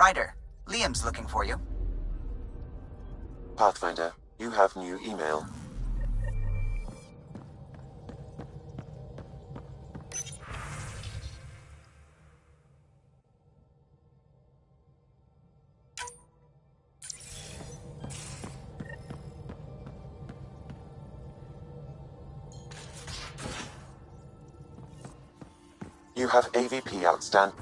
Ryder, Liam's looking for you. Pathfinder, you have new email. You have AVP outstanding.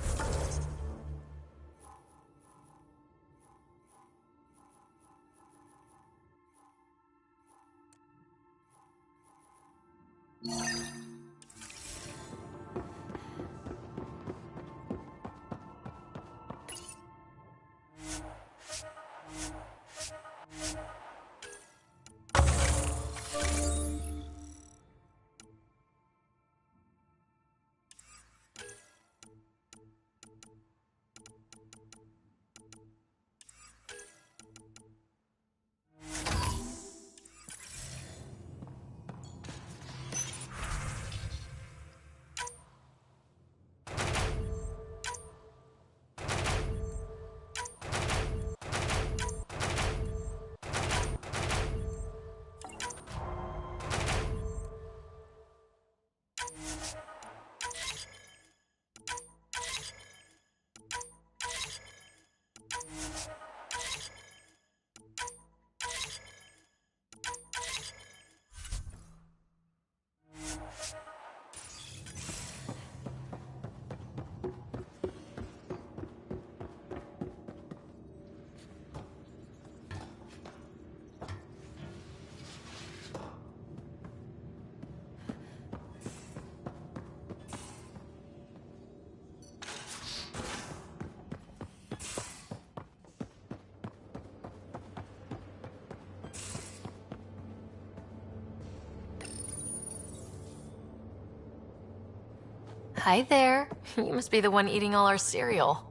Hi there. You must be the one eating all our cereal.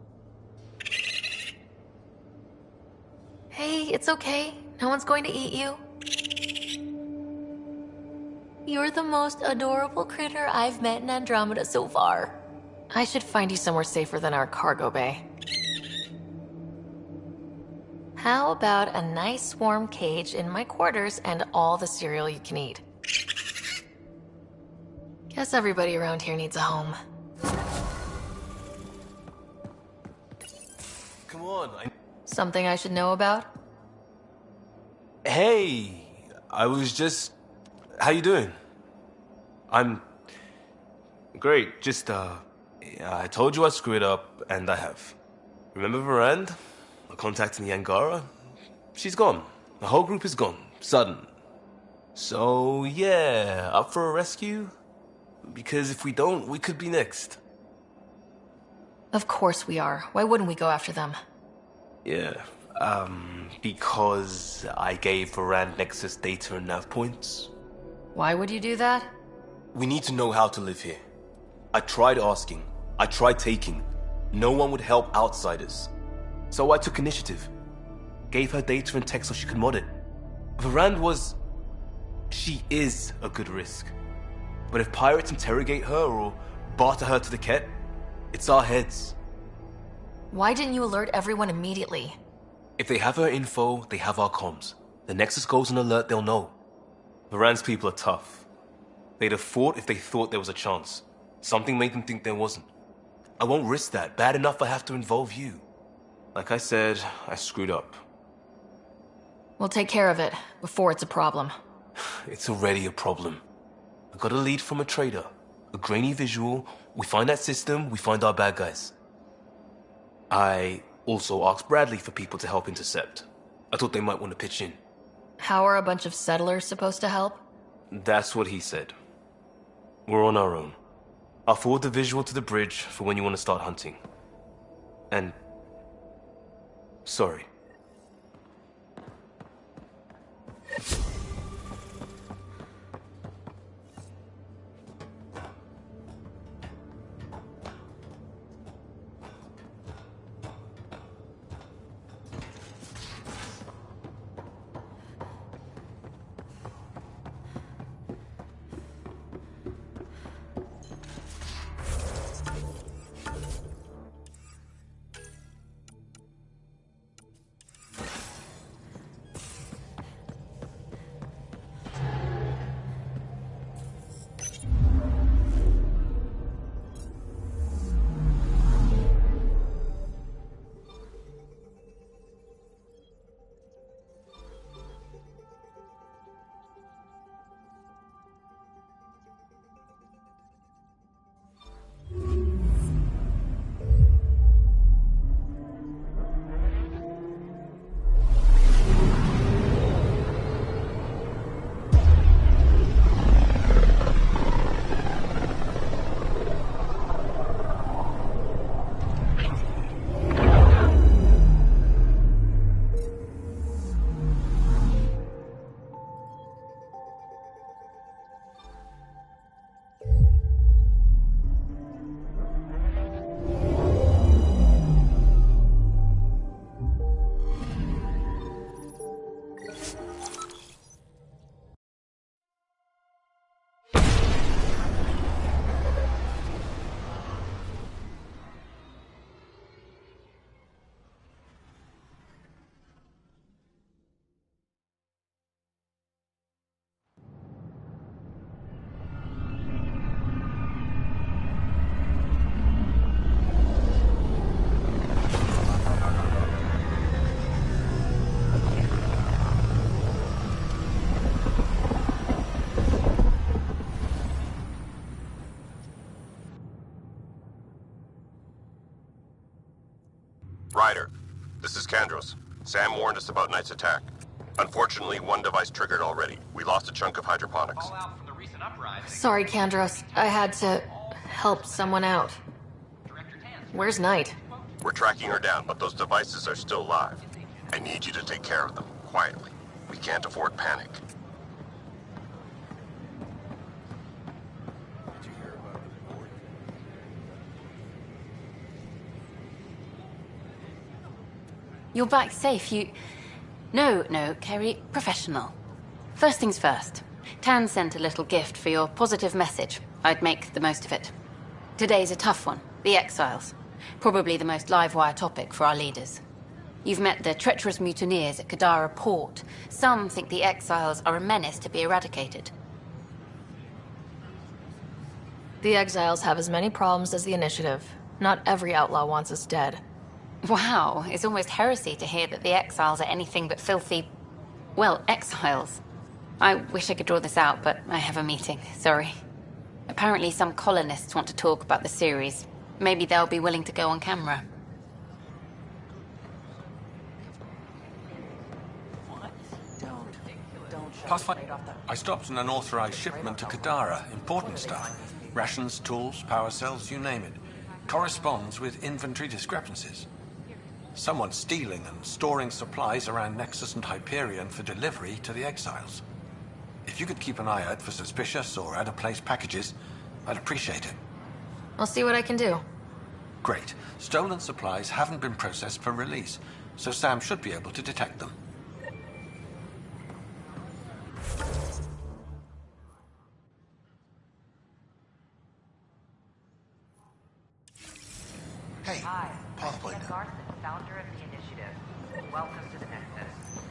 Hey, it's okay. No one's going to eat you. You're the most adorable critter I've met in Andromeda so far. I should find you somewhere safer than our cargo bay. How about a nice warm cage in my quarters and all the cereal you can eat? Guess everybody around here needs a home. Come on. Something I should know about? Hey, I was just... How you doing? I'm... Great, just, I told you I screwed up, and I have. Remember Varand? I contacted the Angara? She's gone. The whole group is gone. Sudden. So, yeah, up for a rescue? Because if we don't, we could be next. Of course we are. Why wouldn't we go after them? Yeah, because I gave Varand Nexus data and nav points. Why would you do that? We need to know how to live here. I tried asking. I tried taking. No one would help outsiders. So I took initiative. Gave her data and tech so she could mod it. Varand was... She is a good risk. But if pirates interrogate her or barter her to the Ket, it's our heads. Why didn't you alert everyone immediately? If they have her info, they have our comms. The Nexus goes on alert, they'll know. Varand's people are tough. They'd have fought if they thought there was a chance. Something made them think there wasn't. I won't risk that. Bad enough I have to involve you. Like I said, I screwed up. We'll take care of it before it's a problem. It's already a problem. I got a lead from a trader. A grainy visual. We find that system, we find our bad guys. I also asked Bradley for people to help intercept. I thought they might want to pitch in. How are a bunch of settlers supposed to help? That's what he said. We're on our own. I'll forward the visual to the bridge for when you want to start hunting. And... sorry. Ryder, this is Kandros. Sam warned us about Knight's attack. Unfortunately, one device triggered already. We lost a chunk of hydroponics. Sorry, Kandros. I had to help someone out. Where's Knight? We're tracking her down, but those devices are still live. I need you to take care of them, quietly. We can't afford panic. You're back safe, No, Kerry, professional. First things first. Tan sent a little gift for your positive message. I'd make the most of it. Today's a tough one. The Exiles. Probably the most live-wire topic for our leaders. You've met the treacherous mutineers at Kadara Port. Some think the Exiles are a menace to be eradicated. The Exiles have as many problems as the Initiative. Not every outlaw wants us dead. Wow, it's almost heresy to hear that the Exiles are anything but filthy... well, exiles. I wish I could draw this out, but I have a meeting, sorry. Apparently some colonists want to talk about the series. Maybe they'll be willing to go on camera. Pathfinder, I stopped an unauthorized shipment to Kadara. Important stuff. Rations, tools, power cells, you name it. Corresponds with inventory discrepancies. Someone's stealing and storing supplies around Nexus and Hyperion for delivery to the Exiles. If you could keep an eye out for suspicious or out-of-place packages, I'd appreciate it. I'll see what I can do. Great. Stolen supplies haven't been processed for release, so Sam should be able to detect them. Hey, Pathfinder. Garson, founder of the Initiative. Welcome to the Nexus.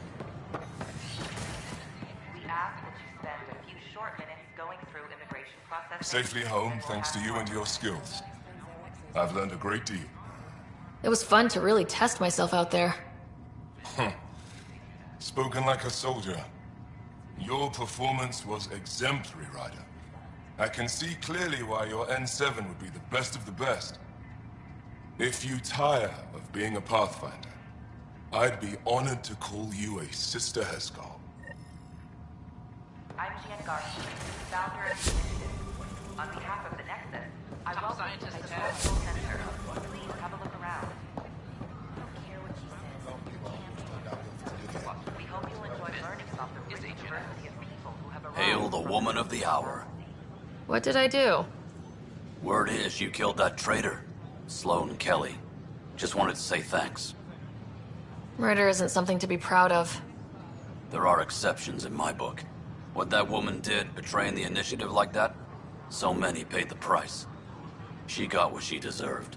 We ask that you spend a few short minutes going through immigration processing. Safely home thanks to you and your skills. I've learned a great deal. It was fun to really test myself out there. Spoken like a soldier. Your performance was exemplary, Ryder. I can see clearly why your N7 would be the best of the best. If you tire of being a Pathfinder, I'd be honored to call you a Sister Heskal. I'm Jen Garson, founder of the Initiative. On behalf of the Nexus, I welcome you to the Cultural Center. Please have a look around. We hope you'll enjoy learning about the rich diversity of people who have arrived. Hail the woman of the hour. What did I do? Word is you killed that traitor, Sloan Kelly. Just wanted to say thanks. Murder isn't something to be proud of. There are exceptions in my book. What that woman did, betraying the Initiative like that, so many paid the price. She got what she deserved.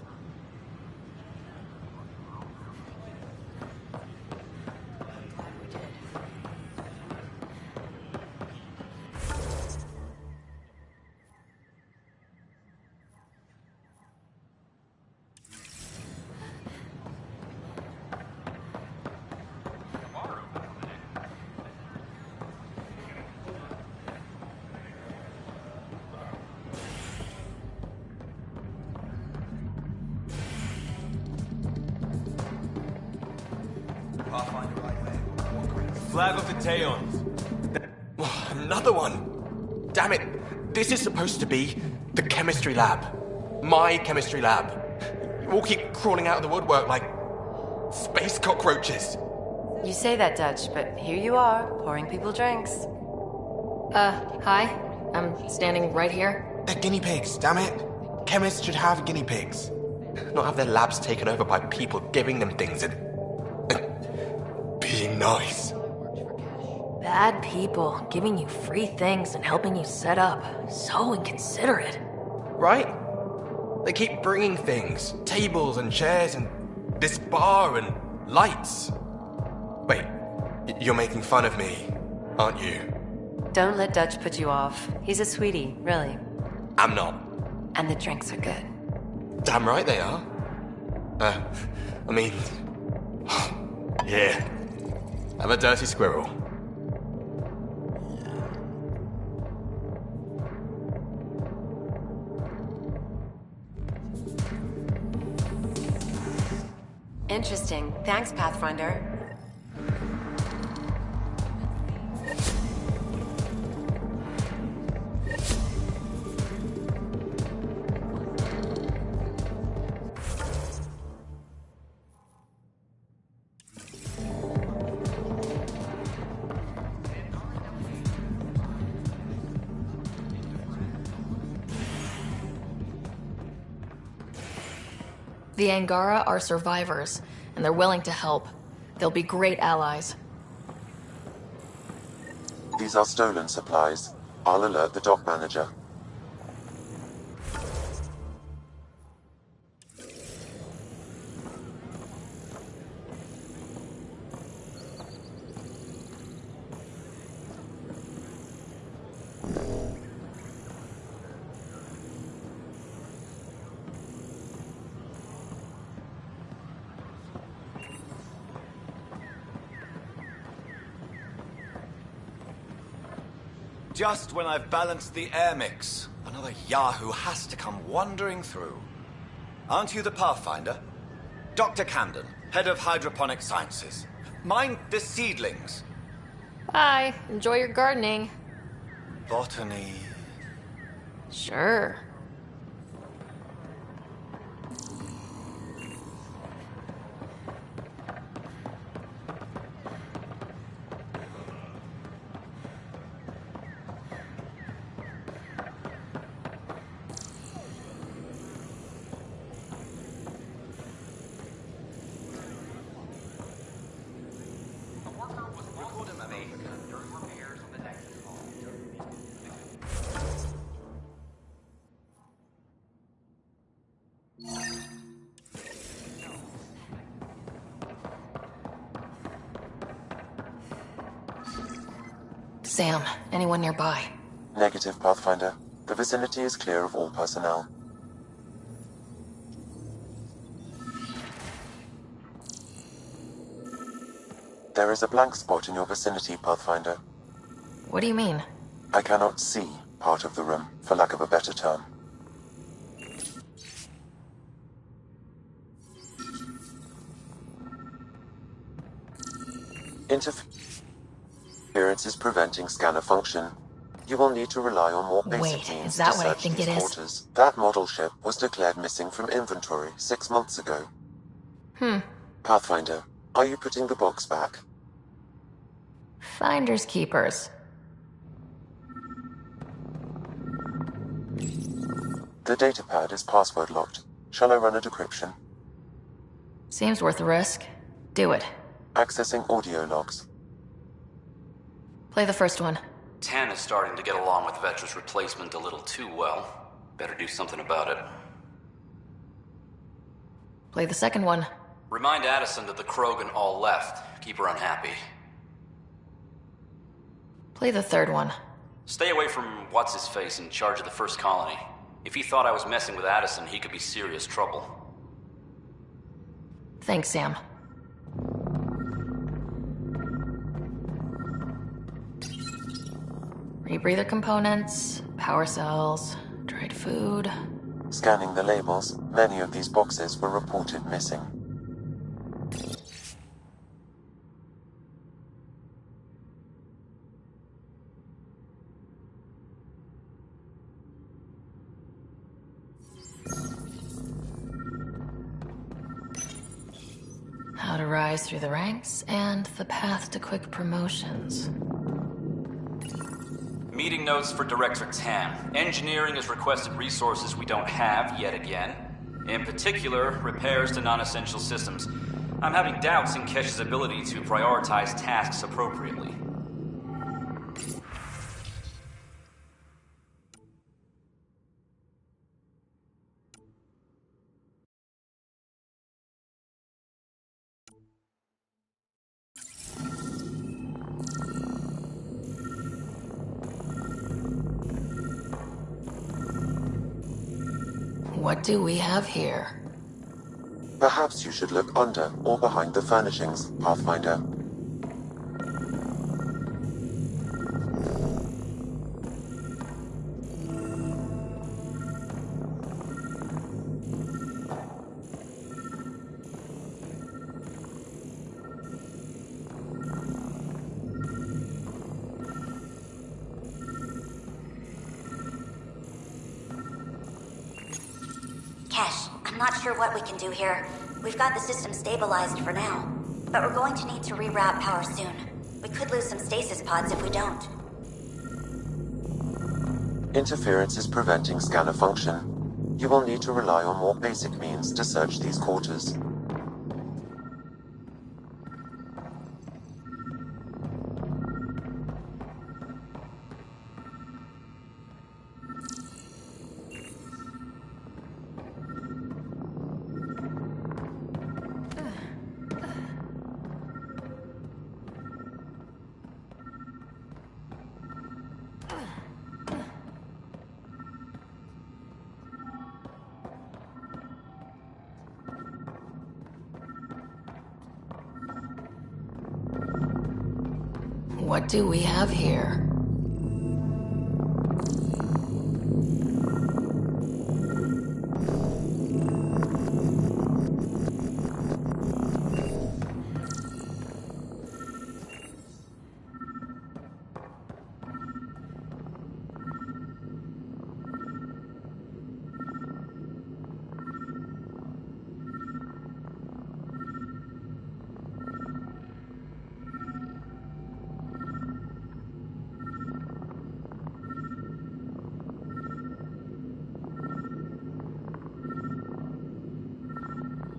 Flag of the Teons. Another one! Damn it! This is supposed to be the chemistry lab. My chemistry lab. You all keep crawling out of the woodwork like space cockroaches. You say that, Dutch, but here you are, pouring people drinks. Hi. I'm standing right here. They're guinea pigs, damn it. Chemists should have guinea pigs. Not have their labs taken over by people giving them things and being nice. Bad people giving you free things and helping you set up. So inconsiderate. Right? They keep bringing things. Tables and chairs and this bar and lights. Wait, you're making fun of me, aren't you? Don't let Dutch put you off. He's a sweetie, really. I'm not. And the drinks are good. Damn right they are. I mean... yeah. I'm a dirty squirrel. Interesting. Thanks, Pathfinder. The Angara are survivors, and they're willing to help. They'll be great allies. These are stolen supplies. I'll alert the dock manager. Just when I've balanced the air mix, another Yahoo has to come wandering through. Aren't you the Pathfinder? Dr. Camden, head of hydroponic sciences. Mind the seedlings. Bye. Enjoy your gardening. Botany. Sure. Sam, anyone nearby? Negative, Pathfinder. The vicinity is clear of all personnel. There is a blank spot in your vicinity, Pathfinder. What do you mean? I cannot see part of the room, for lack of a better term. Interference is preventing scanner function. You will need to rely on more basic Wait, means is that to what I search think these it is? quarters. That model ship was declared missing from inventory 6 months ago. Pathfinder, are you putting the box back? Finders keepers. The datapad is password locked. Shall I run a decryption? Seems worth the risk. Do it. Accessing audio logs. Play the first one. Tan is starting to get along with Vetra's replacement a little too well. Better do something about it. Play the second one. Remind Addison that the Krogan all left. Keep her unhappy. Play the third one. Stay away from what's-his-face in charge of the first colony. If he thought I was messing with Addison, he could be serious trouble. Thanks, Sam. Rebreather components, power cells, dried food. Scanning the labels, many of these boxes were reported missing. How to rise through the ranks and the path to quick promotions. Meeting notes for Director Tan. Engineering has requested resources we don't have yet again. In particular, repairs to non-essential systems. I'm having doubts in Kesh's ability to prioritize tasks appropriately. What do we have here? Perhaps you should look under or behind the furnishings, Pathfinder. Not sure what we can do here. We've got the system stabilized for now, but we're going to need to reroute power soon. We could lose some stasis pods if we don't. Interference is preventing scanner function. You will need to rely on more basic means to search these quarters. What do we have here?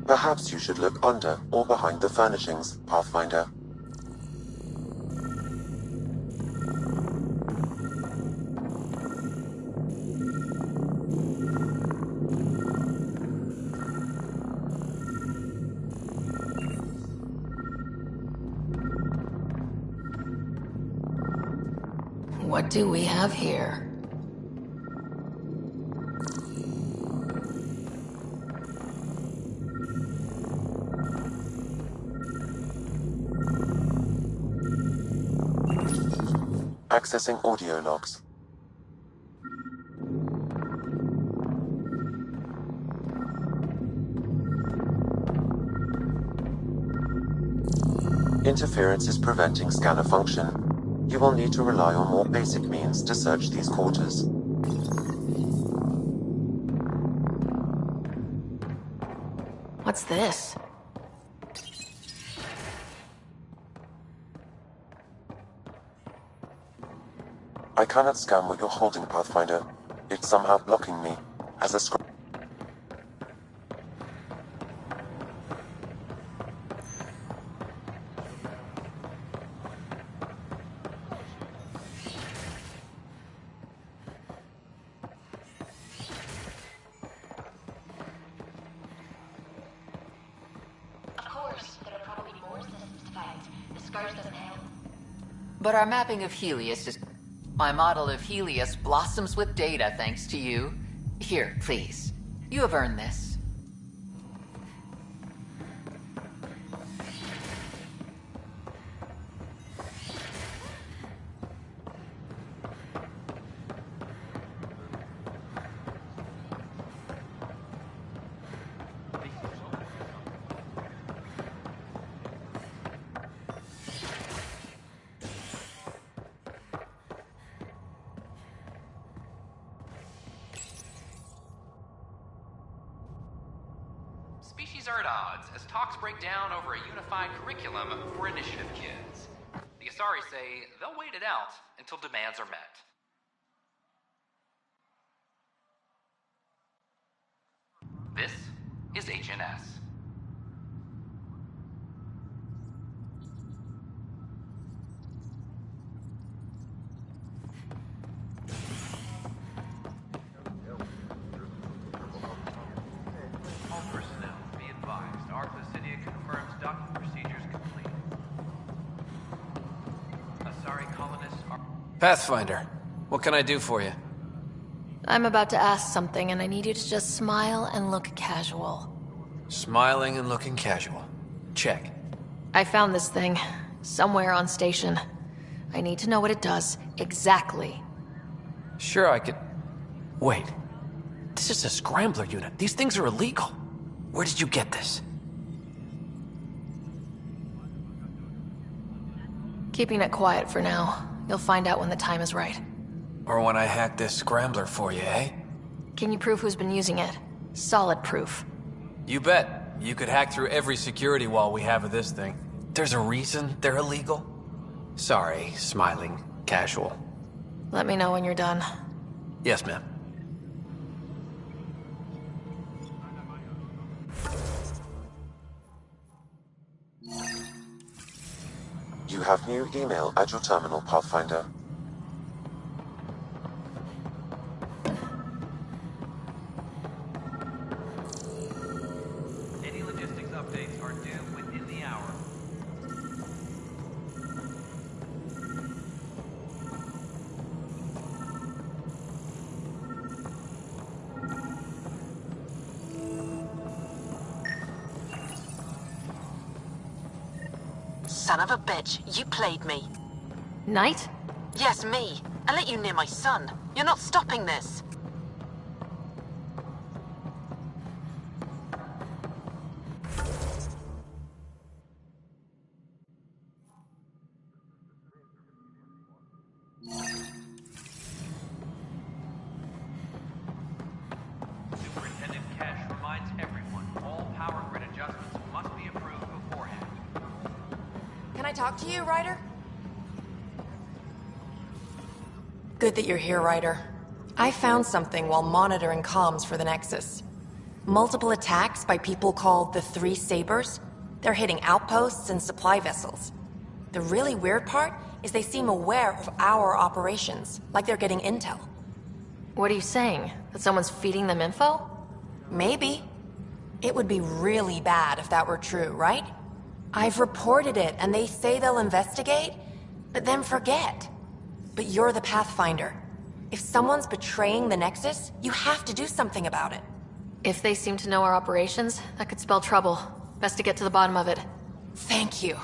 Perhaps you should look under or behind the furnishings, Pathfinder. What do we have here? Accessing audio logs. Interference is preventing scanner function. You will need to rely on more basic means to search these quarters. What's this? I cannot scan what you're holding, Pathfinder. It's somehow blocking me. As a script. Of course, there are probably more systems to fight. The Scourge doesn't help. But our mapping of Helios is... My model of Helios blossoms with data thanks to you. Here, please. You have earned this. Species are at odds as talks break down over a unified curriculum for initiative kids. The Asari say they'll wait it out until demands are met. This is HNS. All personnel, be advised. Arthasidia confirms docking procedures complete. Asari colonists are... Pathfinder, what can I do for you? I'm about to ask something, and I need you to just smile and look casual. Smiling and looking casual. Check. I found this thing somewhere on station. I need to know what it does exactly. Sure, I could... Wait. This is a scrambler unit. These things are illegal. Where did you get this? Keeping it quiet for now. You'll find out when the time is right. Or when I hack this scrambler for you, eh? Can you prove who's been using it? Solid proof. You bet. You could hack through every security wall we have of this thing. There's a reason they're illegal. Sorry, smiling, casual. Let me know when you're done. Yes, ma'am. You have new email at your terminal, Pathfinder. Any logistics updates are due within the hour. Son of a bitch, you played me. Knight? Yes, me. I let you near my son. You're not stopping this. Superintendent Kesh reminds everyone all power grid adjustments must be approved beforehand. Can I talk to you, Ryder? Good that you're here, Ryder. I found something while monitoring comms for the Nexus. Multiple attacks by people called the Three Sabers. They're hitting outposts and supply vessels. The really weird part is they seem aware of our operations, like they're getting intel. What are you saying? That someone's feeding them info? Maybe. It would be really bad if that were true, right? I've reported it, and they say they'll investigate, but then forget. But you're the Pathfinder. If someone's betraying the Nexus, you have to do something about it. If they seem to know our operations, that could spell trouble. Best to get to the bottom of it. Thank you.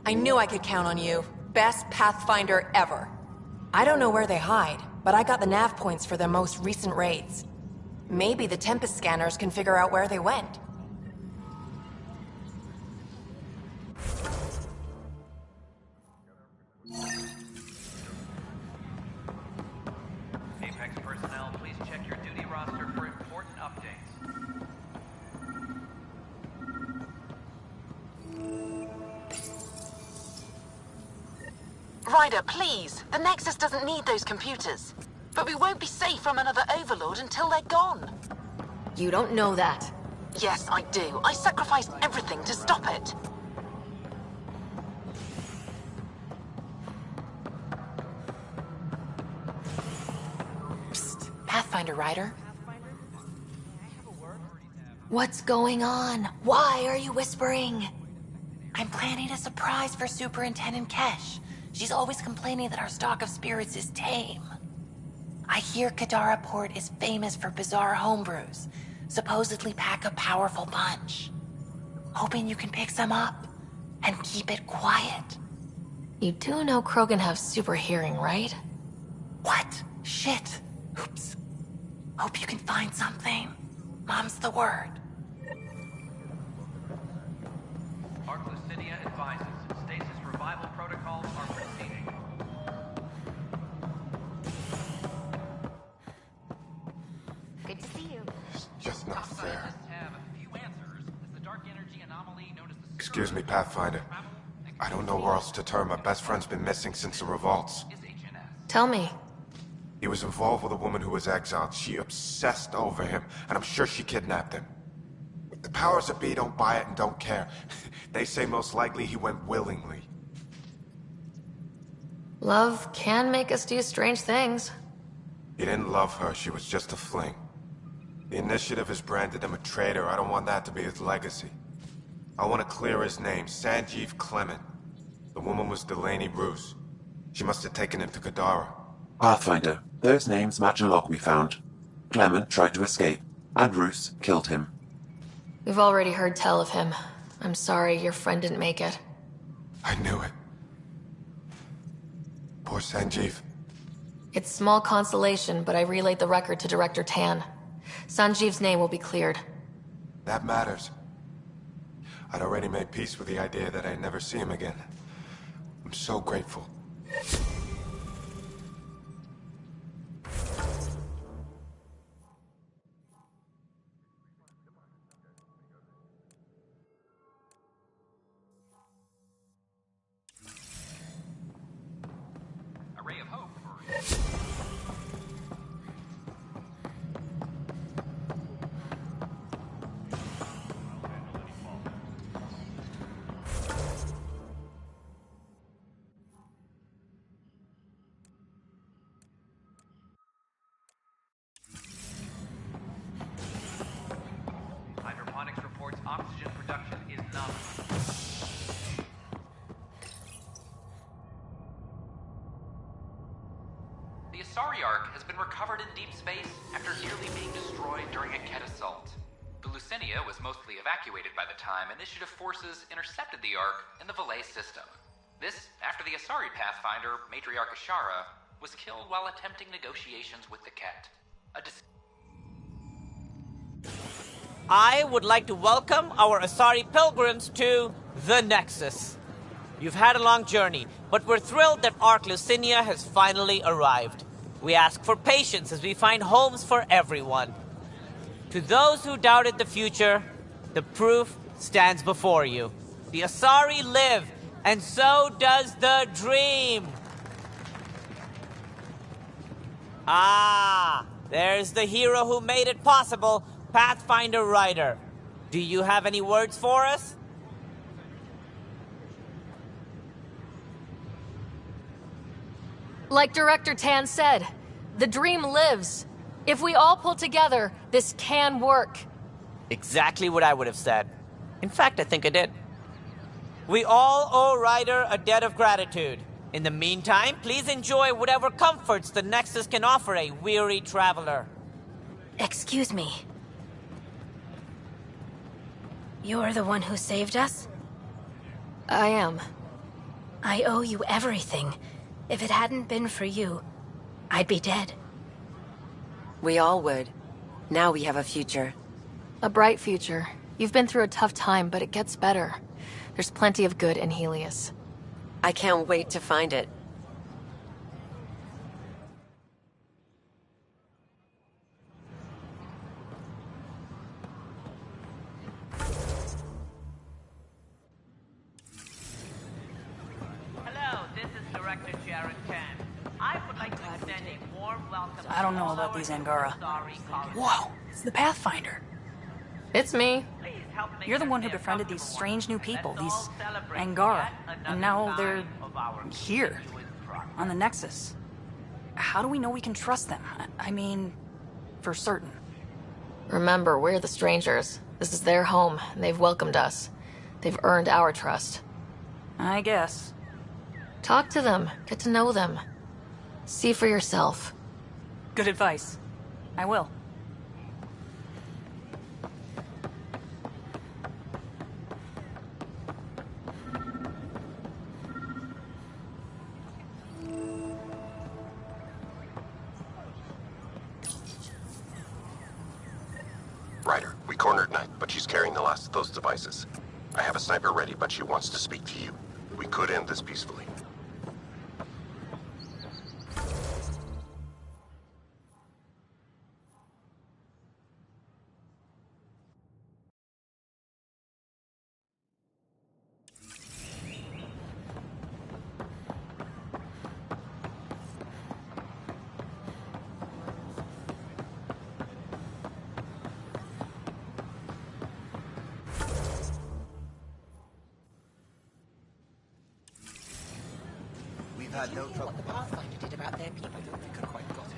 I knew I could count on you. Best Pathfinder ever. I don't know where they hide, but I got the nav points for their most recent raids. Maybe the Tempest scanners can figure out where they went. Apex personnel, please check your duty roster for important updates. Ryder, please. The Nexus doesn't need those computers. But we won't be safe from another Overlord until they're gone. You don't know that. Yes, I do. I sacrificed everything to stop it. Psst. Pathfinder, Ryder. What's going on? Why are you whispering? I'm planning a surprise for Superintendent Kesh. She's always complaining that our stock of spirits is tame. I hear Kadara Port is famous for bizarre homebrews, supposedly pack a powerful punch. Hoping you can pick some up and keep it quiet. You do know Krogan have super hearing, right? What? Shit. Oops. Hope you can find something. Mom's the word. Arclucidia advises stasis revival protocols are proceeding. Good to see you. It's just not fair. Have a few answers as the dark energy anomaly known as the Excuse me, Pathfinder. I don't know where else to turn. My best friend's been missing since the revolts. Tell me. He was involved with a woman who was exiled. She obsessed over him, and I'm sure she kidnapped him. The powers that be don't buy it and don't care. They say most likely he went willingly. Love can make us do strange things. He didn't love her, she was just a fling. The Initiative has branded him a traitor. I don't want that to be his legacy. I want to clear his name, Sanjeev Clement. The woman was Delaney Bruce. She must have taken him to Kadara. Pathfinder, those names match a log we found. Clement tried to escape, and Bruce killed him. We've already heard tell of him. I'm sorry your friend didn't make it. I knew it. Poor Sanjeev. It's small consolation, but I relayed the record to Director Tan. Sanjeev's name will be cleared. That matters. I'd already made peace with the idea that I'd never see him again. I'm so grateful. Asari Ark has been recovered in deep space after nearly being destroyed during a Ket assault. The Lucinia was mostly evacuated by the time Initiative forces intercepted the Ark in the Valais system. This after the Asari Pathfinder, Matriarch Ashara, was killed while attempting negotiations with the Ket. I would like to welcome our Asari pilgrims to the Nexus. You've had a long journey, but we're thrilled that Ark Lucinia has finally arrived. We ask for patience as we find homes for everyone. To those who doubted the future, the proof stands before you. The Asari live, and so does the dream. Ah, there's the hero who made it possible, Pathfinder Ryder. Do you have any words for us? Like Director Tan said, the dream lives. If we all pull together, this can work. Exactly what I would have said. In fact, I think I did. We all owe Ryder a debt of gratitude. In the meantime, please enjoy whatever comforts the Nexus can offer a weary traveler. Excuse me. You're the one who saved us? I am. I owe you everything. If it hadn't been for you, I'd be dead. We all would. Now we have a future. A bright future. You've been through a tough time, but it gets better. There's plenty of good in Helios. I can't wait to find it. Hello, this is Director Sharon Chen. I would like to extend a warm welcome. I don't know about these Angara. Whoa, it's the Pathfinder. It's me. You're the one who befriended these strange new people, these Angara, and now they're here, on the Nexus. How do we know we can trust them? I mean, for certain. Remember, we're the strangers. This is their home, and they've welcomed us. They've earned our trust. I guess. Talk to them. Get to know them. See for yourself. Good advice. I will. Ryder, we cornered Knight, but she's carrying the last of those devices. I have a sniper ready, but she wants to speak to you. We could end this peacefully. We've had no trouble. What the Pathfinder did about their people? I don't think I quite got it.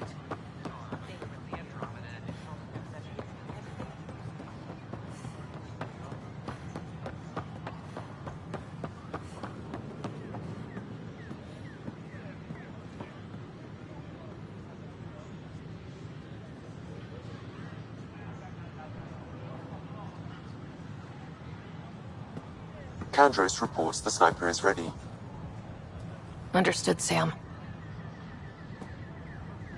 Kandros reports the sniper is ready. Understood, Sam.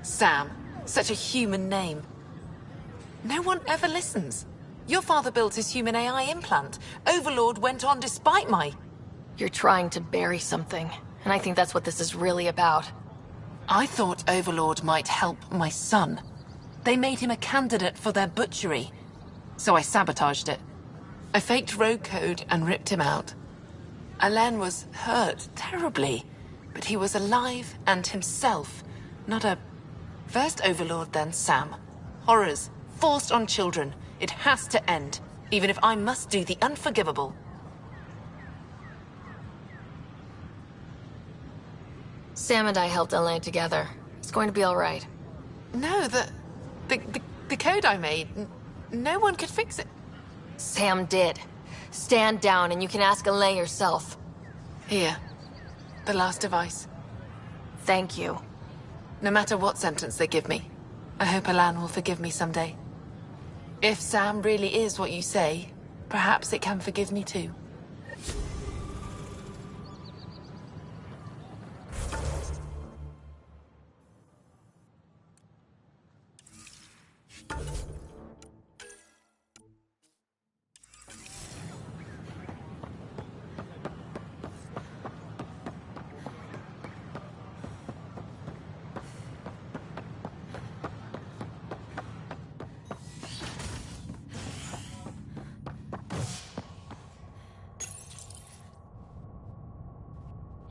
Sam. Such a human name. No one ever listens. Your father built his human AI implant. Overlord went on despite my... You're trying to bury something, and I think that's what this is really about. I thought Overlord might help my son. They made him a candidate for their butchery. So I sabotaged it. I faked rogue code and ripped him out. Alain was hurt terribly, but he was alive and himself, not a... First Overlord, then Sam. Horrors, forced on children. It has to end, even if I must do the unforgivable. Sam and I helped Alain together. It's going to be all right. No, the code I made, no one could fix it. Sam did. Stand down and you can ask Alain yourself. Here. The last device. Thank you. no matter what sentence they give me. I hope Alan will forgive me someday. If Sam really is what you say, perhaps it can forgive me too.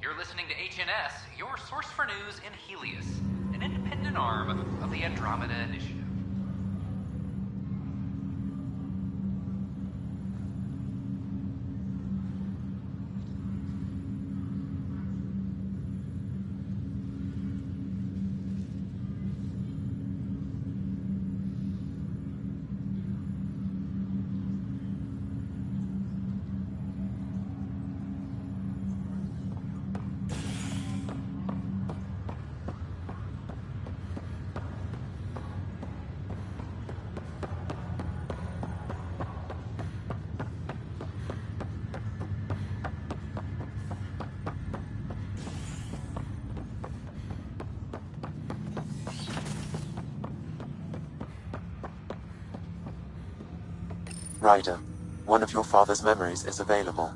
You're listening to HNS, your source for news in Helios, an independent arm of the Andromeda Initiative. Ryder, one of your father's memories is available.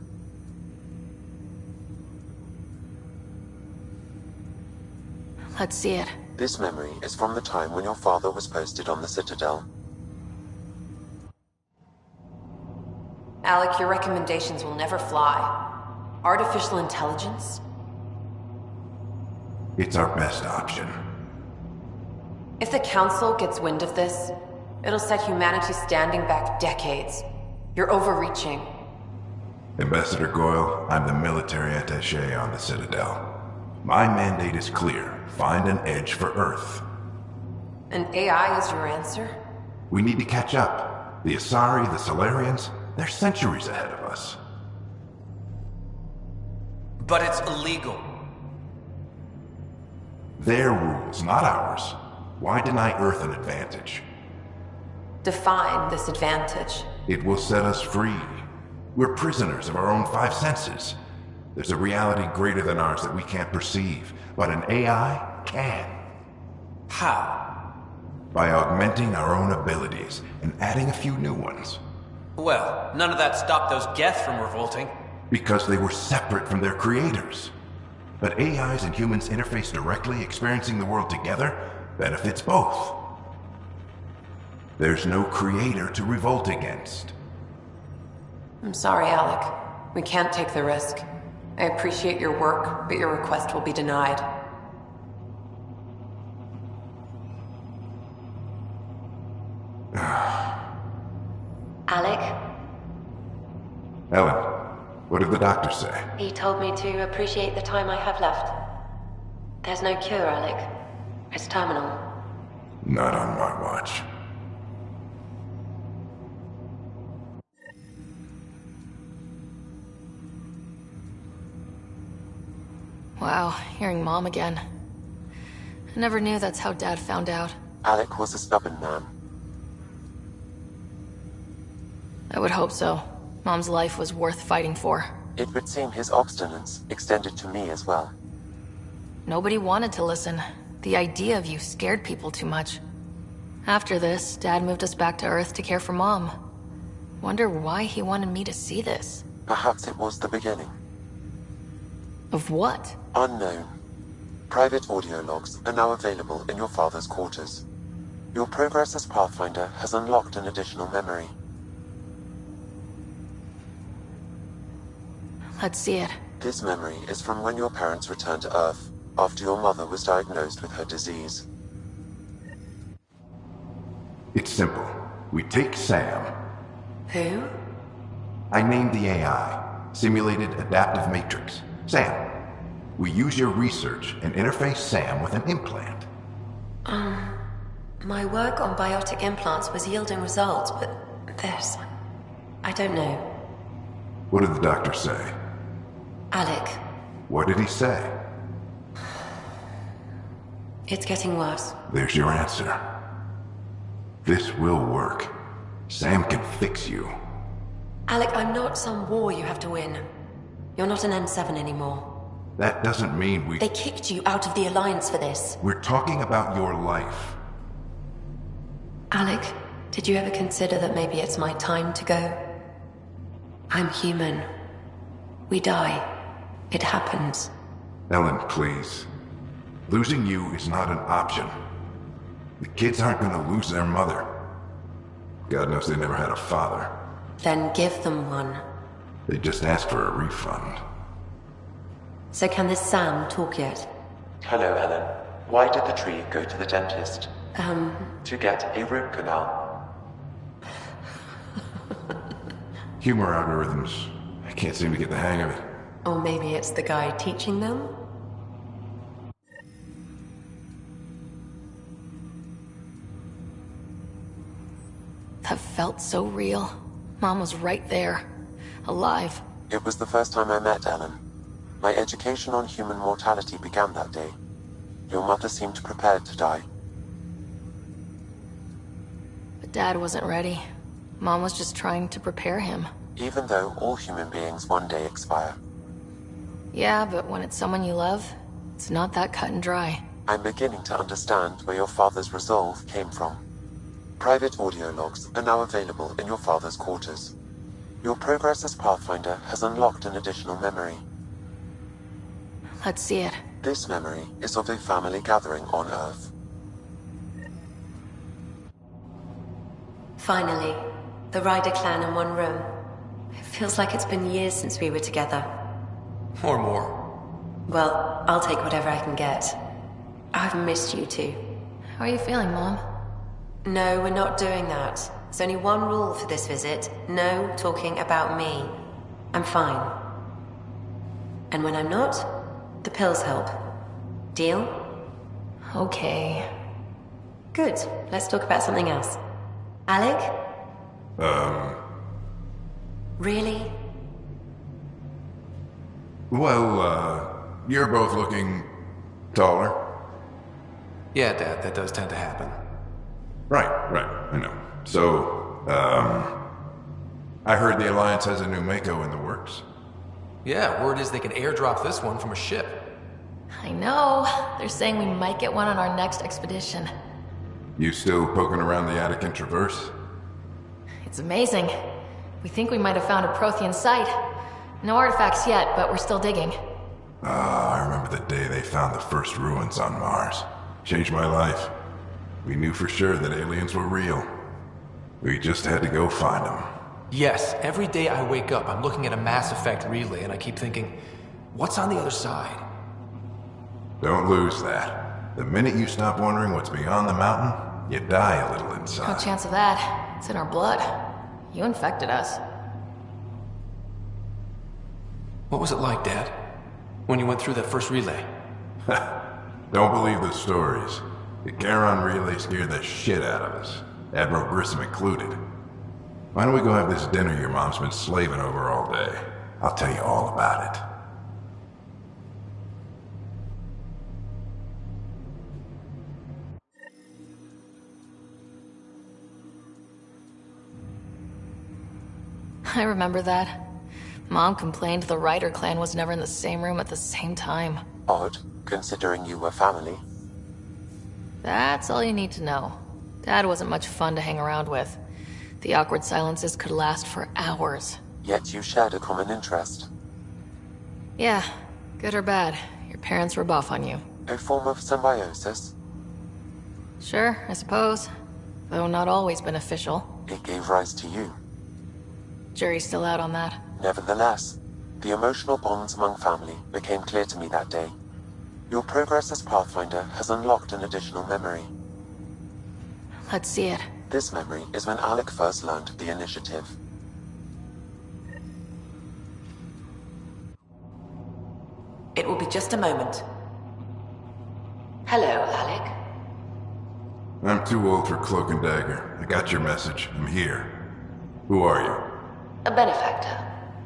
Let's see it. This memory is from the time when your father was posted on the Citadel. Alec, your recommendations will never fly. Artificial intelligence? It's our best option. If the Council gets wind of this, it'll set humanity standing back decades. You're overreaching. Ambassador Goyle, I'm the military attaché on the Citadel. My mandate is clear. Find an edge for Earth. And AI is your answer? We need to catch up. The Asari, the Solarians, they're centuries ahead of us. But it's illegal. Their rules, not ours. Why deny Earth an advantage? Define this advantage. It will set us free. We're prisoners of our own five senses. There's a reality greater than ours that we can't perceive, but an AI can. How? By augmenting our own abilities and adding a few new ones. Well, none of that stopped those Geth from revolting. Because they were separate from their creators. But AIs and humans interface directly, experiencing the world together, benefits both. There's no creator to revolt against. I'm sorry, Alec. We can't take the risk. I appreciate your work, but your request will be denied. Alec? Ellen, what did the doctor say? He told me to appreciate the time I have left. There's no cure, Alec. It's terminal. Not on my watch. Wow, hearing Mom again. I never knew that's how Dad found out. Alec was a stubborn man. I would hope so. Mom's life was worth fighting for. It would seem his obstinance extended to me as well. Nobody wanted to listen. The idea of you scared people too much. After this, Dad moved us back to Earth to care for Mom. Wonder why he wanted me to see this. Perhaps it was the beginning. Of what? Unknown. Private audio logs are now available in your father's quarters. Your progress as Pathfinder has unlocked an additional memory. Let's see it. This memory is from when your parents returned to Earth, after your mother was diagnosed with her disease. It's simple. We take Sam. Who? I named the AI, Simulated Adaptive Matrix. Sam. We use your research and interface Sam with an implant. My work on biotic implants was yielding results, but this... I don't know. What did the doctor say? Alec. What did he say? It's getting worse. There's your answer. This will work. Sam can fix you. Alec, I'm not some war you have to win. You're not an N7 anymore. That doesn't mean we... They kicked you out of the Alliance for this. We're talking about your life. Alec, did you ever consider that maybe it's my time to go? I'm human. We die. It happens. Ellen, please. Losing you is not an option. The kids aren't gonna lose their mother. God knows they never had a father. Then give them one. They just asked for a refund. So can this Sam talk yet? Hello, Ellen. Why did the tree go to the dentist? To get a root canal. Humor algorithms. I can't seem to get the hang of it. Or maybe it's the guy teaching them? That felt so real. Mom was right there. Alive. It was the first time I met Ellen. My education on human mortality began that day. Your mother seemed prepared to die. But Dad wasn't ready. Mom was just trying to prepare him. Even though all human beings one day expire. Yeah, but when it's someone you love, it's not that cut and dry. I'm beginning to understand where your father's resolve came from. Private audio logs are now available in your father's quarters. Your progress as Pathfinder has unlocked an additional memory. Let's see it. This memory is of a family gathering on Earth. Finally, the Ryder clan in one room. It feels like it's been years since we were together. Or more. Well, I'll take whatever I can get. I've missed you too. How are you feeling, Mom? No, we're not doing that. There's only one rule for this visit. No talking about me. I'm fine. And when I'm not, the pills help. Deal? Okay. Good. Let's talk about something else. Alec? Really? Well, you're both looking taller. Yeah, Dad, that does tend to happen. Right, I know. So, I heard the Alliance has a new Mako in the works. Yeah, word is they can airdrop this one from a ship. I know. They're saying we might get one on our next expedition. You still poking around the Attican Traverse? It's amazing. We think we might have found a Prothean site. No artifacts yet, but we're still digging. I remember the day they found the first ruins on Mars. Changed my life. We knew for sure that aliens were real. We just had to go find them. Yes, every day I wake up, I'm looking at a Mass Effect relay and I keep thinking, what's on the other side? Don't lose that. The minute you stop wondering what's beyond the mountain, you die a little No inside. chance of that. It's in our blood. You infected us. What was it like, Dad? When you went through that first relay? Don't believe the stories. The Charon relay scared the shit out of us. Admiral Grissom included. Why don't we go have this dinner your mom's been slaving over all day? I'll tell you all about it. I remember that. Mom complained the Ryder clan was never in the same room at the same time. Odd, considering you were family. That's all you need to know. Dad wasn't much fun to hang around with. The awkward silences could last for hours. Yet you shared a common interest. Yeah, good or bad, your parents rub off on you. A form of symbiosis? Sure, I suppose. Though not always beneficial. It gave rise to you. Jury's still out on that. Nevertheless, the emotional bonds among family became clear to me that day. Your progress as Pathfinder has unlocked an additional memory. Let's see it. This memory is when Alec first learned of the initiative. It will be just a moment. Hello, Alec. I'm too old for Cloak and Dagger. I got your message. I'm here. Who are you? A benefactor,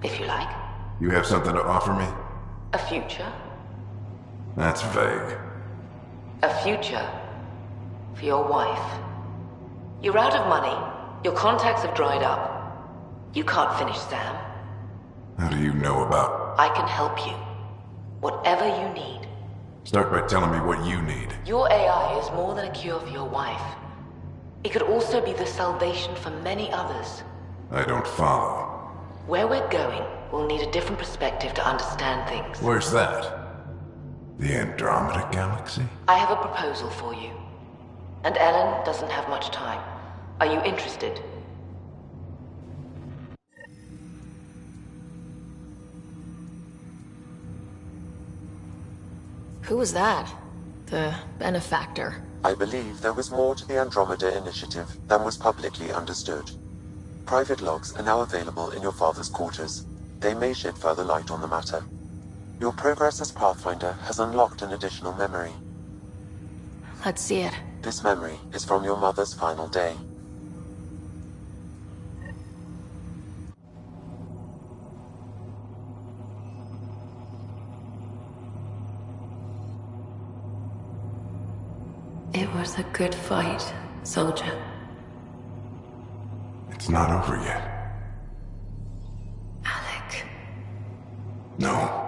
if you like. You have something to offer me? A future? That's vague. A future for your wife. You're out of money, your contacts have dried up. You can't finish Sam. How do you know about... I can help you. Whatever you need. Start by telling me what you need. Your AI is more than a cure for your wife. It could also be the salvation for many others. I don't follow. Where we're going, we'll need a different perspective to understand things. Where's that? The Andromeda Galaxy? I have a proposal for you. And Ellen doesn't have much time. Are you interested? Who was that? The benefactor? I believe there was more to the Andromeda initiative than was publicly understood. Private logs are now available in your father's quarters. They may shed further light on the matter. Your progress as Pathfinder has unlocked an additional memory. Let's see it. This memory is from your mother's final day. It was a good fight, soldier. It's not over yet. Alec. No.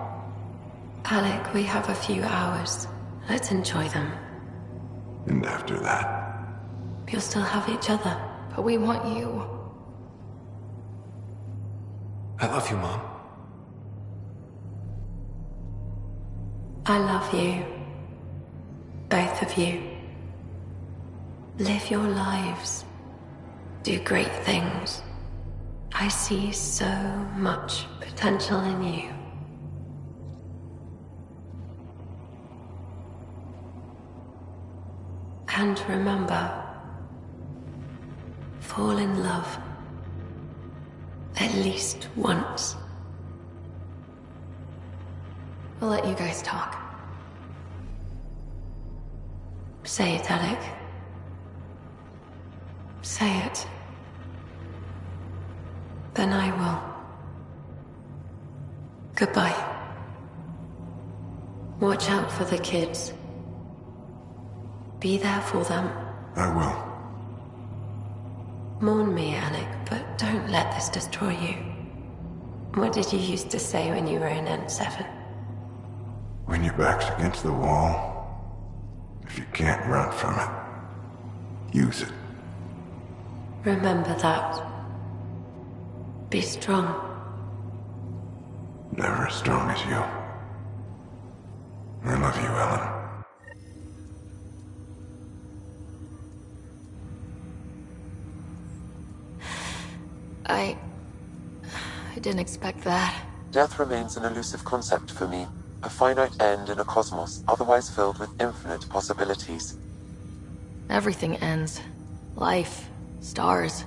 Alec, we have a few hours. Let's enjoy them. And after that? We'll still have each other. But we want you. I love you, Mom. I love you. Both of you. Live your lives. Do great things. I see so much potential in you. And remember, fall in love. At least once. I'll let you guys talk. Say it, Alec. Say it. Then I will. Goodbye. Watch out for the kids. Be there for them. I will. Mourn me, Alec, but don't let this destroy you. What did you used to say when you were in N7? When your back's against the wall, if you can't run from it, use it. Remember that. Be strong. Never as strong as you. I love you, Ellen. I didn't expect that. Death remains an elusive concept for me, a finite end in a cosmos otherwise filled with infinite possibilities. Everything ends. Life, stars,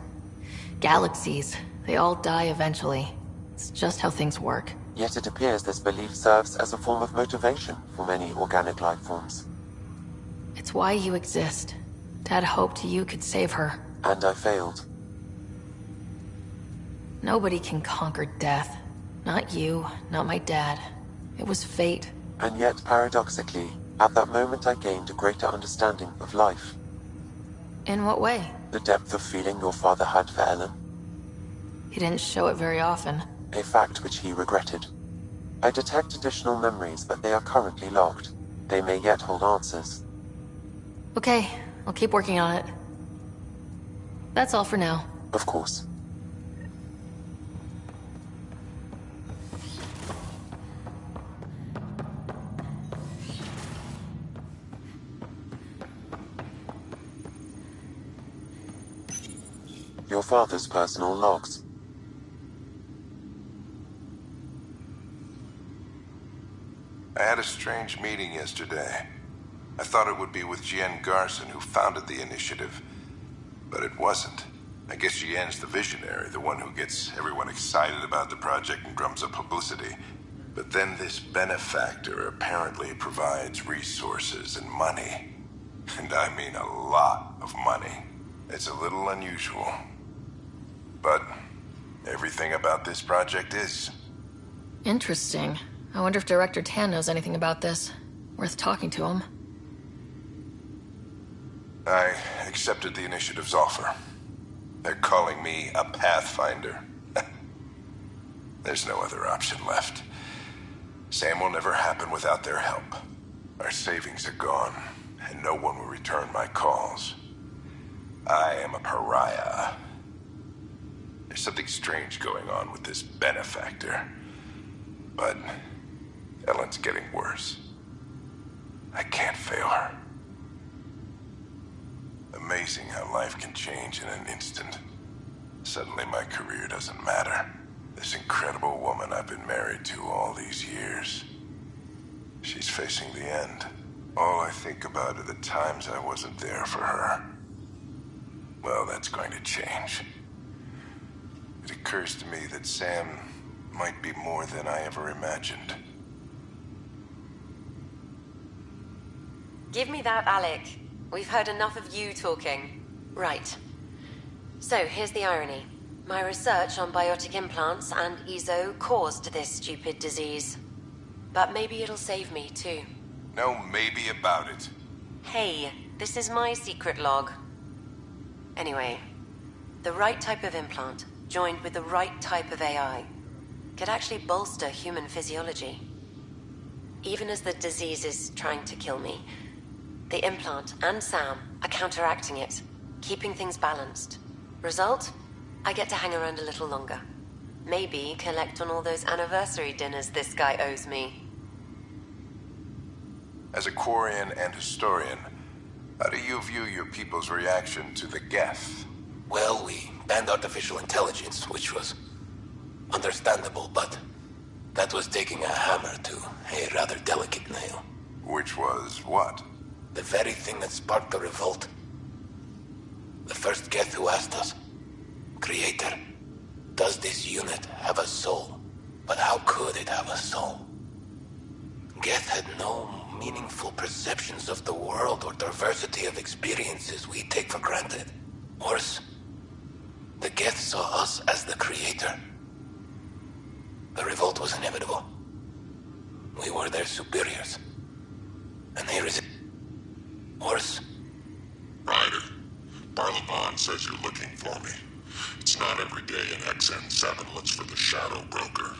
galaxies, they all die eventually. It's just how things work. Yet it appears this belief serves as a form of motivation for many organic life forms. It's why you exist. Dad hoped you could save her. And I failed. Nobody can conquer death. Not you, not my dad. It was fate. And yet, paradoxically, at that moment I gained a greater understanding of life. In what way? The depth of feeling your father had for Ellen. He didn't show it very often. A fact which he regretted. I detect additional memories, but they are currently locked. They may yet hold answers. Okay, I'll keep working on it. That's all for now. Of course. Your father's personal logs. I had a strange meeting yesterday. I thought it would be with Jian Garson, who founded the initiative. But it wasn't. I guess Jian's the visionary, the one who gets everyone excited about the project and drums up publicity. But then this benefactor apparently provides resources and money. And I mean a lot of money. It's a little unusual. But everything about this project is. Interesting. I wonder if Director Tan knows anything about this. Worth talking to him. I accepted the initiative's offer. They're calling me a Pathfinder. There's no other option left. Sam will never happen without their help. Our savings are gone, and no one will return my calls. I am a pariah. There's something strange going on with this benefactor. But Ellen's getting worse. I can't fail her. Amazing how life can change in an instant. Suddenly my career doesn't matter. This incredible woman I've been married to all these years. She's facing the end. All I think about are the times I wasn't there for her. Well, that's going to change. It occurs to me that Sam might be more than I ever imagined. Give me that, Alec. We've heard enough of you talking. Right. So, here's the irony. My research on biotic implants and EZO caused this stupid disease. But maybe it'll save me, too. No maybe about it. Hey, this is my secret log. Anyway, the right type of implant, joined with the right type of AI, could actually bolster human physiology. Even as the disease is trying to kill me, the implant and Sam are counteracting it, keeping things balanced. Result? I get to hang around a little longer. Maybe collect on all those anniversary dinners this guy owes me. As a Quarian and historian, how do you view your people's reaction to the Geth? Well, we banned artificial intelligence, which was understandable, but that was taking a hammer to a rather delicate nail. Which was what? The very thing that sparked the revolt. The first Geth who asked us, Creator, does this unit have a soul? But how could it have a soul? Geth had no meaningful perceptions of the world or diversity of experiences we take for granted. Worse, the Geth saw us as the Creator. The revolt was inevitable. We were their superiors. And they resisted. Worse. Ryder, Barlavon says you're looking for me. It's not every day an XN7 looks for the Shadow Broker.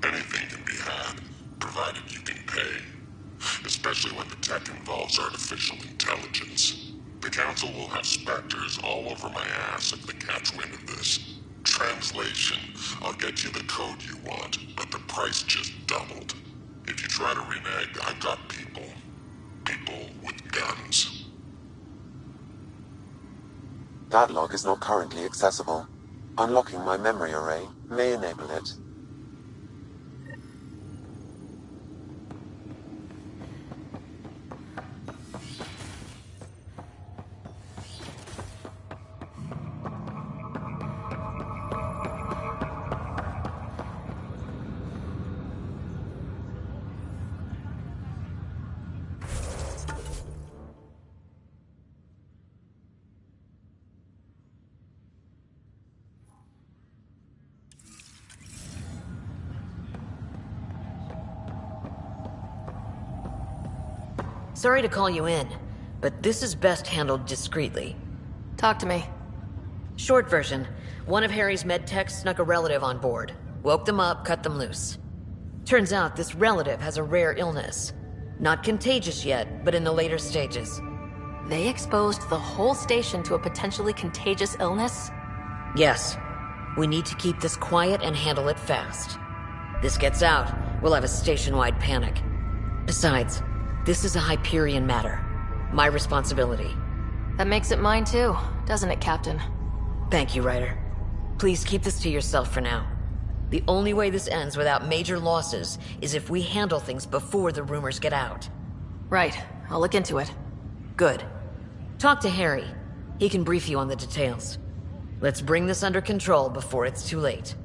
Anything can be had, provided you can pay. Especially when the tech involves artificial intelligence. The Council will have specters all over my ass if they catch wind of this. Translation, I'll get you the code you want, but the price just doubled. If you try to renege, I've got people. People with guns. That log is not currently accessible. Unlocking my memory array may enable it. Sorry to call you in, but this is best handled discreetly. Talk to me. Short version, one of Harry's med techs snuck a relative on board. Woke them up, cut them loose. Turns out this relative has a rare illness. Not contagious yet, but in the later stages. They exposed the whole station to a potentially contagious illness? Yes. We need to keep this quiet and handle it fast. This gets out, we'll have a station-wide panic. Besides, this is a Hyperion matter. My responsibility. That makes it mine too, doesn't it, Captain? Thank you, Ryder. Please keep this to yourself for now. The only way this ends without major losses is if we handle things before the rumors get out. Right. I'll look into it. Good. Talk to Harry. He can brief you on the details. Let's bring this under control before it's too late.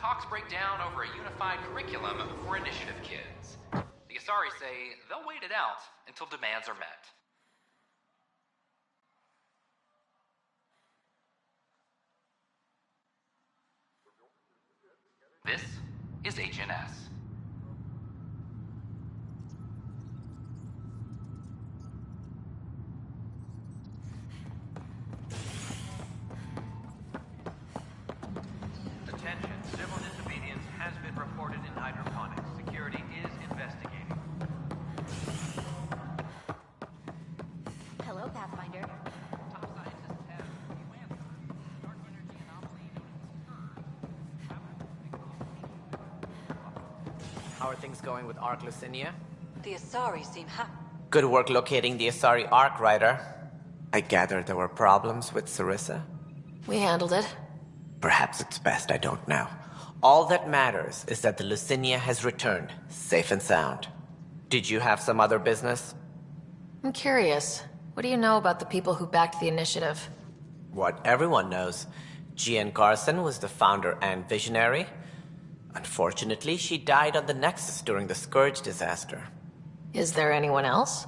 talks break down over a unified curriculum for initiative kids. The Asari say they'll wait it out until demands are met. This is HNS. Attention, civil disobedience has been reported in hydroponics. Security is investigating. Hello, Pathfinder. Top scientists have new answers. Dark energy anomaly How are things going with Ark Lucinia? The Asari seem happy. Good work locating the Asari Ark, Ryder. I gather there were problems with Sarissa? We handled it. Perhaps it's best I don't know. All that matters is that the Lucinia has returned, safe and sound. Did you have some other business? I'm curious. What do you know about the people who backed the initiative? What everyone knows. Gian Garson was the founder and visionary. Unfortunately, she died on the Nexus during the Scourge disaster. Is there anyone else?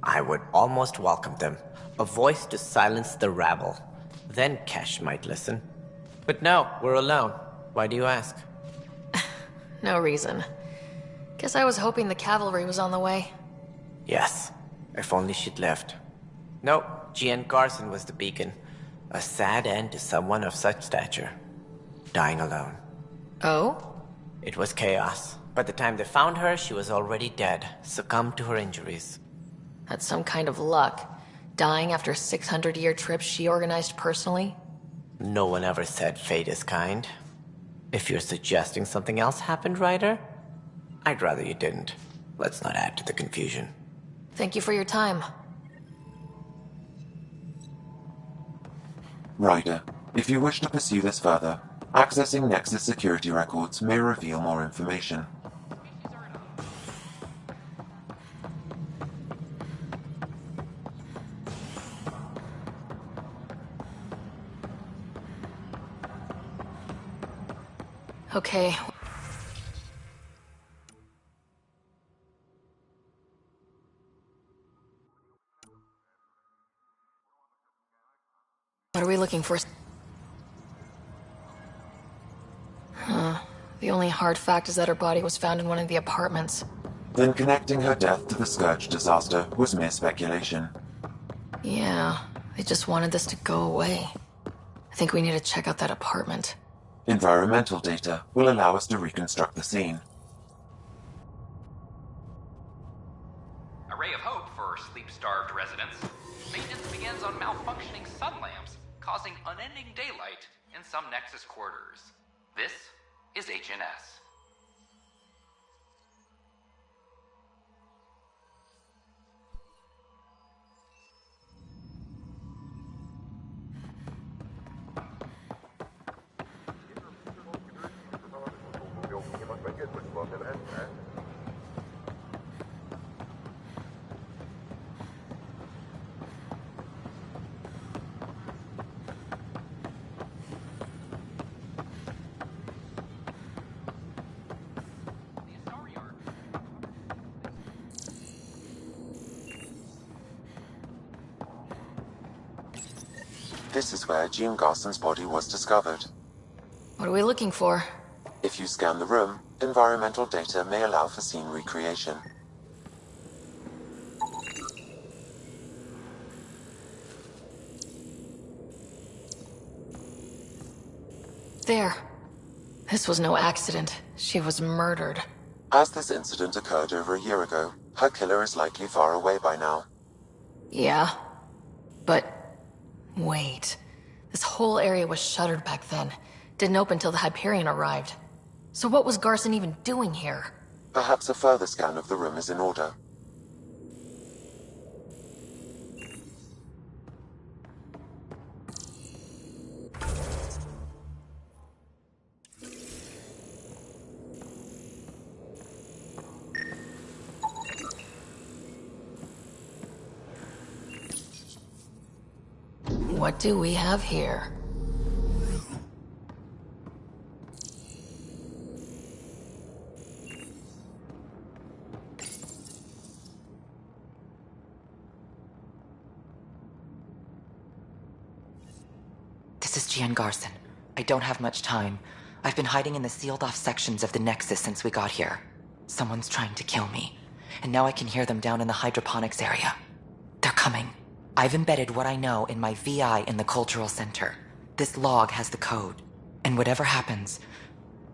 I would almost welcome them. A voice to silence the rabble. Then Kesh might listen. But no, we're alone. Why do you ask? No reason. Guess I was hoping the cavalry was on the way. Yes, if only she'd lived. No, Gian Garson was the beacon. A sad end to someone of such stature. Dying alone. Oh? It was chaos. By the time they found her, she was already dead, succumbed to her injuries. That's some kind of luck. Dying after a 600-year trip she organized personally? No one ever said fate is kind. If you're suggesting something else happened, Ryder, I'd rather you didn't. Let's not add to the confusion. Thank you for your time. Ryder, if you wish to pursue this further, accessing Nexus security records may reveal more information. Okay. What are we looking for? The only hard fact is that her body was found in one of the apartments. Then connecting her death to the Scourge disaster was mere speculation. Yeah, they just wanted this to go away. I think we need to check out that apartment. Environmental data will allow us to reconstruct the scene. A ray of hope for sleep-starved residents. Maintenance begins on malfunctioning sun lamps, causing unending daylight in some Nexus quarters. This is HNS. This is where Jean Garson's body was discovered. What are we looking for? If you scan the room, environmental data may allow for scene recreation. There. This was no accident. She was murdered. As this incident occurred over a year ago, her killer is likely far away by now. Yeah. But... wait. This whole area was shuttered back then. Didn't open till the Hyperion arrived. So what was Garson even doing here? Perhaps a further scan of the room is in order. What do we have here? This is Gian Garson. I don't have much time. I've been hiding in the sealed-off sections of the Nexus since we got here. Someone's trying to kill me, and now I can hear them down in the hydroponics area. They're coming. I've embedded what I know in my VI in the Cultural Center. This log has the code, and whatever happens...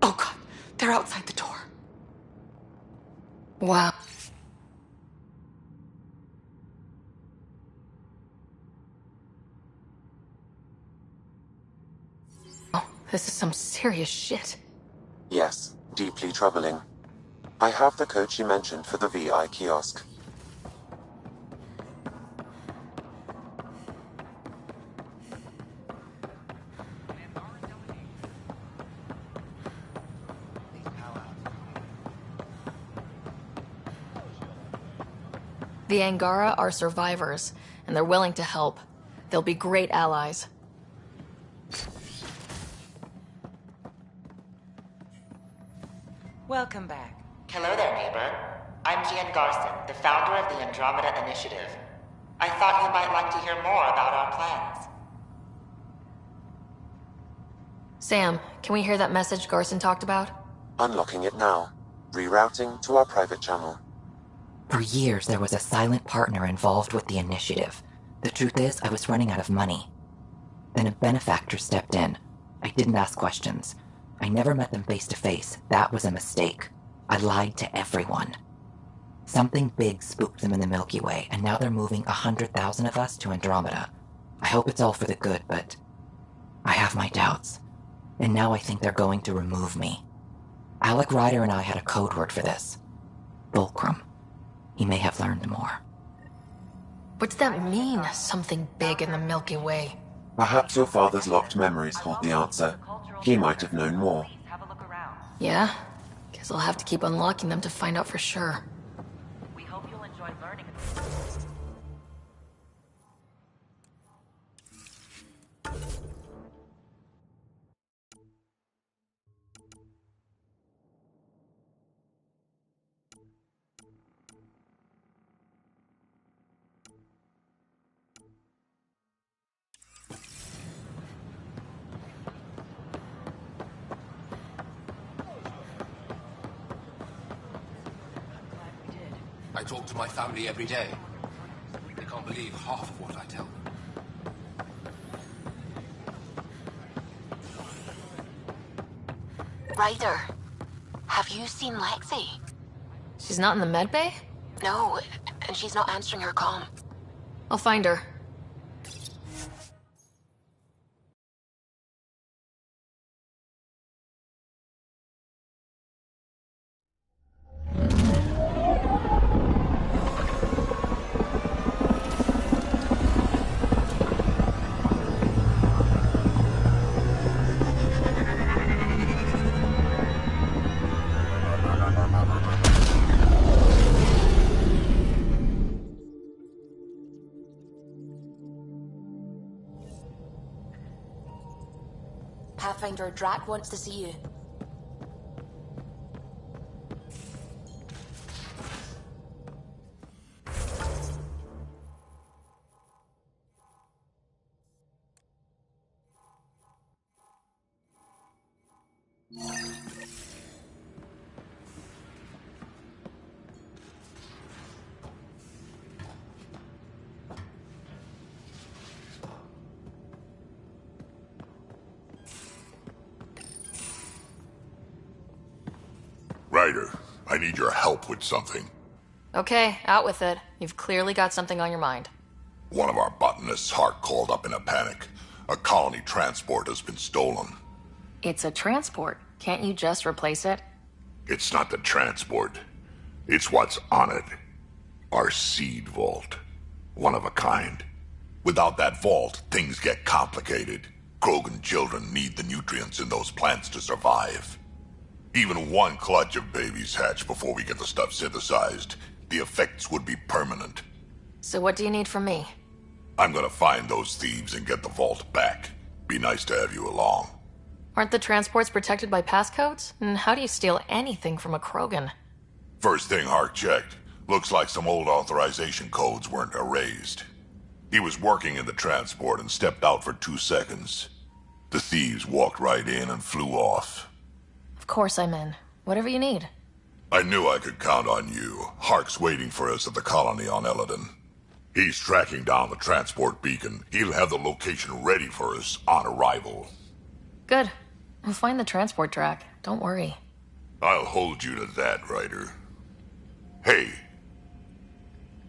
Oh god, they're outside the door. Wow. Oh, this is some serious shit. Yes, deeply troubling. I have the code she mentioned for the VI kiosk. The Angara are survivors, and they're willing to help. They'll be great allies. Welcome back. Hello there, neighbor. I'm Gian Garson, the founder of the Andromeda Initiative. I thought you might like to hear more about our plans. Sam, can we hear that message Garson talked about? Unlocking it now. Rerouting to our private channel. For years, there was a silent partner involved with the initiative. The truth is, I was running out of money. Then a benefactor stepped in. I didn't ask questions. I never met them face to face. That was a mistake. I lied to everyone. Something big spooked them in the Milky Way, and now they're moving 100,000 of us to Andromeda. I hope it's all for the good, but I have my doubts. And now I think they're going to remove me. Alec, Ryder, and I had a code word for this. Fulcrum. He may have learned more. What's that mean, something big in the Milky Way? Perhaps your father's locked memories hold the answer. He might have known more. Yeah? Guess I'll have to keep unlocking them to find out for sure. We hope you'll enjoy learning. I talk to my family every day. They can't believe half of what I tell them. Ryder, have you seen Lexi? She's not in the med bay? No, and she's not answering her comm. I'll find her. Pathfinder, Drac wants to see you. Ryder, I need your help with something. Okay, out with it. You've clearly got something on your mind. One of our botanists' heart called up in a panic. A colony transport has been stolen. It's a transport. Can't you just replace it? It's not the transport. It's what's on it. Our seed vault. One of a kind. Without that vault, things get complicated. Krogan children need the nutrients in those plants to survive. Even one clutch of babies hatch before we get the stuff synthesized. The effects would be permanent. So what do you need from me? I'm gonna find those thieves and get the vault back. Be nice to have you along. Aren't the transports protected by passcodes? And how do you steal anything from a Krogan? First thing Hark checked. Looks like some old authorization codes weren't erased. He was working in the transport and stepped out for 2 seconds. The thieves walked right in and flew off. Of course I'm in. Whatever you need. I knew I could count on you. Hark's waiting for us at the colony on Eladon. He's tracking down the transport beacon. He'll have the location ready for us on arrival. Good. We'll find the transport track. Don't worry. I'll hold you to that, Ryder. Hey.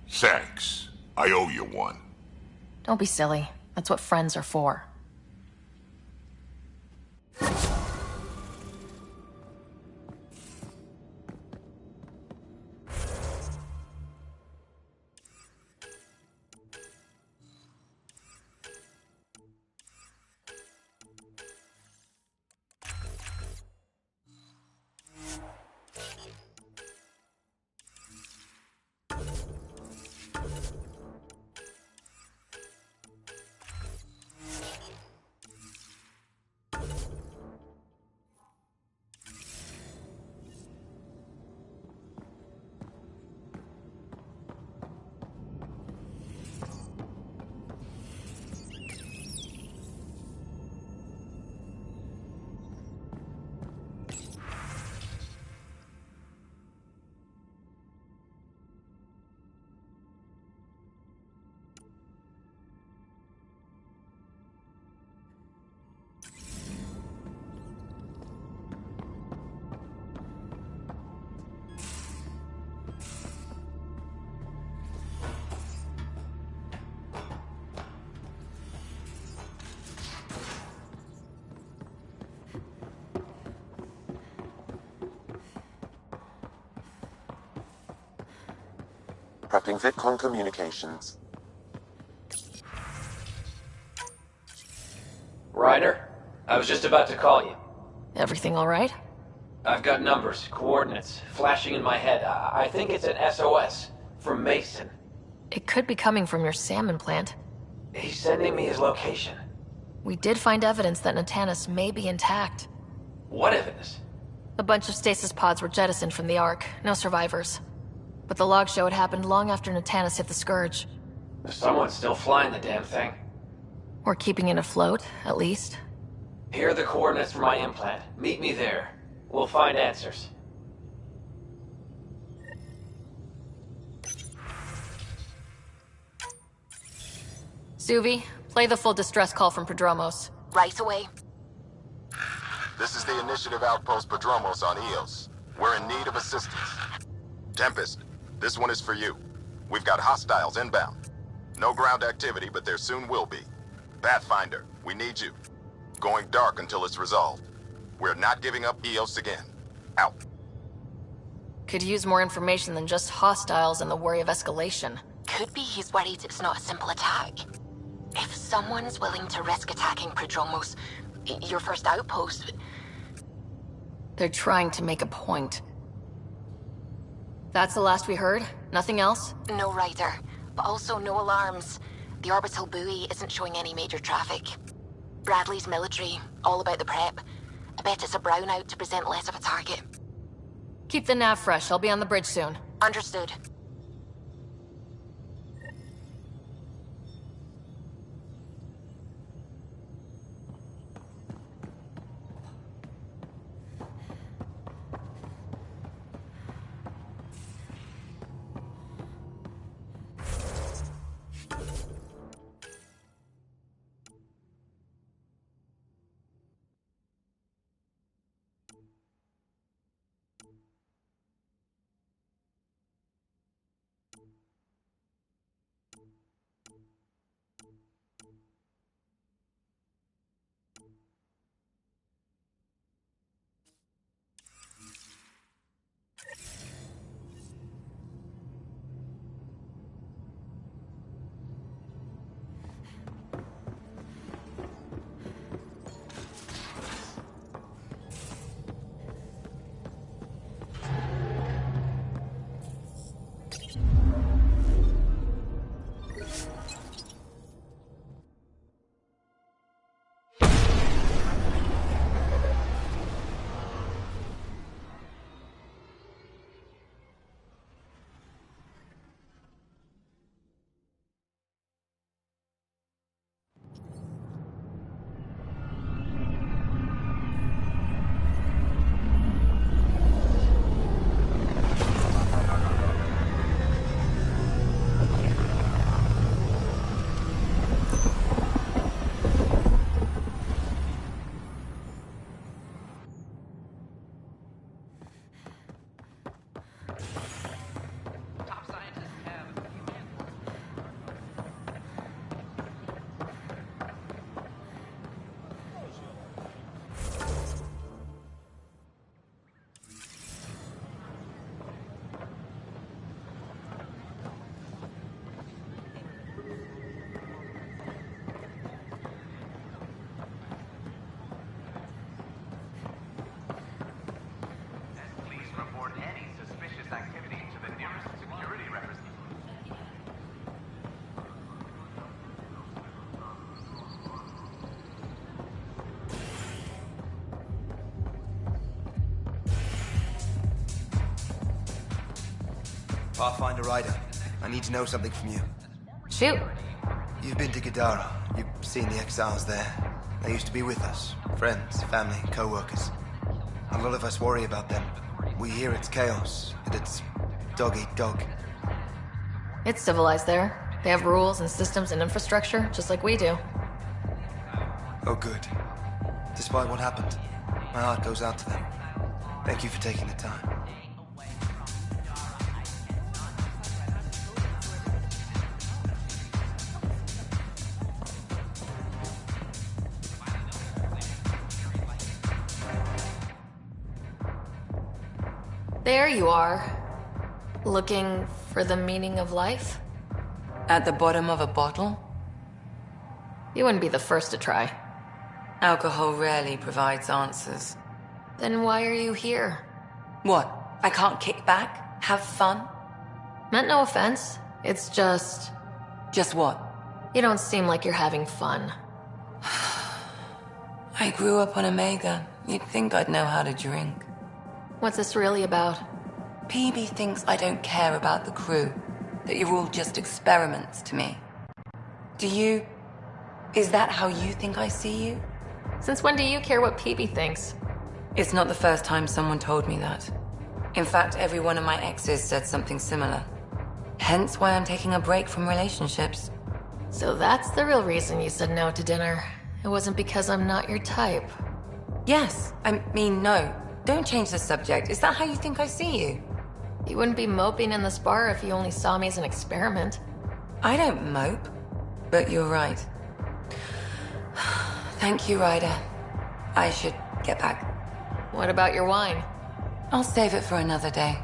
Thanks. I owe you one. Don't be silly. That's what friends are for. Prepping VidCon communications. Ryder, I was just about to call you. Everything all right? I've got numbers, coordinates, flashing in my head. I think it's an SOS from Mason. It could be coming from your salmon plant. He's sending me his location. We did find evidence that Natanis may be intact. What evidence? A bunch of stasis pods were jettisoned from the Ark. No survivors. But the logs show it happened long after Natanis hit the Scourge. Someone's still flying the damn thing. Or keeping it afloat, at least. Here are the coordinates for my implant. Meet me there. We'll find answers. Suvi, play the full distress call from Prodromos. Right away. This is the Initiative Outpost Prodromos on Eos. We're in need of assistance. Tempest, this one is for you. We've got hostiles inbound. No ground activity, but there soon will be. Pathfinder, we need you. Going dark until it's resolved. We're not giving up Eos again. Out. Could use more information than just hostiles and the worry of escalation. Could be he's worried it's not a simple attack. If someone's willing to risk attacking Prodromos, your first outpost... They're trying to make a point. That's the last we heard? Nothing else? No Ryder, but also no alarms. The orbital buoy isn't showing any major traffic. Bradley's military, all about the prep. I bet it's a brownout to present less of a target. Keep the nav fresh. I'll be on the bridge soon. Understood. Pathfinder Ryder, I need to know something from you. Shoot. You've been to Gadara. You've seen the exiles there. They used to be with us. Friends, family, co-workers. A lot of us worry about them. We hear it's chaos, and it's dog-eat-dog. It's civilized there. They have rules and systems and infrastructure, just like we do. Oh, good. Despite what happened, my heart goes out to them. Thank you for taking the time. There you are. Looking for the meaning of life? At the bottom of a bottle? You wouldn't be the first to try. Alcohol rarely provides answers. Then why are you here? What? I can't kick back? Have fun? Meant no offense. It's just... Just what? You don't seem like you're having fun. I grew up on Omega. You'd think I'd know how to drink. What's this really about? PB thinks I don't care about the crew. That you're all just experiments to me. Do you... Is that how you think I see you? Since when do you care what PB thinks? It's not the first time someone told me that. In fact, every one of my exes said something similar. Hence why I'm taking a break from relationships. So that's the real reason you said no to dinner. It wasn't because I'm not your type. Yes. I mean, no. Don't change the subject. Is that how you think I see you? You wouldn't be moping in this bar if you only saw me as an experiment. I don't mope. But you're right. Thank you, Ryder. I should get back. What about your wine? I'll save it for another day.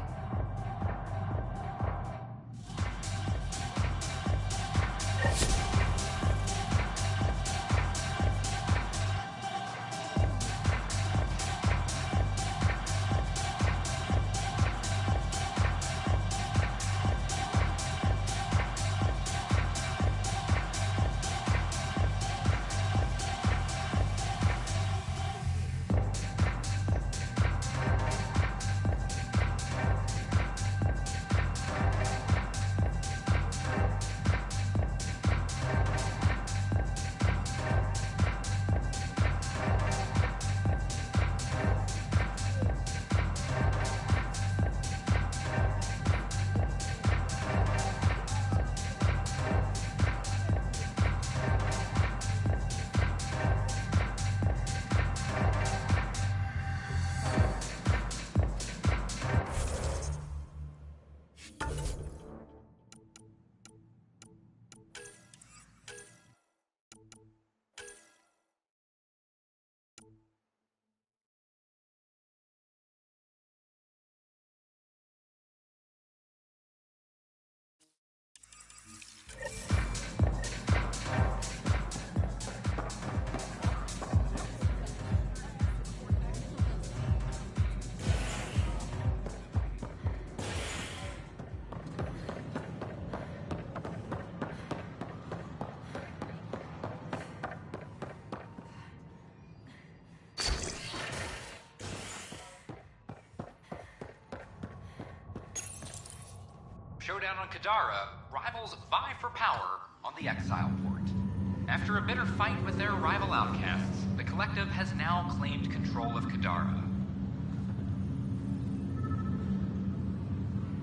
Showdown on Kadara, rivals vie for power on the Exile Port. After a bitter fight with their rival outcasts, the Collective has now claimed control of Kadara.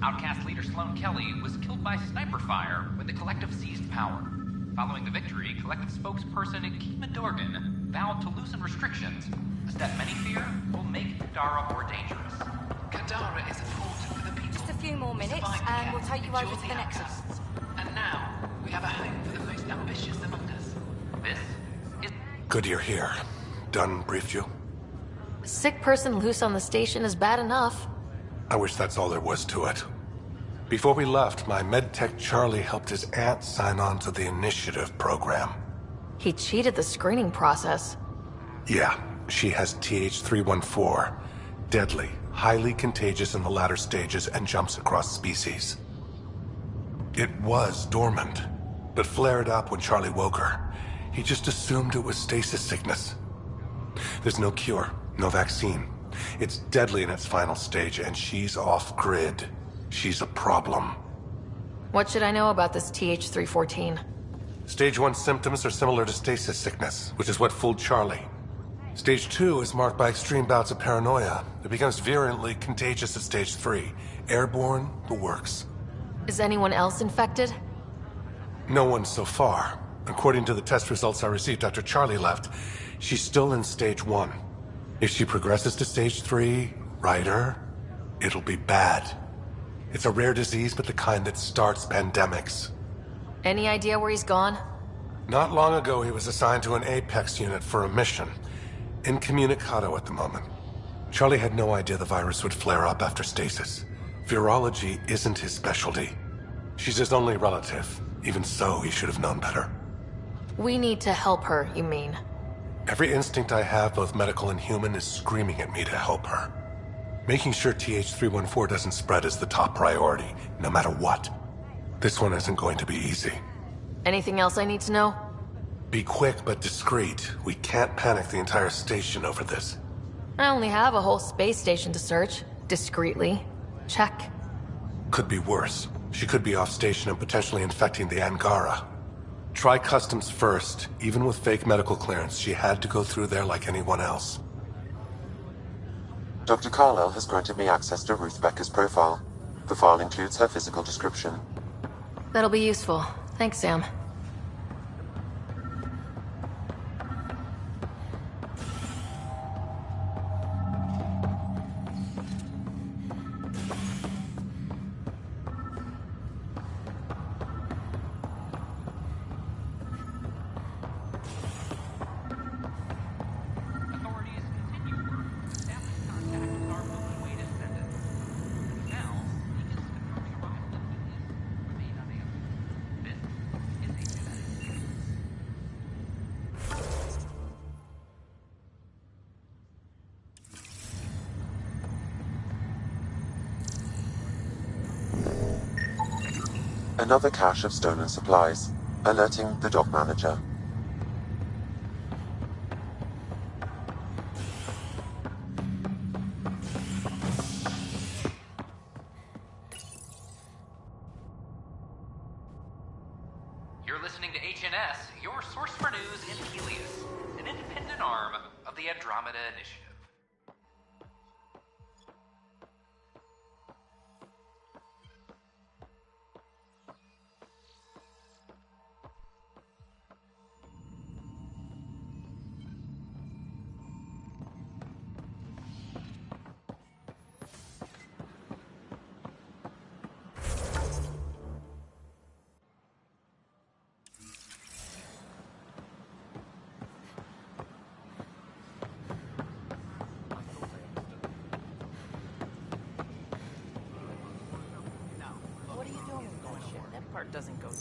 Outcast leader Sloane Kelly was killed by sniper fire when the Collective seized power. Following the victory, Collective spokesperson Kima Dorgan vowed to loosen restrictions, a step many fear will make Kadara more dangerous. Kadara is important for the people. Just a few more minutes, and we'll take you over to the Nexus. And now, we have a home for the most ambitious among us. This is... Good you're here. Dunn briefed you? A sick person loose on the station is bad enough. I wish that's all there was to it. Before we left, my medtech Charlie helped his aunt sign on to the initiative program. He cheated the screening process. Yeah, she has TH314. Deadly, highly contagious in the latter stages and jumps across species. It was dormant, but flared up when Charlie woke her. He just assumed it was stasis sickness. There's no cure, no vaccine. It's deadly in its final stage, and she's off-grid. She's a problem. What should I know about this TH-314? Stage 1 symptoms are similar to stasis sickness, which is what fooled Charlie. Stage 2 is marked by extreme bouts of paranoia. It becomes virulently contagious at Stage 3. Airborne, the works. Is anyone else infected? No one so far. According to the test results I received after Charlie left, she's still in Stage 1. If she progresses to Stage 3, Ryder, it'll be bad. It's a rare disease, but the kind that starts pandemics. Any idea where he's gone? Not long ago, he was assigned to an Apex unit for a mission. Incommunicado at the moment. Charlie had no idea the virus would flare up after stasis. Virology isn't his specialty. She's his only relative. Even so, he should have known better. We need to help her, you mean? Every instinct I have, both medical and human, is screaming at me to help her. Making sure TH-314 doesn't spread is the top priority, no matter what. This one isn't going to be easy. Anything else I need to know? Be quick but discreet. We can't panic the entire station over this. I only have a whole space station to search. Discreetly. Check. Could be worse. She could be off station and potentially infecting the Angara. Try customs first. Even with fake medical clearance, she had to go through there like anyone else. Dr. Carlyle has granted me access to Ruth Becker's profile. The file includes her physical description. That'll be useful. Thanks, Sam. Another cache of stolen supplies, alerting the dock manager. You're listening to HNS, your source for news in Helios, an independent arm of the Andromeda Initiative.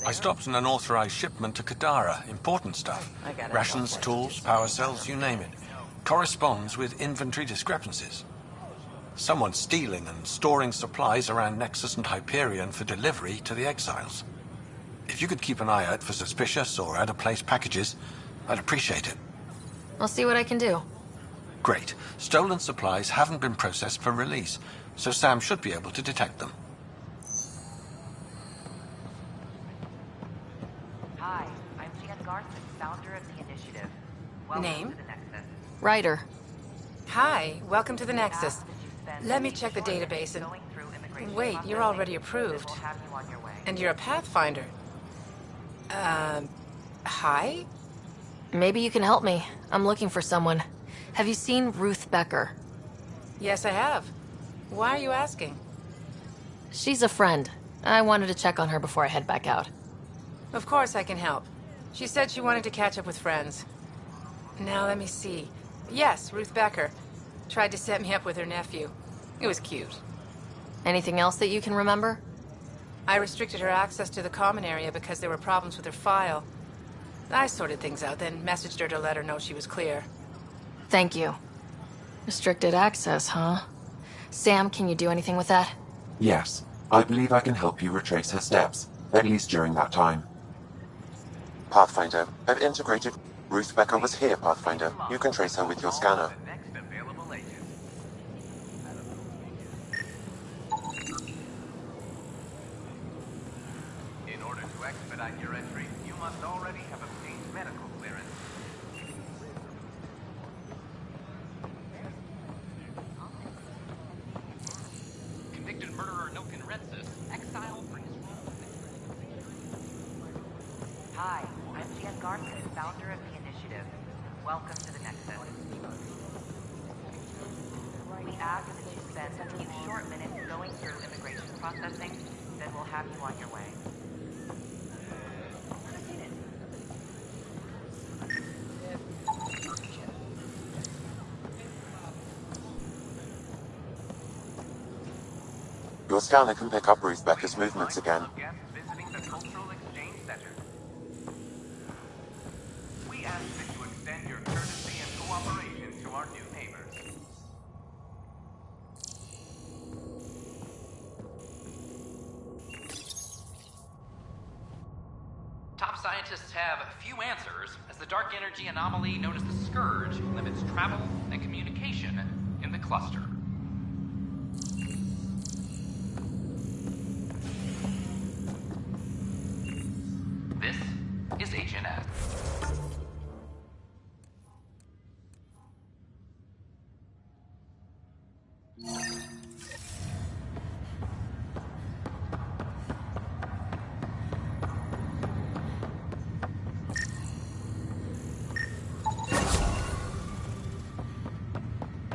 I stopped an unauthorized shipment to Kadara. Important stuff. Rations, tools, power cells, you name it. Corresponds with inventory discrepancies. Someone's stealing and storing supplies around Nexus and Hyperion for delivery to the exiles. If you could keep an eye out for suspicious or out-of-place packages, I'd appreciate it. I'll see what I can do. Great. Stolen supplies haven't been processed for release, so Sam should be able to detect them. Hi, I'm Jan Garson, founder of the initiative. Welcome Name? to the Nexus. Ryder. Hi, welcome to the Nexus. Let me check the database and... Wait, you're already approved. And you're a Pathfinder. Hi? Maybe you can help me. I'm looking for someone. Have you seen Ruth Becker? Yes, I have. Why are you asking? She's a friend. I wanted to check on her before I head back out. Of course I can help. She said she wanted to catch up with friends. Now let me see. Yes, Ruth Becker. Tried to set me up with her nephew. It was cute. Anything else that you can remember? I restricted her access to the common area because there were problems with her file. I sorted things out, then messaged her to let her know she was clear. Thank you. Restricted access, huh? Sam, can you do anything with that? Yes, I believe I can help you retrace her steps, at least during that time. Pathfinder, I've integrated... Ruth Becker was here, Pathfinder. You can trace her with your scanner. founder of the initiative. Welcome to the Nexus. We ask that you spend a few short minutes going through immigration processing, then we'll have you on your way. Your scanner can pick up Ruth Becker's movements again. Guests visiting the Cultural Exchange Center. We ask that you extend your courtesy and cooperation to our new neighbors. Top scientists have few answers, as the dark energy anomaly known as the Scourge limits travel and communication in the cluster. This is HNS.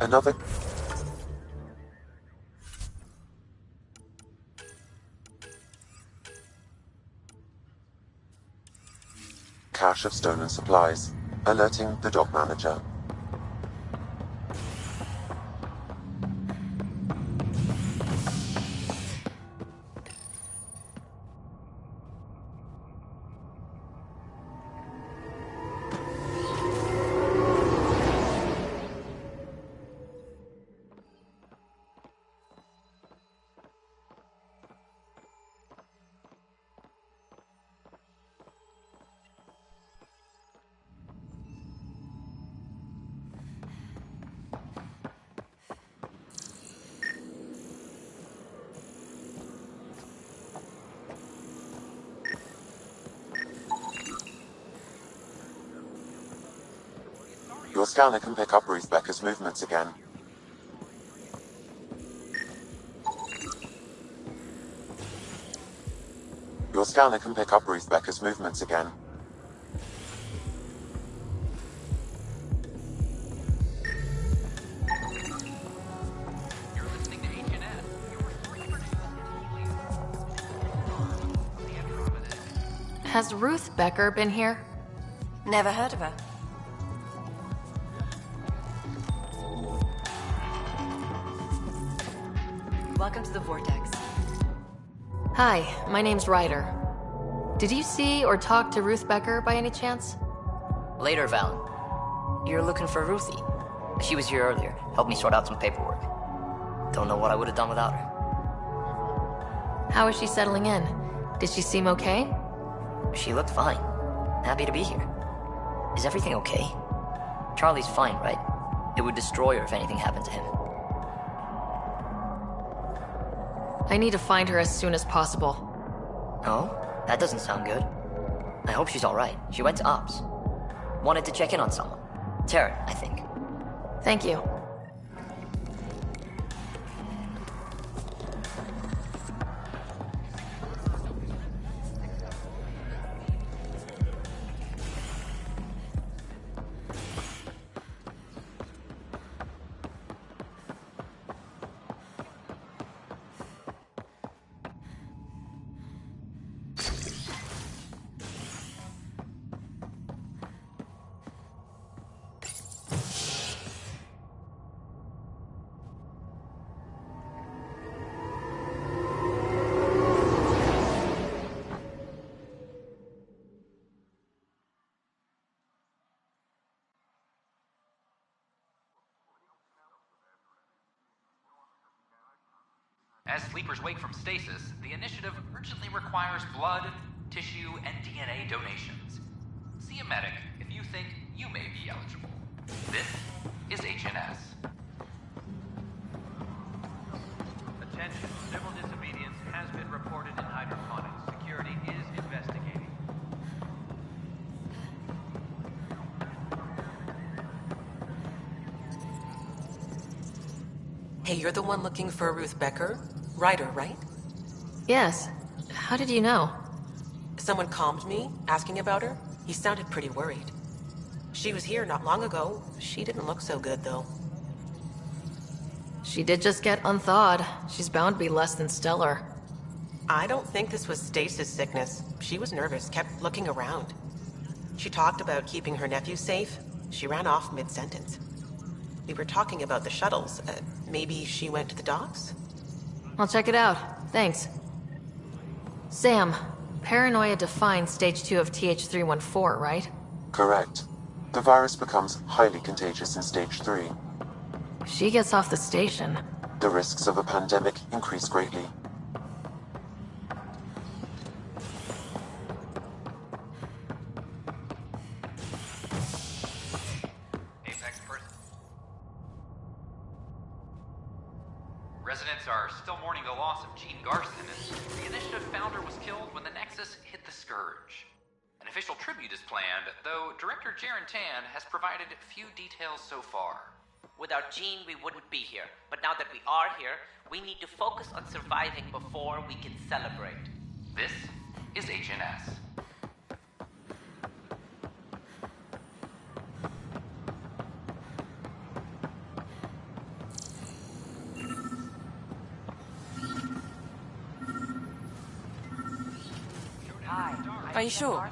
Another... cache of stolen supplies, alerting the dog manager. Your scanner can pick up Ruth Becker's movements again. Your scanner can pick up Ruth Becker's movements again. You're listening to HNS. Has Ruth Becker been here? Never heard of her. Welcome to the Vortex. Hi, my name's Ryder. Did you see or talk to Ruth Becker by any chance? Later, Valen. You're looking for Ruthie. She was here earlier, helped me sort out some paperwork. Don't know what I would have done without her. How is she settling in? Did she seem okay? She looked fine. Happy to be here. Is everything okay? Charlie's fine, right? It would destroy her if anything happened to him. I need to find her as soon as possible. Oh? That doesn't sound good. I hope she's alright. She went to Ops. Wanted to check in on someone. Taryn, I think. Thank you. As sleepers wake from stasis, the initiative urgently requires blood, tissue, and DNA donations. See a medic if you think you may be eligible. This is HNS. Attention, civil disobedience has been reported in hydroponics. Security is investigating. Hey, you're the one looking for Ruth Becker? Ryder, right? Yes. How did you know? Someone calmed me, asking about her. He sounded pretty worried. She was here not long ago. She didn't look so good, though. She did just get unthawed. She's bound to be less than stellar. I don't think this was stasis sickness. She was nervous, kept looking around. She talked about keeping her nephew safe. She ran off mid-sentence. We were talking about the shuttles. Maybe she went to the docks? I'll check it out. Thanks. Sam, paranoia defines stage 2 of TH314, right? Correct. The virus becomes highly contagious in stage 3. If she gets off the station, The risks of a pandemic increase greatly. Apex person. Residents are still mourning the loss of Gene Garson, and the Initiative founder was killed when the Nexus hit the Scourge. An official tribute is planned, though Director Jaren Tan has provided few details so far. Without Gene, we wouldn't be here. But now that we are here, we need to focus on surviving before we can celebrate. This is Agent S. Are you sure?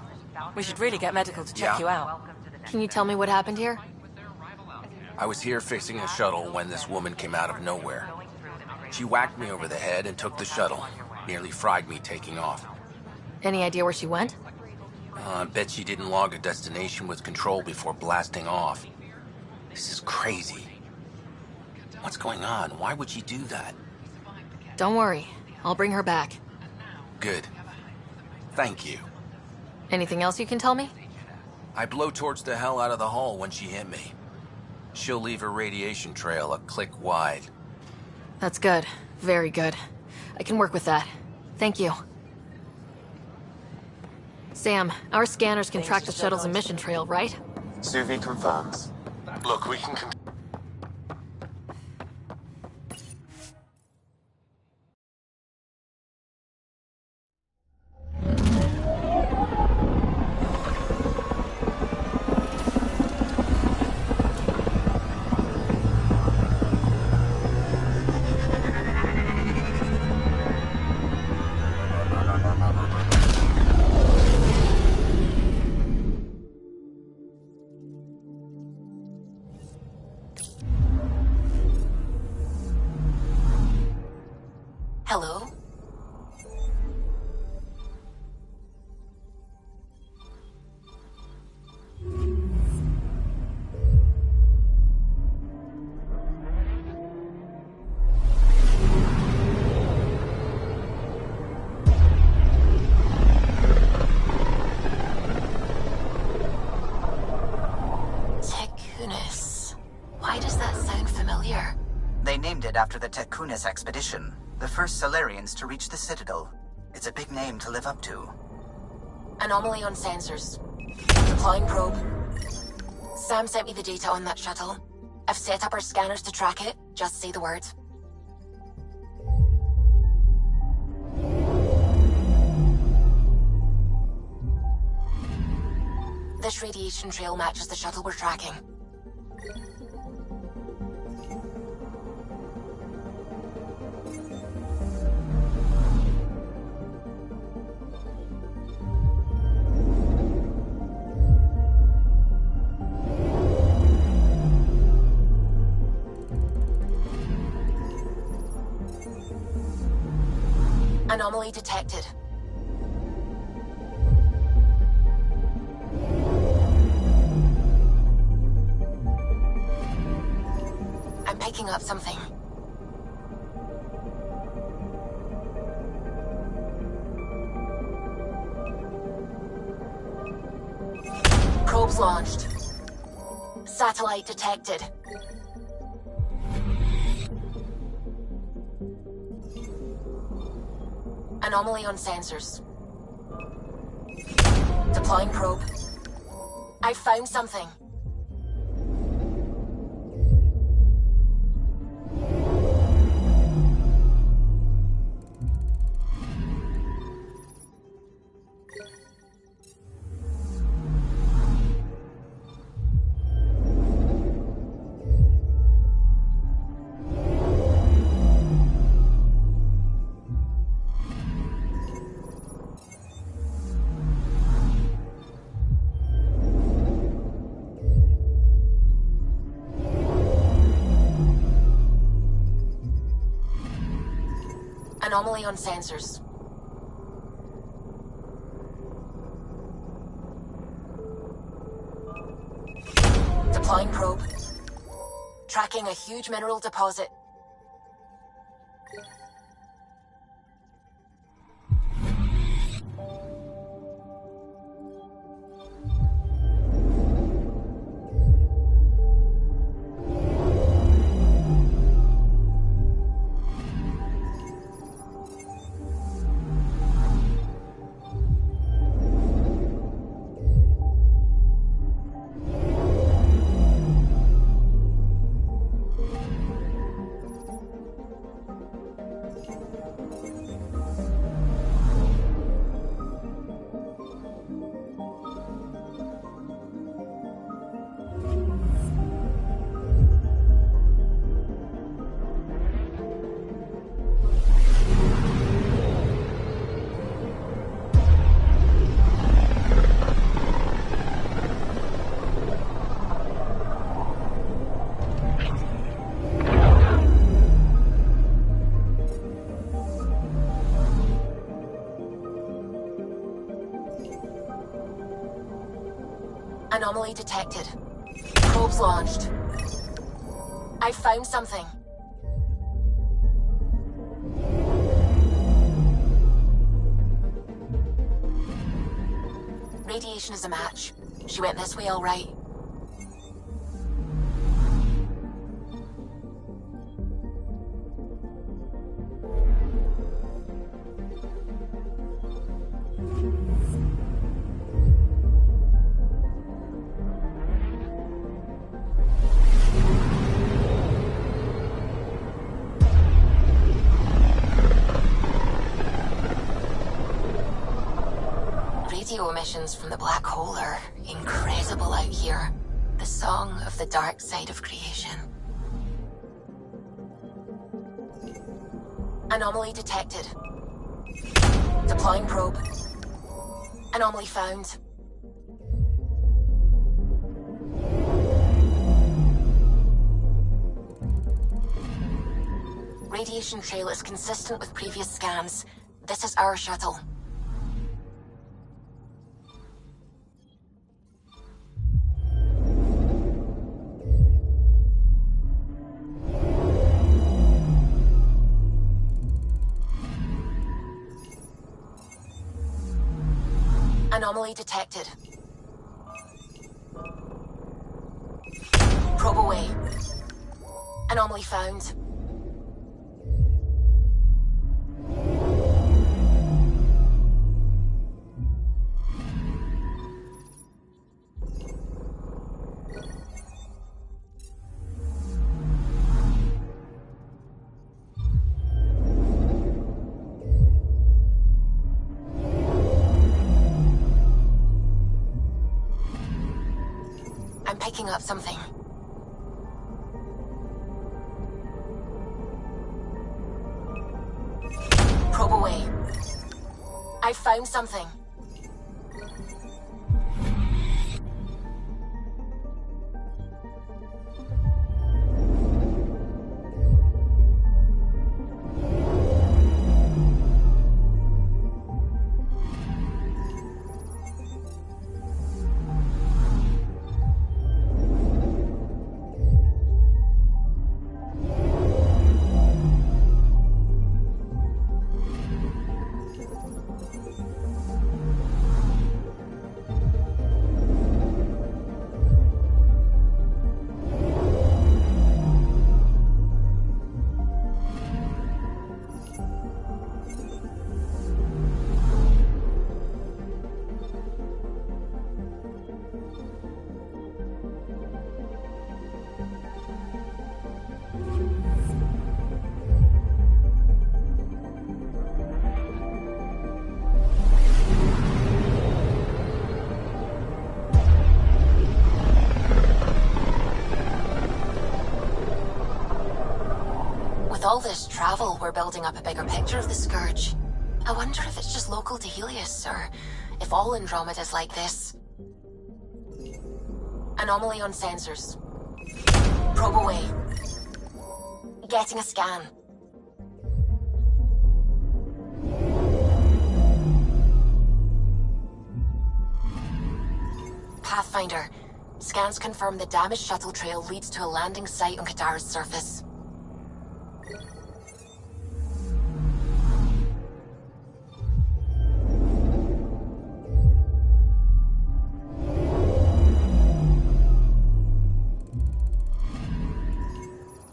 We should really get medical to check you out. can you tell me what happened here? I was here fixing a shuttle when this woman came out of nowhere. She whacked me over the head and took the shuttle. Nearly fried me taking off. Any idea where she went? I bet she didn't log a destination with control before blasting off. This is crazy. What's going on? Why would she do that? Don't worry. I'll bring her back. Good. Thank you. Anything else you can tell me? I blowtorched the hell out of the hull when she hit me. She'll leave her radiation trail a click wide. That's good. Very good. I can work with that. Thank you. Sam, our scanners can track the shuttle's emission trail, right? Suvi confirms. Look, we can... Hello? Tekunis. Why does that sound familiar? They named it after the Tekunis expedition, the first Solarians to reach the Citadel. It's a big name to live up to. Anomaly on sensors. Deploying probe. Sam sent me the data on that shuttle. I've set up our scanners to track it. Just say the word. This radiation trail matches the shuttle we're tracking. Anomaly detected. I'm picking up something. Probes launched. Satellite detected. Anomaly on sensors. Deploying probe. I found something. Anomaly on sensors. Deploying probe. Tracking a huge mineral deposit. Anomaly detected. Probes launched. I found something. Radiation is a match. She went this way all right. Radio emissions from the black hole are incredible out here. The song of the dark side of creation. Anomaly detected. Deploying probe. Anomaly found. Radiation trail is consistent with previous scans. This is our shuttle. Anomaly detected. Probe away. Anomaly found. I'm picking up something. Probe away. I found something. With all this travel, we're building up a bigger picture of the Scourge. I wonder if it's just local to Helios, or if all Andromeda's like this. Anomaly on sensors. Probe away. Getting a scan. Pathfinder. Scans confirm the damaged shuttle trail leads to a landing site on Kadara's surface.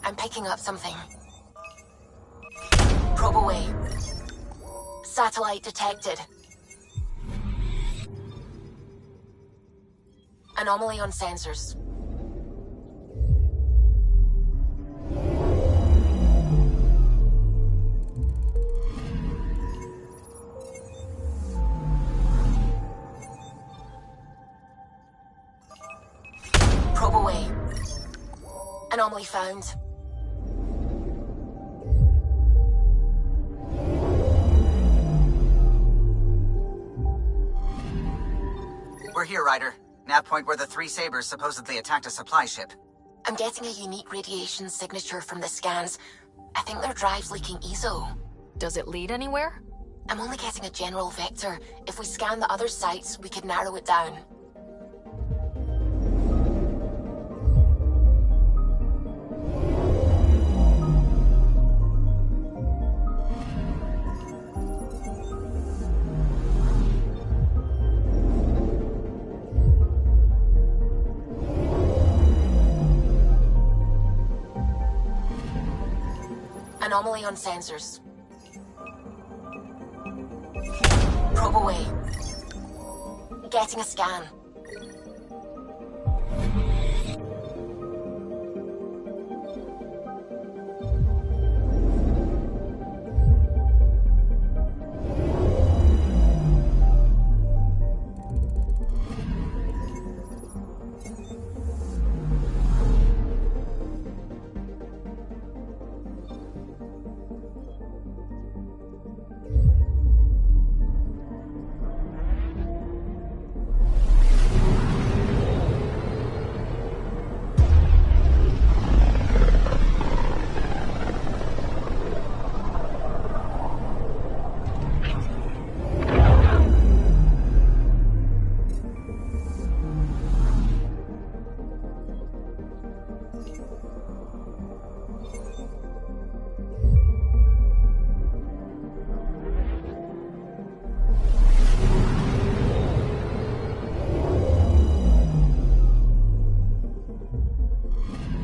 I'm picking up something. Probe away. Satellite detected. Anomaly on sensors. Probe away. Anomaly found. We're here, Ryder. Nav point where the 3 Sabres supposedly attacked a supply ship. I'm getting a unique radiation signature from the scans. I think their drive's leaking ESO. Does it lead anywhere? I'm only getting a general vector. If we scan the other sites, we could narrow it down. Anomaly on sensors. Probe away. Getting a scan.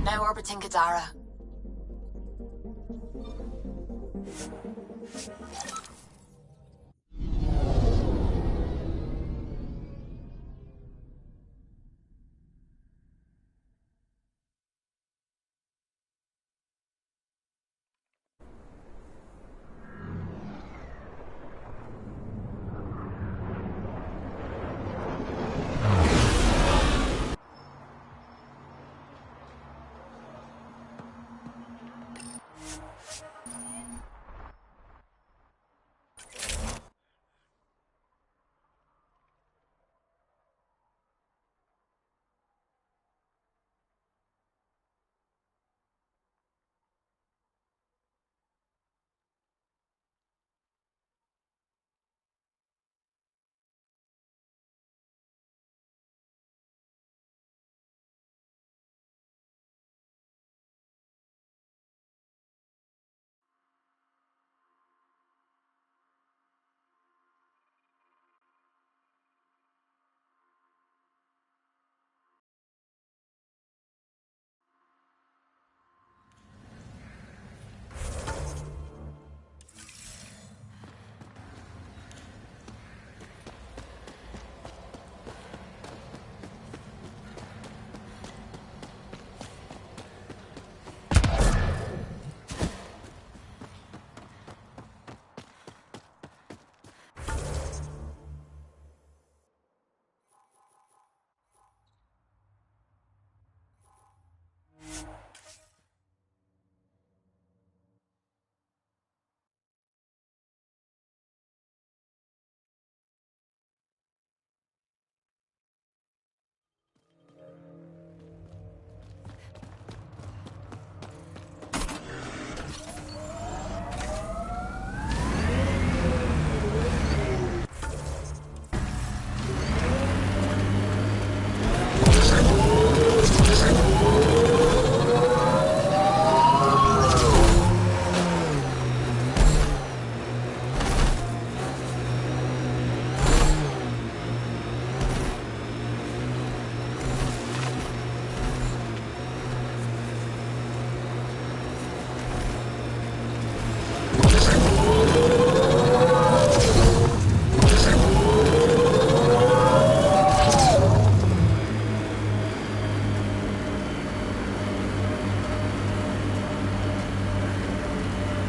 Now orbiting Kadara.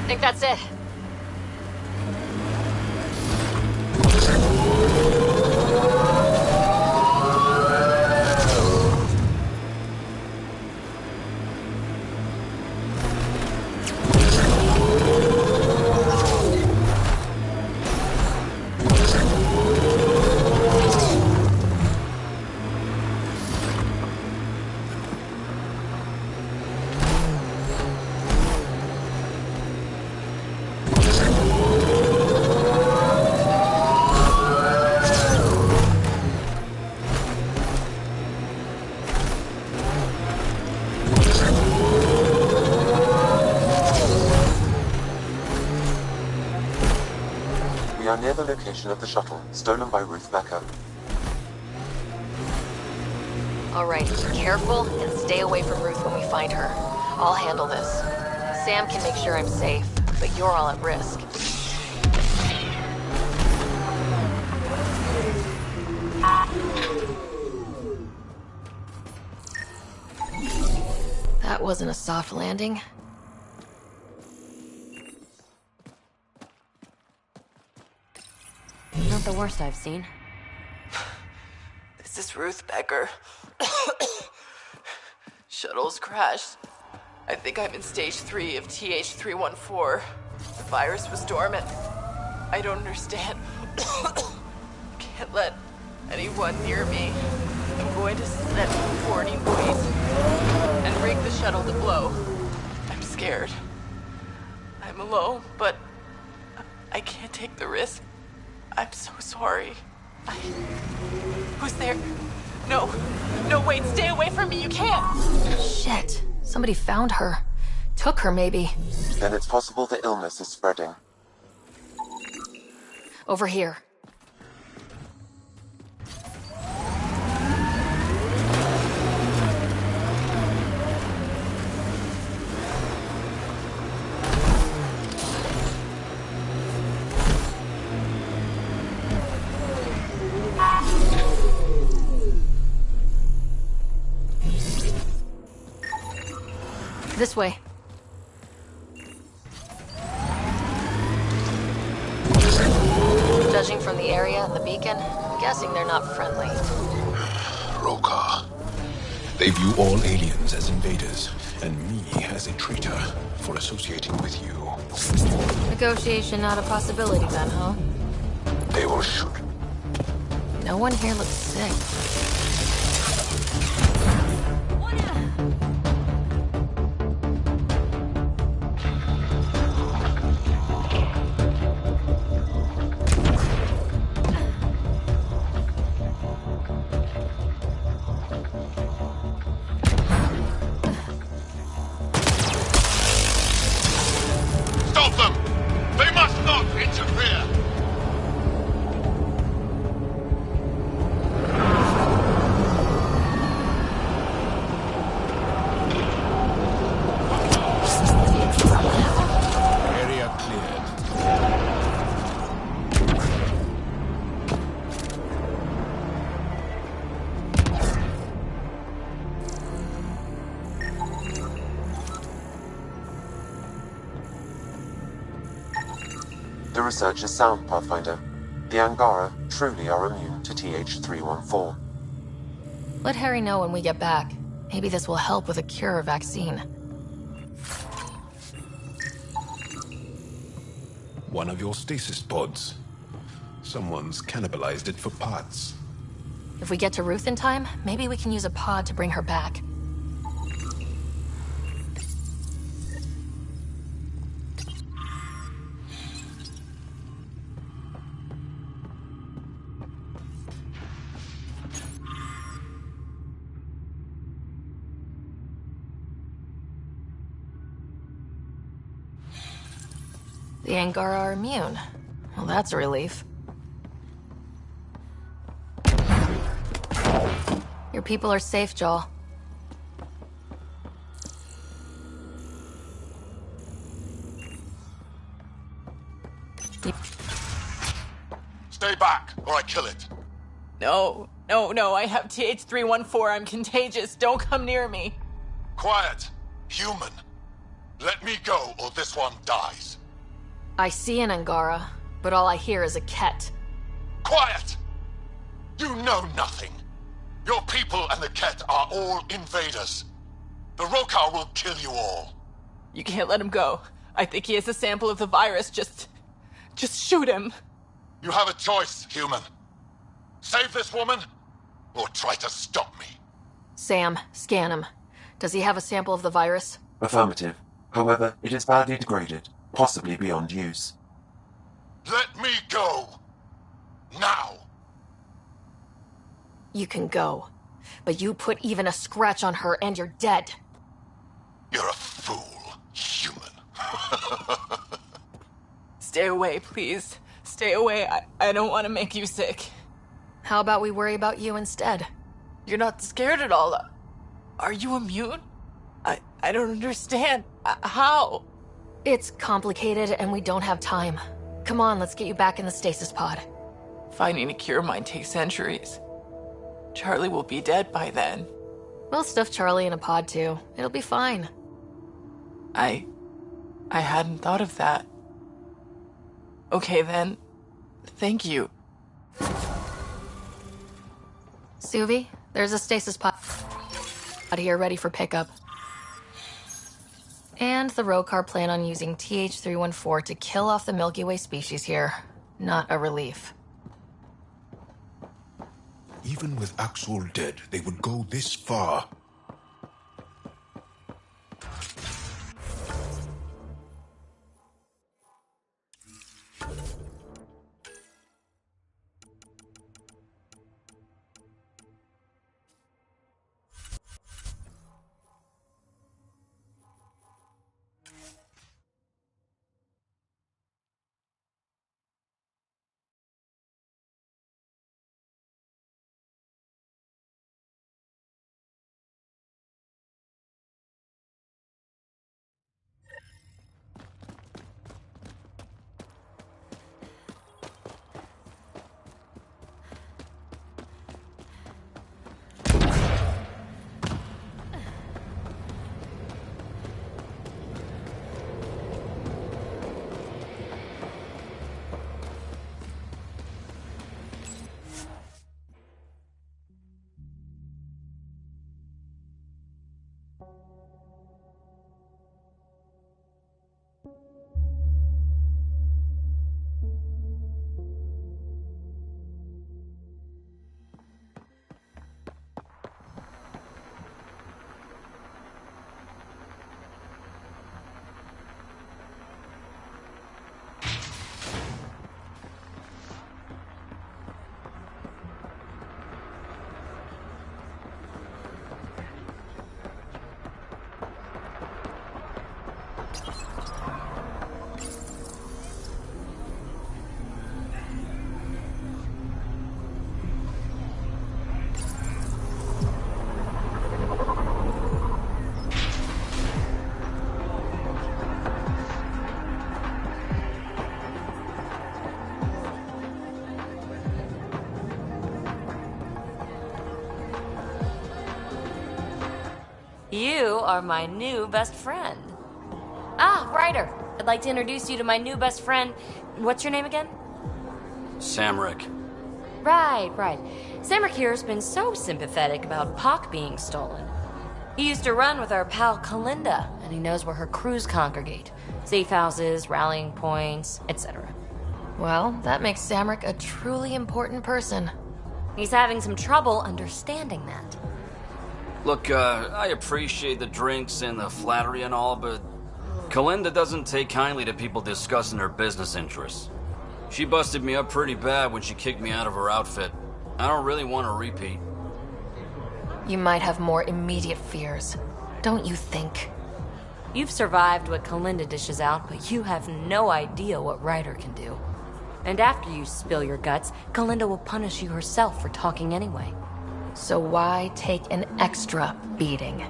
think that's it. We are near the location of the shuttle, stolen by Ruth Becker. Alright, be careful and stay away from Ruth when we find her. I'll handle this. Sam can make sure I'm safe, but you're all at risk. That wasn't a soft landing. Not the worst I've seen. This is Ruth Becker. Shuttle's crashed. I think I'm in stage 3 of TH314. The virus was dormant. I don't understand. Can't let anyone near me. I'm going to set 40 buoys and rig the shuttle to blow. I'm scared. I'm alone, but I can't take the risk. I'm so sorry. Who's there? No, wait, stay away from me, you can't! Shit, somebody found her. Took her, maybe. Then it's possible the illness is spreading. Over here. This way. Judging from the area and the beacon, I'm guessing they're not friendly. Rokar. They view all aliens as invaders, and me as a traitor for associating with you. Negotiation not a possibility then, huh? They will shoot. No one here looks sick. The research is sound, Pathfinder. The Angara truly are immune to TH314. Let Harry know when we get back. Maybe this will help with a cure or vaccine. One of your stasis pods. Someone's cannibalized it for parts. If we get to Ruth in time, maybe we can use a pod to bring her back. The Angara are immune. Well, that's a relief. Your people are safe, Joel. Stay back, or I kill it. No, I have TH314. I'm contagious. Don't come near me. Quiet. Human. Let me go, or this one dies. I see an Angara, but all I hear is a Ket. Quiet! You know nothing. Your people and the Ket are all invaders. The Rokar will kill you all. You can't let him go. I think he has a sample of the virus. Just shoot him. You have a choice, human. Save this woman, or try to stop me. Sam, scan him. Does he have a sample of the virus? Affirmative. However, it is badly degraded, possibly beyond use. Let me go! Now! You can go. But you put even a scratch on her and you're dead. You're a fool, human. Stay away, please. Stay away. I don't want to make you sick. How about we worry about you instead? You're not scared at all. Are you immune? I don't understand. How? It's complicated and we don't have time. Come on, let's get you back in the stasis pod. Finding a cure might take centuries. Charlie will be dead by then. We'll stuff Charlie in a pod too. It'll be fine. I hadn't thought of that. Okay then. Thank you. Suvi, there's a stasis pod out here ready for pickup. And the Rokar plan on using TH-314 to kill off the Milky Way species here. Not a relief. Even with Axel dead, they would go this far. You are my new best friend. Ah, Ryder. I'd like to introduce you to my new best friend. What's your name again? Samric. Right. Samric here has been so sympathetic about Pock being stolen. He used to run with our pal Kalinda, and he knows where her crews congregate. Safe houses, rallying points, etc. Well, that makes Samric a truly important person. He's having some trouble understanding that. Look, I appreciate the drinks and the flattery and all, but Kalinda doesn't take kindly to people discussing her business interests. She busted me up pretty bad when she kicked me out of her outfit. I don't really want a repeat. You might have more immediate fears, don't you think? You've survived what Kalinda dishes out, but you have no idea what Ryder can do. And after you spill your guts, Kalinda will punish you herself for talking anyway. So why take an extra beating?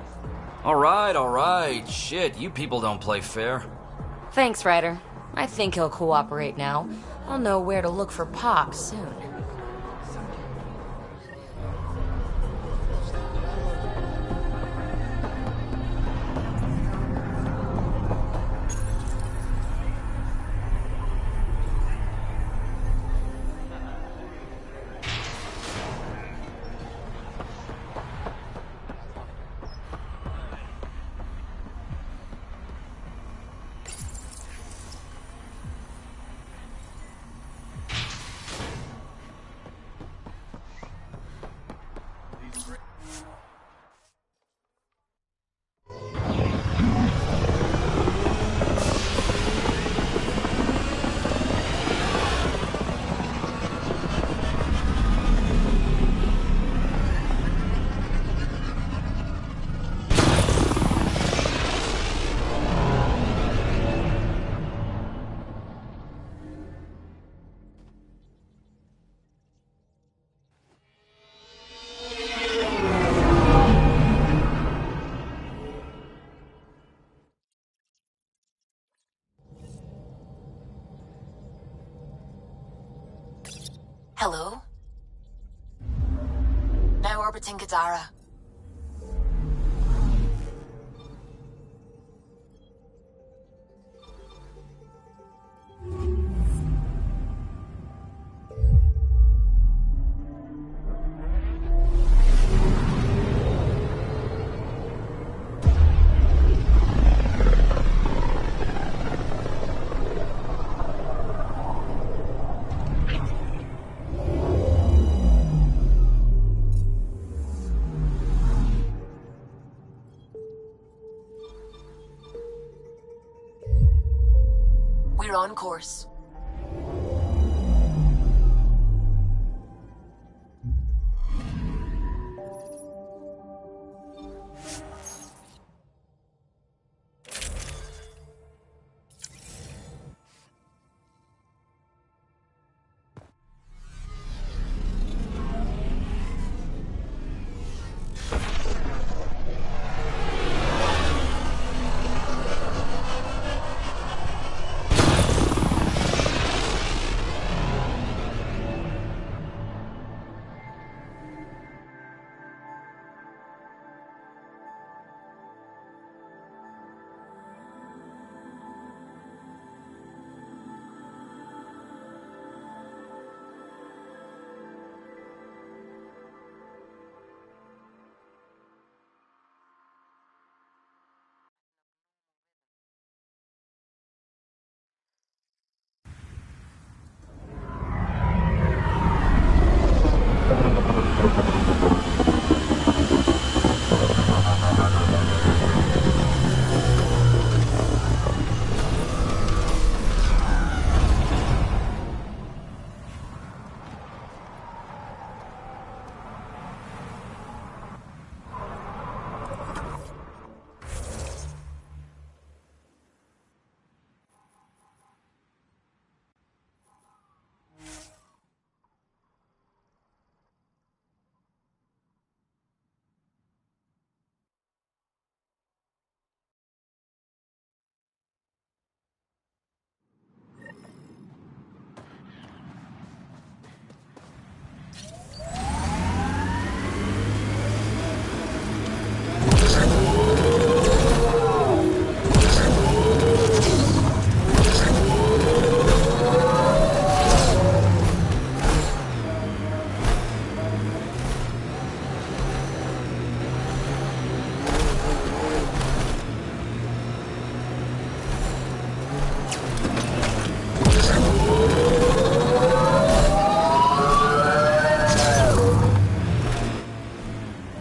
All right. Shit, you people don't play fair. Thanks, Ryder. I think he'll cooperate now. I'll know where to look for Pock soon. Hello? Now orbiting Kadara. We're on course.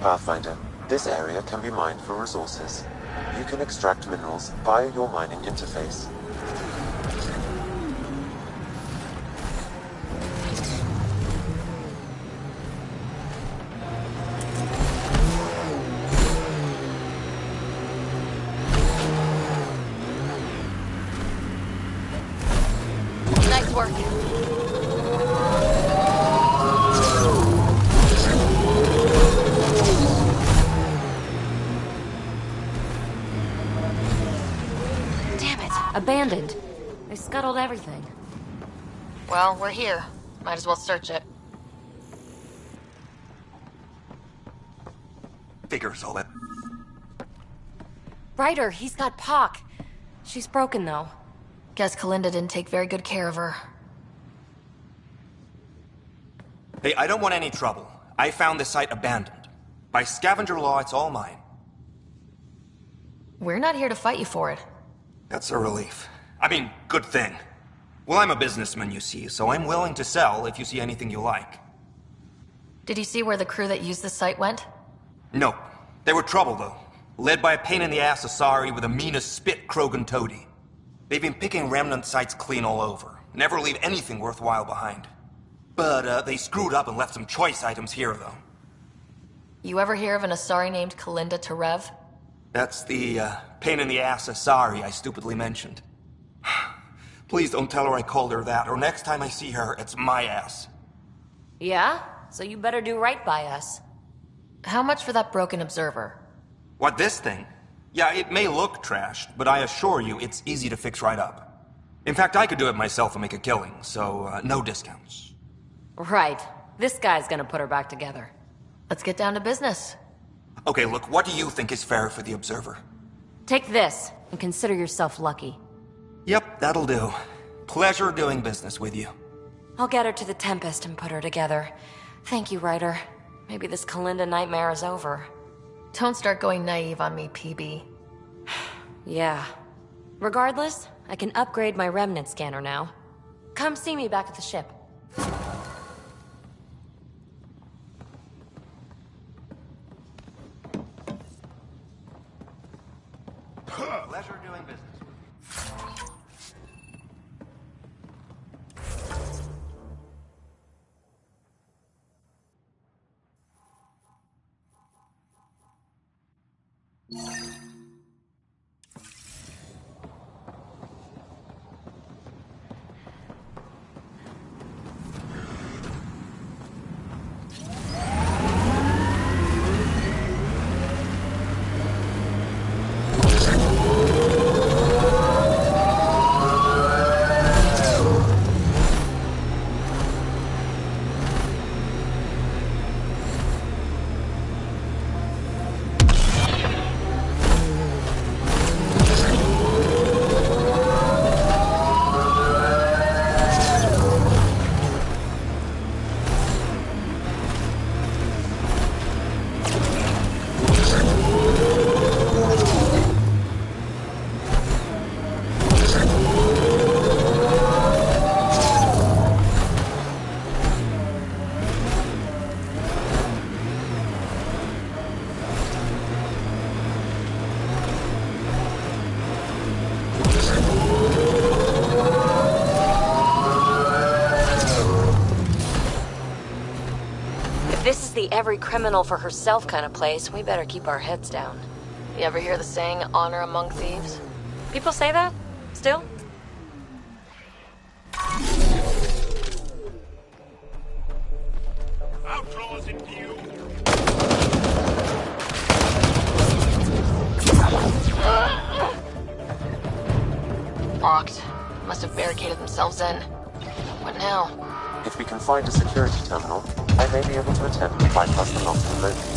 Pathfinder, this area can be mined for resources. You can extract minerals via your mining interface. Nice work. Abandoned. They scuttled everything. Well, we're here. Might as well search it. Figures all that. Ryder, he's got Pock. She's broken, though. Guess Kalinda didn't take very good care of her. Hey, I don't want any trouble. I found the site abandoned. By scavenger law, it's all mine. We're not here to fight you for it. That's a relief. I mean, good thing. Well, I'm a businessman, you see, so I'm willing to sell if you see anything you like. Did you see where the crew that used the site went? Nope. They were trouble, though. Led by a pain-in-the-ass Asari with the meanest spit Krogan toady. They've been picking remnant sites clean all over. Never leave anything worthwhile behind. But, they screwed up and left some choice items here, though. You ever hear of an Asari named Kalinda Terev? That's the, pain-in-the-ass Asari I stupidly mentioned. Please don't tell her I called her that, or next time I see her, it's my ass. Yeah? So you better do right by us. How much for that broken observer? What, this thing? Yeah, it may look trashed, but I assure you it's easy to fix right up. In fact, I could do it myself and make a killing, so, no discounts. Right. This guy's gonna put her back together. Let's get down to business. Okay, look, what do you think is fair for the Observer? Take this, and consider yourself lucky. Yep, that'll do. Pleasure doing business with you. I'll get her to the Tempest and put her together. Thank you, Ryder. Maybe this Kalinda nightmare is over. Don't start going naive on me, PB. Yeah. Regardless, I can upgrade my remnant scanner now. Come see me back at the ship. Pleasure doing business. The every criminal for herself kind of place, we better keep our heads down. You ever hear the saying, honor among thieves? People say that? Still? Outlaws in view. Locked. Must have barricaded themselves in. What now? If we can find a security terminal, I may be able to attempt to bypass the locks remotely.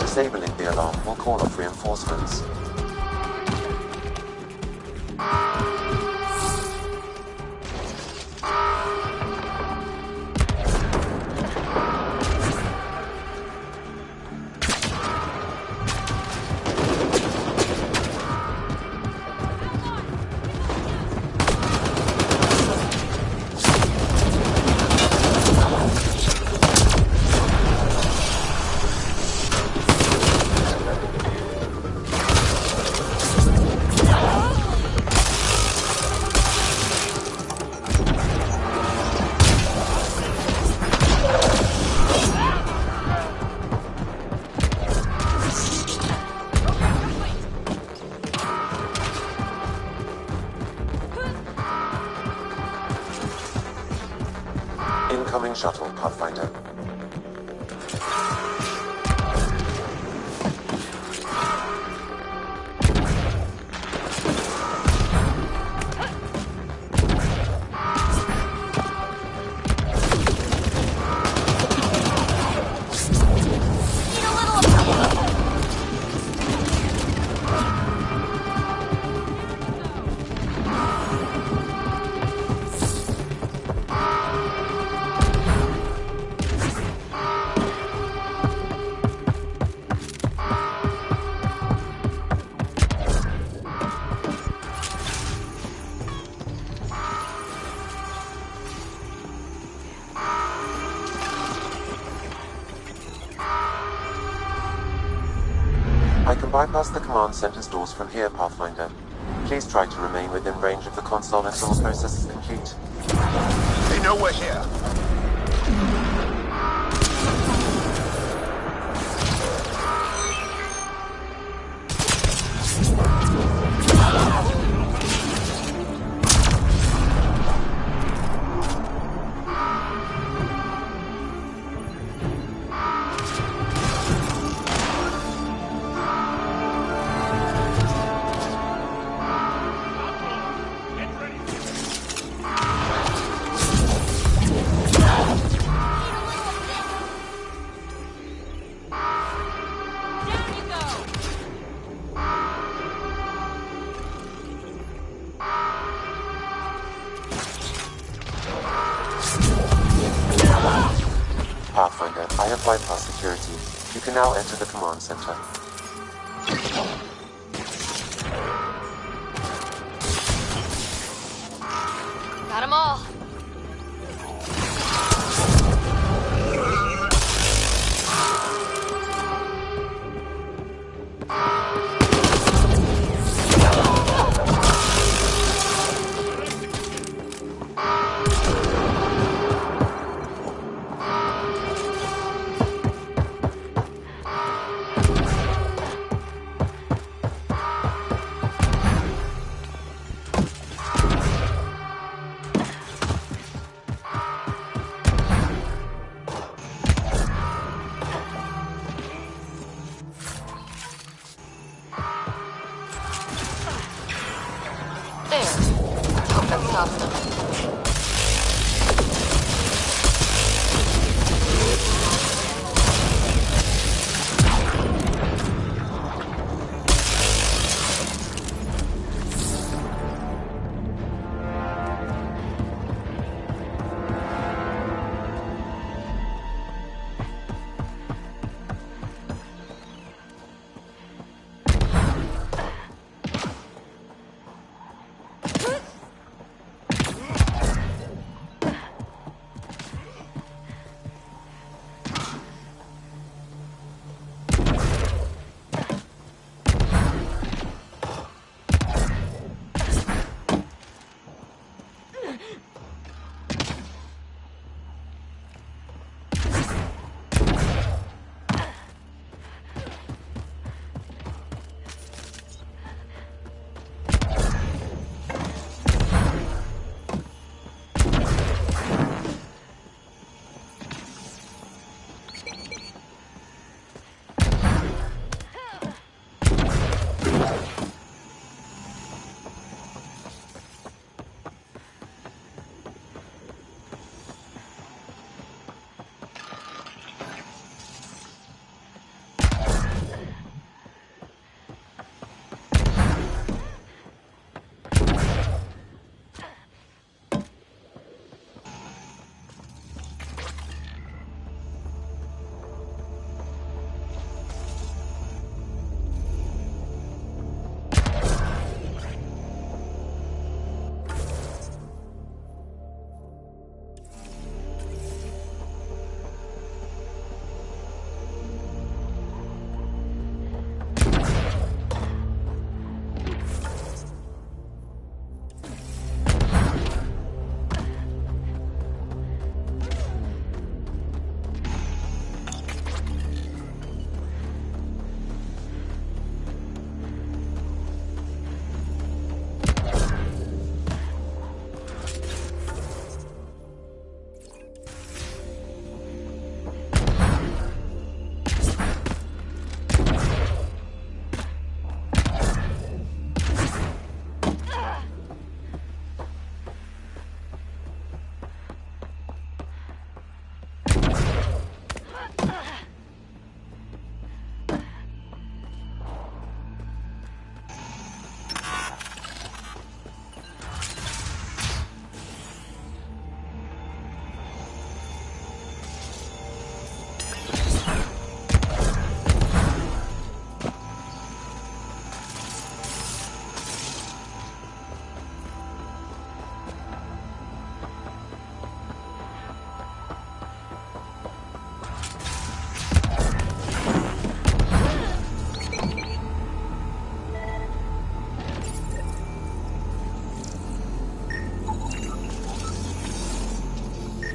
Disabling the alarm will call off reinforcements. Incoming shuttle, Pathfinder. can bypass the command center's doors from here, Pathfinder. Please try to remain within range of the console until the process is complete. They know we're here. Pathfinder, I have bypassed security. You can now enter the command center. Got 'em all. There. Hope that stops them.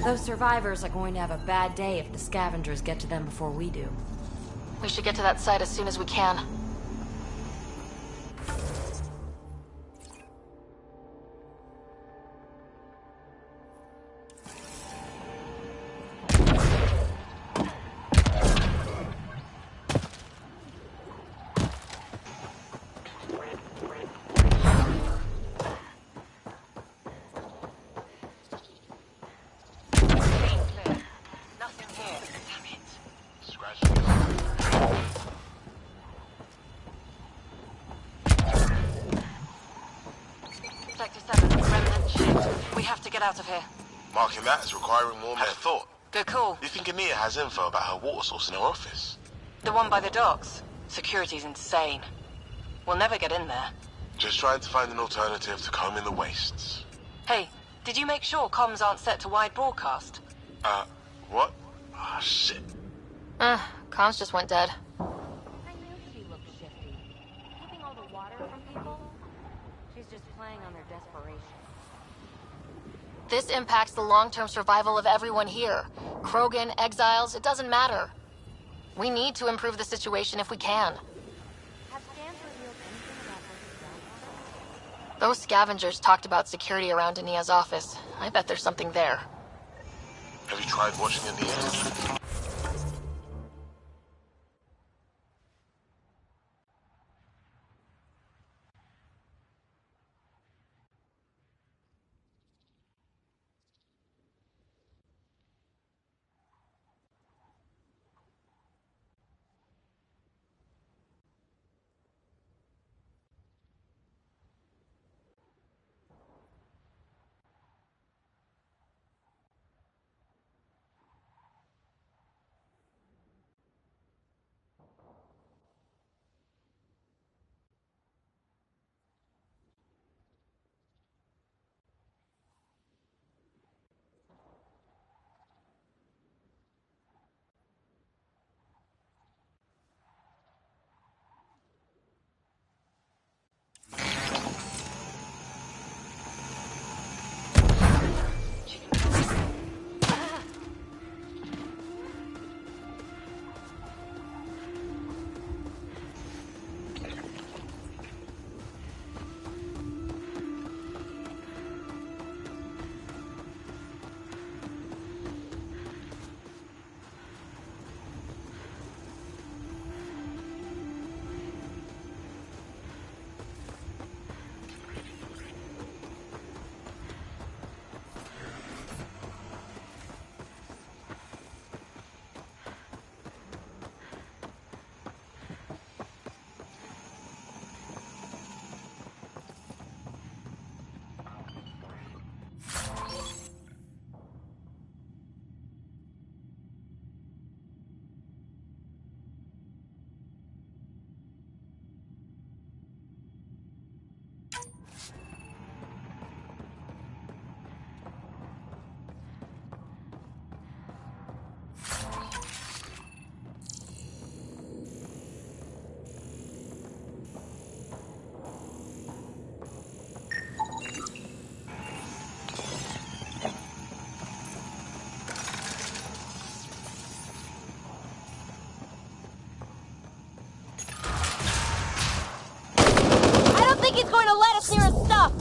Those survivors are going to have a bad day if the scavengers get to them before we do. We should get to that site as soon as we can. Out of here. Marking that as requiring more than I thought. Good call. You think Anita has info about her water source in her office? The one by the docks. Security's insane. We'll never get in there. Just trying to find an alternative to combing the wastes. Hey, did you make sure comms aren't set to wide broadcast? What? Ah, shit. Comms just went dead. I knew she looked shifty. Keeping all the water from people? She's just playing on their desperation. This impacts the long-term survival of everyone here. Krogan, exiles, it doesn't matter. We need to improve the situation if we can. Have scans revealed anything about her groundwater? Those scavengers talked about security around Ania's office. I bet there's something there. Have you tried watching Anita? He's going to let us near his stuff!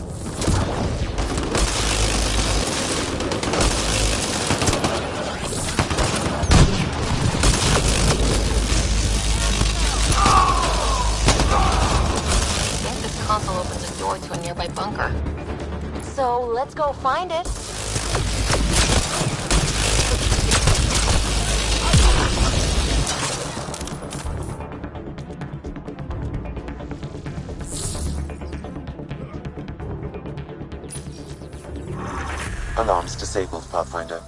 I think this console opens a door to a nearby bunker. So, let's go find it. Alarms disabled, Pathfinder.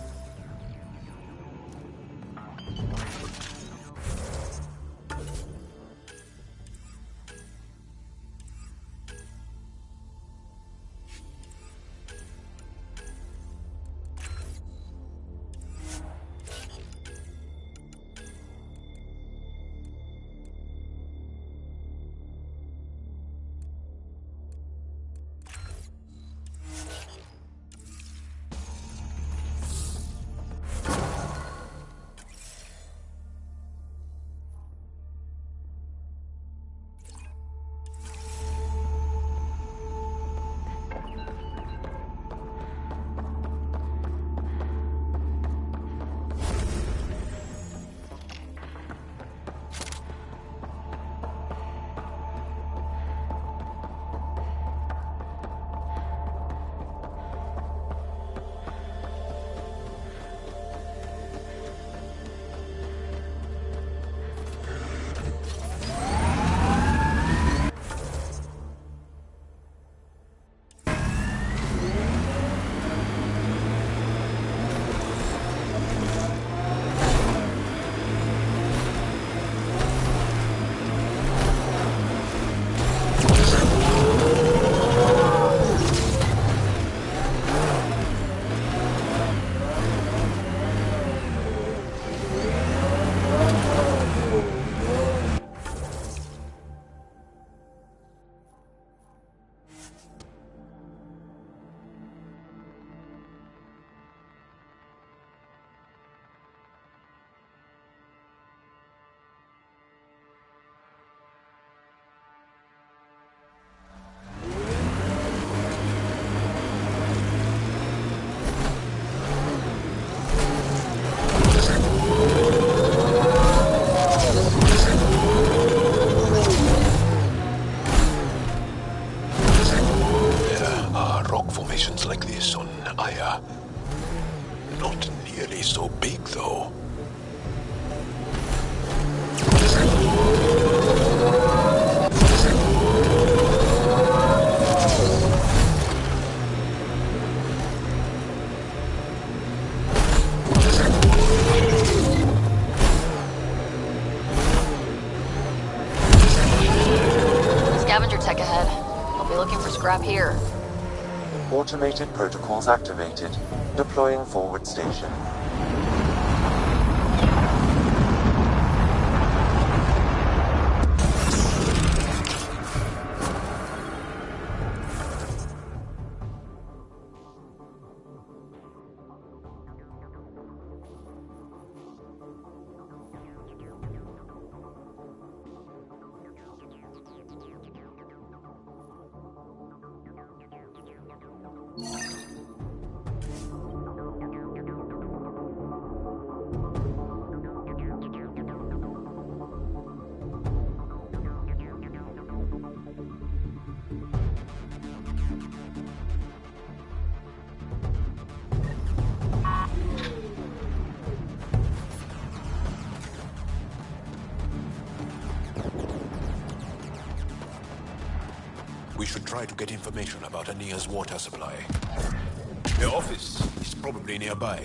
fire. Not nearly so big, though. Scavenger tech ahead. I'll be looking for scrap here. Automated protocols activated. Deploying forward station. We should try to get information about Ania's water supply. Her office is probably nearby.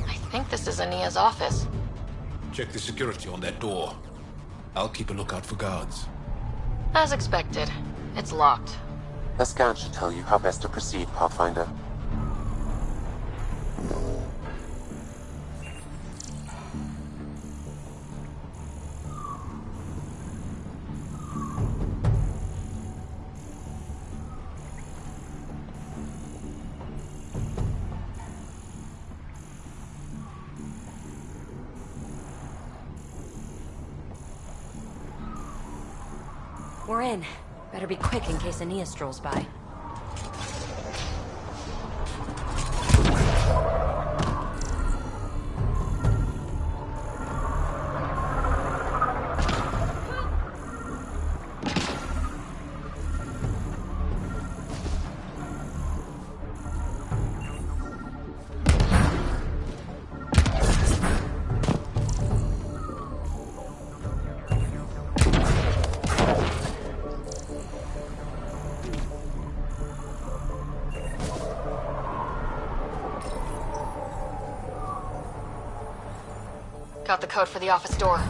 I think this is Ania's office. Check the security on that door. I'll keep a lookout for guards. As expected. It's locked. A scan should tell you how best to proceed, Pathfinder. We're in. Better be quick in case Ania strolls by. Got the code for the office door.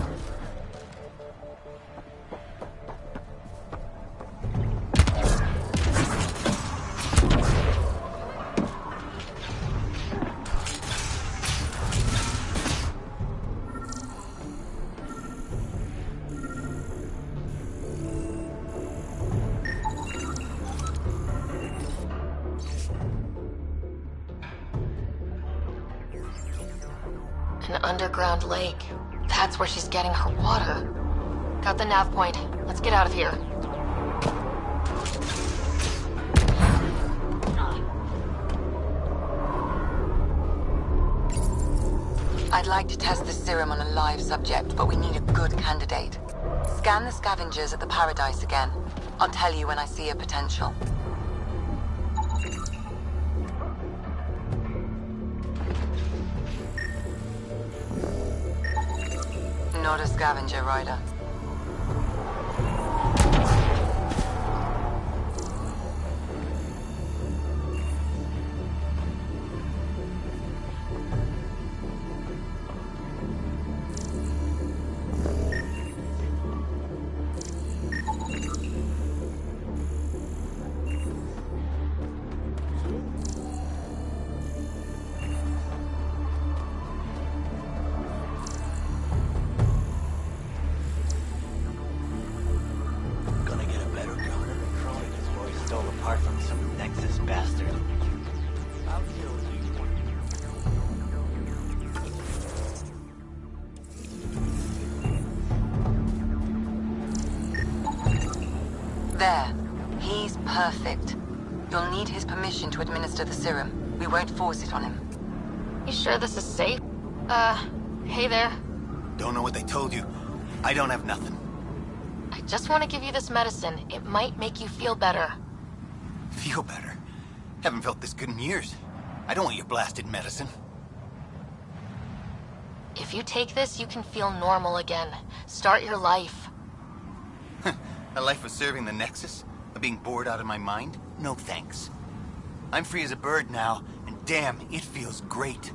An underground lake. That's where she's getting her water. Got the nav point. Let's get out of here. I'd like to test the serum on a live subject, but we need a good candidate. Scan the scavengers at the Paradise again. I'll tell you when I see a potential. Not a scavenger, Ryder. There. He's perfect. You'll need his permission to administer the serum. We won't force it on him. You sure this is safe? Hey there. Don't know what they told you. I don't have nothing. I just want to give you this medicine. It might make you feel better. Feel better? Haven't felt this good in years. I don't want your blasted medicine. If you take this, you can feel normal again. Start your life. A life of serving the Nexus? Of being bored out of my mind? No thanks. I'm free as a bird now, and damn, it feels great.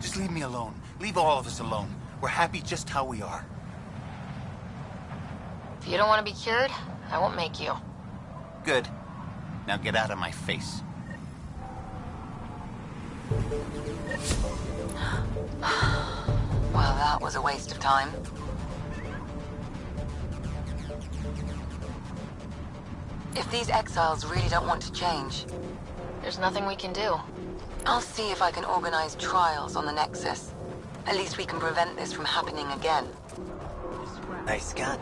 Just leave me alone. Leave all of us alone. We're happy just how we are. If you don't want to be cured, I won't make you. Good. Now get out of my face. Well, that was a waste of time. If these exiles really don't want to change... There's nothing we can do. I'll see if I can organize trials on the Nexus. At least we can prevent this from happening again. Nice gun.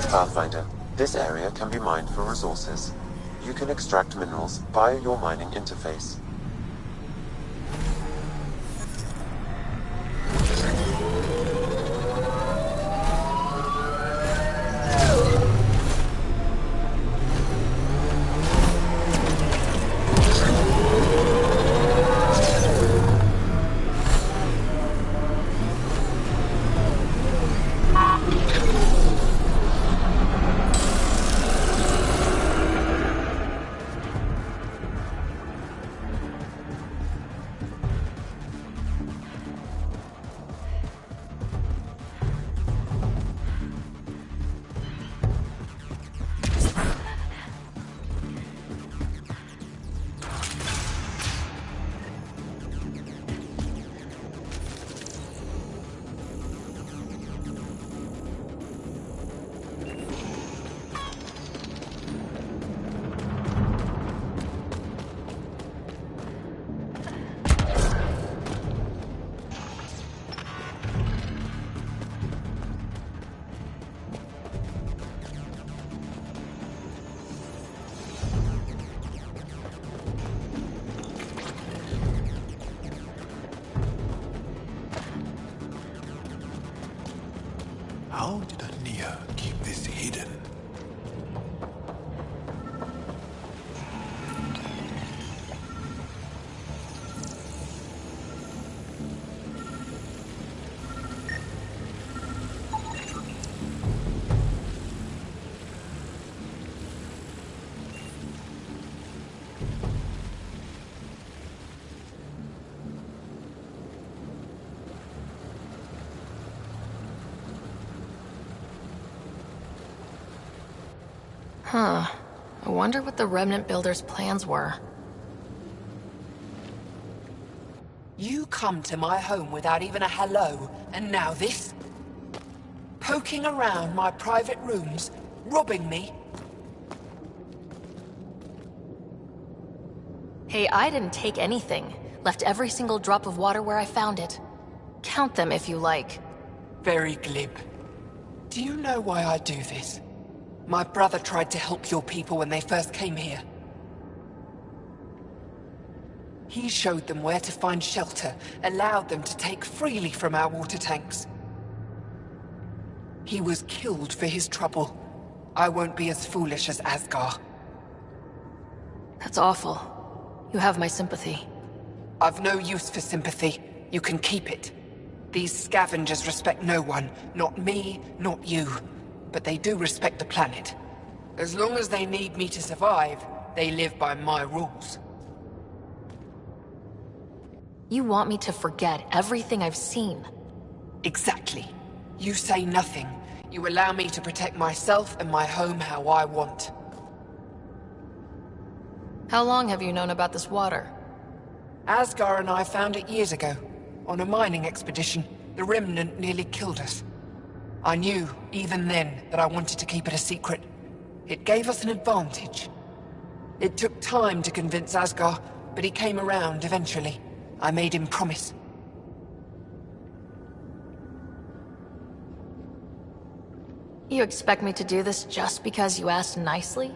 Pathfinder, this area can be mined for resources. You can extract minerals via your mining interface. How did Ania keep this hidden? Huh. I wonder what the Remnant Builders' plans were. You come to my home without even a hello, and now this? Who poking around my private rooms, robbing me. Hey, I didn't take anything. Left every single drop of water where I found it. Count them if you like. Very glib. Do you know why I do this? My brother tried to help your people when they first came here. He showed them where to find shelter, allowed them to take freely from our water tanks. He was killed for his trouble. I won't be as foolish as Asgar. That's awful. You have my sympathy. I've no use for sympathy. You can keep it. These scavengers respect no one. Not me, not you. But they do respect the planet. As long as they need me to survive, they live by my rules. You want me to forget everything I've seen? Exactly. You say nothing. You allow me to protect myself and my home how I want. How long have you known about this water? Asgar and I found it years ago. On a mining expedition, the Remnant nearly killed us. I knew, even then, that I wanted to keep it a secret. It gave us an advantage. It took time to convince Asgar, but he came around eventually. I made him promise. You expect me to do this just because you asked nicely?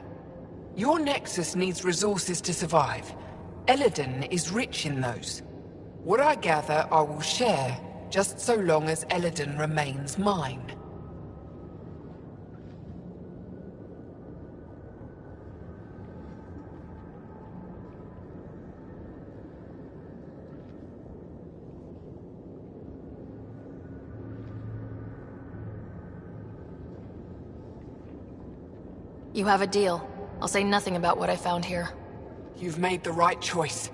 Your Nexus needs resources to survive. Eladin is rich in those. What I gather, I will share, just so long as Eladin remains mine. You have a deal. I'll say nothing about what I found here. You've made the right choice.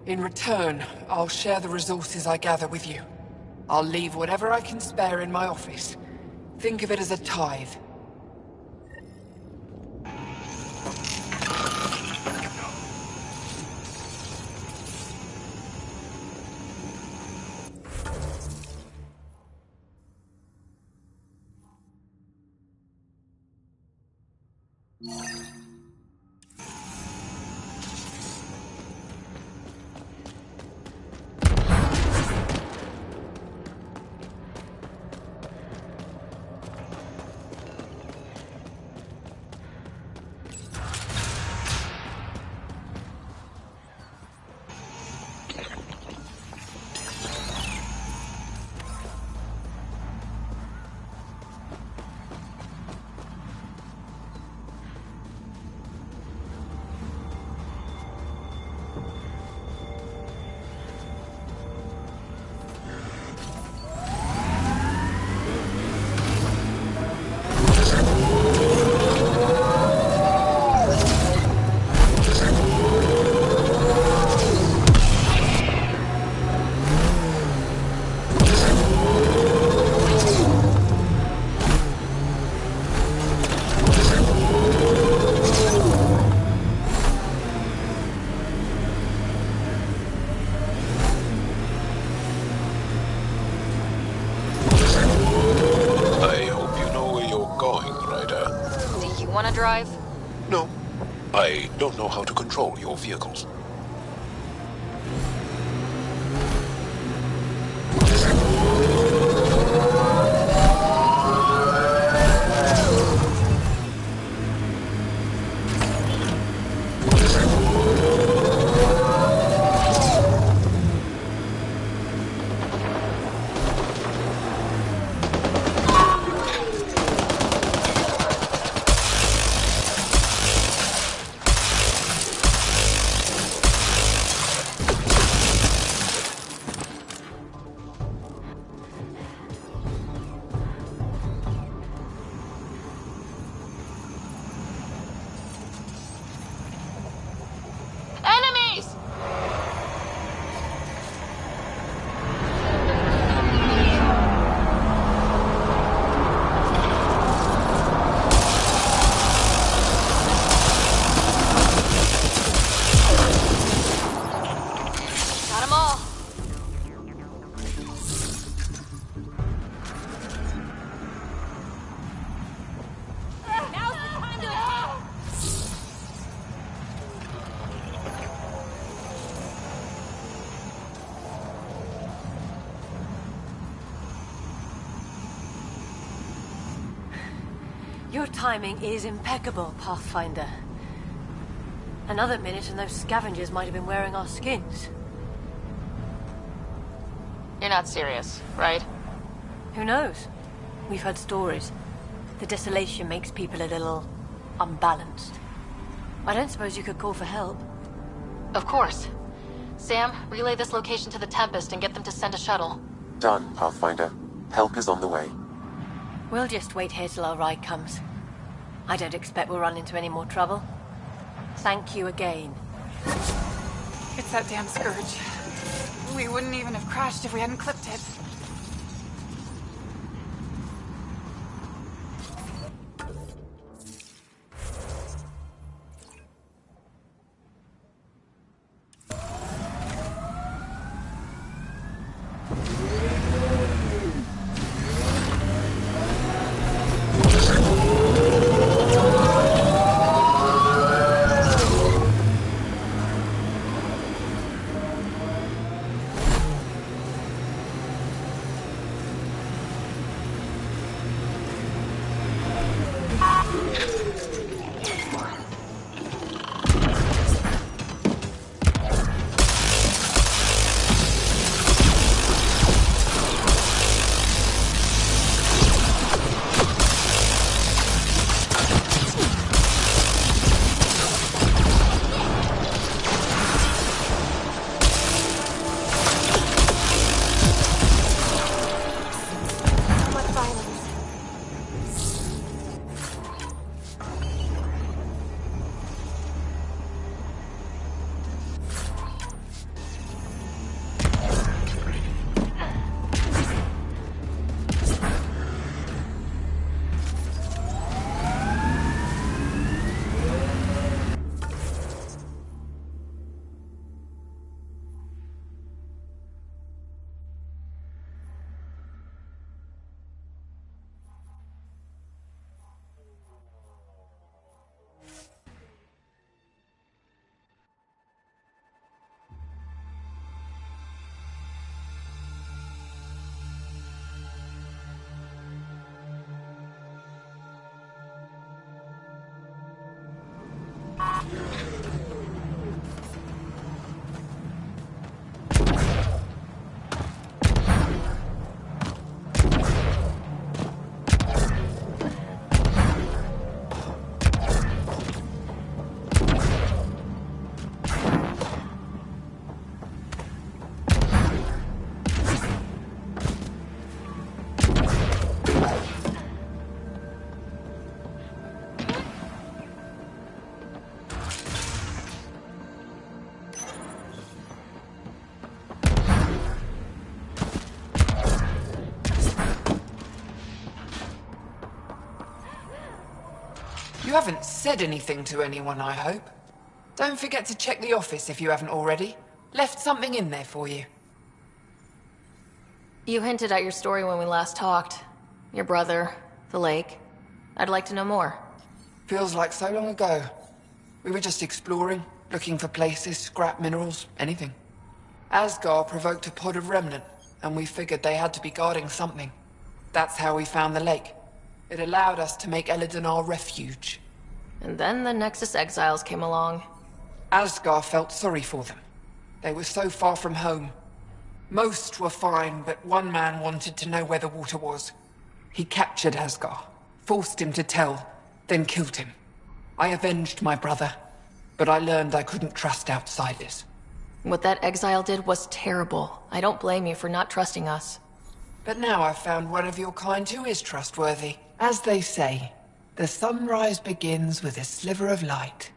In return, I'll share the resources I gather with you. I'll leave whatever I can spare in my office. Think of it as a tithe. Want to drive? No. I don't know how to control your vehicles. Your timing is impeccable, Pathfinder. Another minute and those scavengers might have been wearing our skins. You're not serious, right? Who knows? We've heard stories. The desolation makes people a little unbalanced. I don't suppose you could call for help? Of course. Sam, relay this location to the Tempest and get them to send a shuttle. Done, Pathfinder. Help is on the way. We'll just wait here till our ride comes. I don't expect we'll run into any more trouble. Thank you again. It's that damn Scourge. We wouldn't even have crashed if we hadn't clipped it. You haven't said anything to anyone, I hope. Don't forget to check the office if you haven't already. Left something in there for you. You hinted at your story when we last talked. Your brother, the lake. I'd like to know more. Feels like so long ago. We were just exploring, looking for places, scrap minerals, anything. Asgard provoked a pod of remnant, and we figured they had to be guarding something. That's how we found the lake. It allowed us to make Eladon our refuge. And then the Nexus exiles came along. Asgard felt sorry for them. They were so far from home. Most were fine, but one man wanted to know where the water was. He captured Asgard, forced him to tell, then killed him. I avenged my brother, but I learned I couldn't trust outsiders. What that exile did was terrible. I don't blame you for not trusting us. But now I've found one of your kind who is trustworthy. As they say, the sunrise begins with a sliver of light.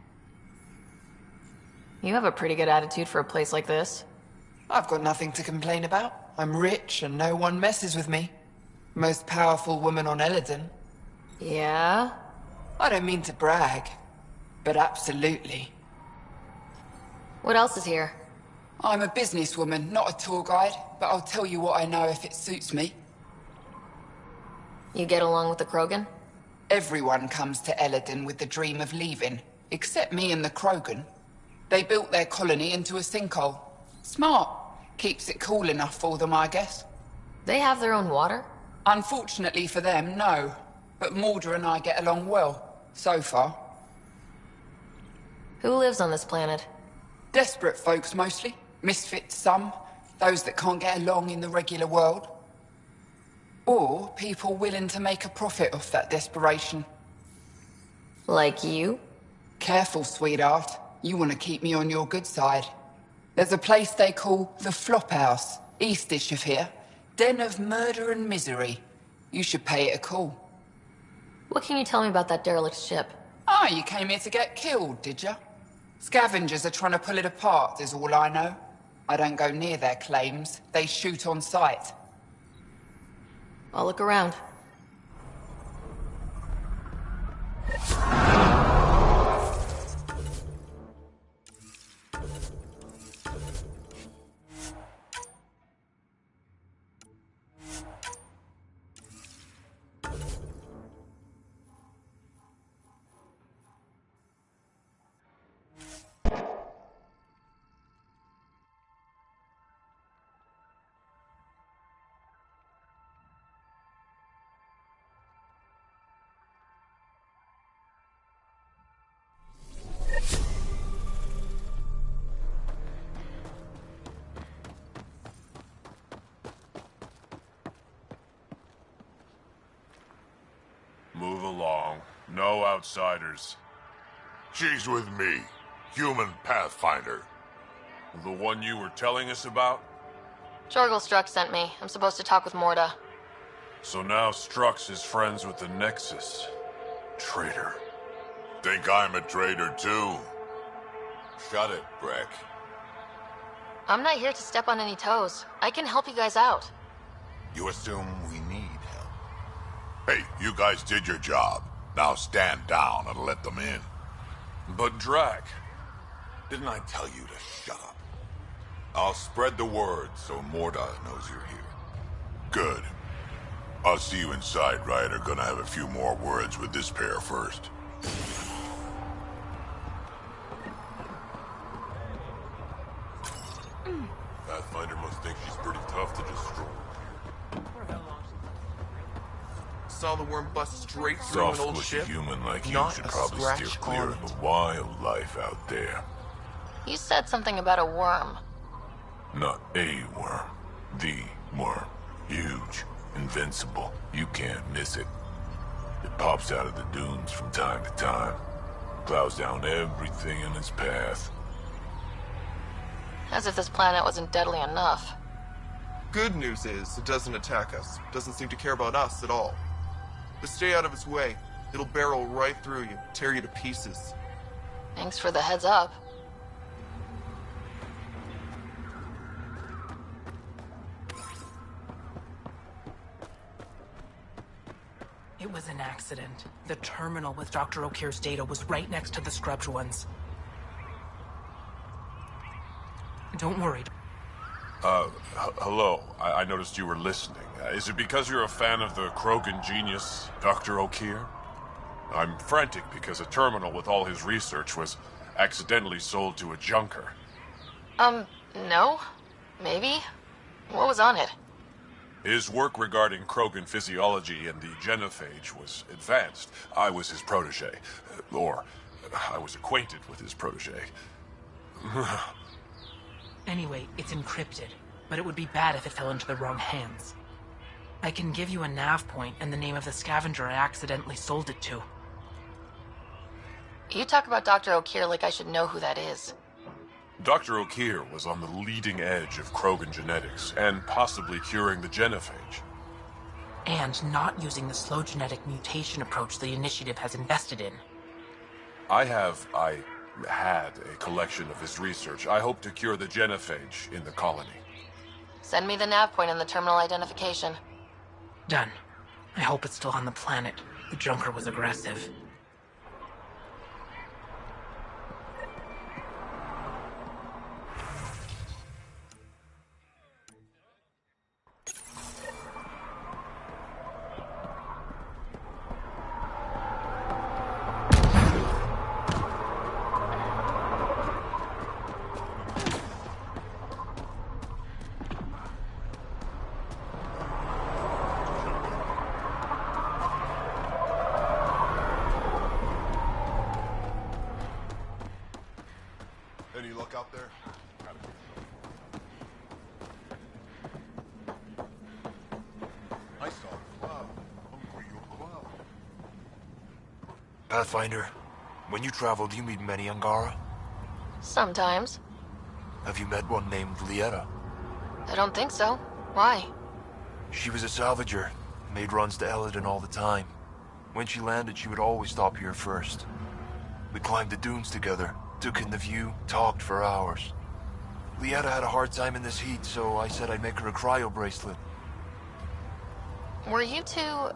You have a pretty good attitude for a place like this. I've got nothing to complain about. I'm rich and no one messes with me. Most powerful woman on Eladon. Yeah? I don't mean to brag, but absolutely. What else is here? I'm a businesswoman, not a tour guide, but I'll tell you what I know if it suits me. You get along with the Krogan? Everyone comes to Eladon with the dream of leaving, except me and the Krogan. They built their colony into a sinkhole. Smart. Keeps it cool enough for them, I guess. They have their own water? Unfortunately for them, no. but Mordor and I get along well, so far. Who lives on this planet? Desperate folks, mostly. Misfits, some. Those that can't get along in the regular world. Or people willing to make a profit off that desperation. Like you? Careful, sweetheart. You want to keep me on your good side. There's a place they call the Flop House, eastish of here. Den of murder and misery. You should pay it a call. What can you tell me about that derelict ship? Ah, you came here to get killed, did ya? Scavengers are trying to pull it apart, is all I know. I don't go near their claims. They shoot on sight. I'll look around. Move along. No outsiders. She's with me. Human Pathfinder. The one you were telling us about? Jorgel Strux sent me. I'm supposed to talk with Morda. So now Strux is friends with the Nexus. Traitor. Think I'm a traitor too? Shut it, Breck. I'm not here to step on any toes. I can help you guys out. You assume we need help. Hey, you guys did your job. Now stand down and let them in. But Drac, didn't I tell you to shut up? I'll spread the word so Morda knows you're here. Good. I'll see you inside, Ryder. Gonna have a few more words with this pair first. Pathfinder must think she's pretty tough to destroy. Saw the worm bust straight through an old ship. Human like you Not should a probably steer scratch clear on of it. the wildlife out there. You said something about a worm. Not a worm. The worm. Huge. Invincible. You can't miss it. It pops out of the dunes from time to time. Plows down everything in its path. As if this planet wasn't deadly enough. Good news is, it doesn't attack us. Doesn't seem to care about us at all. But stay out of its way. It'll barrel right through you, tear you to pieces. Thanks for the heads up. It was an accident. The terminal with Dr. O'Keefe's data was right next to the scrubbed ones. Don't worry. Hello. I noticed you were listening. Is it because you're a fan of the Krogan genius, Dr. O'Keefe? I'm frantic because a terminal with all his research was accidentally sold to a junker. No? Maybe? What was on it? His work regarding Krogan physiology and the genophage was advanced. I was his protege. Or, I was acquainted with his protege. Anyway, it's encrypted, but it would be bad if it fell into the wrong hands. I can give you a nav point and the name of the scavenger I accidentally sold it to. You talk about Dr. O'Keefe like I should know who that is. Dr. O'Keefe was on the leading edge of Krogan genetics, and possibly curing the genophage. And not using the slow genetic mutation approach the Initiative has invested in. I had a collection of his research. I hope to cure the genophage in the colony. Send me the nav point and the terminal identification. Done. I hope it's still on the planet. The junker was aggressive. there? I saw a cloud. Hungry your cloud. Pathfinder, when you travel, do you meet many Angara? Sometimes. Have you met one named Lieta? I don't think so. Why? She was a salvager, made runs to Eladon all the time. When she landed, she would always stop here first. We climbed the dunes together, took in the view, talked for hours. Lieta had a hard time in this heat, so I said I'd make her a cryo bracelet. Were you two...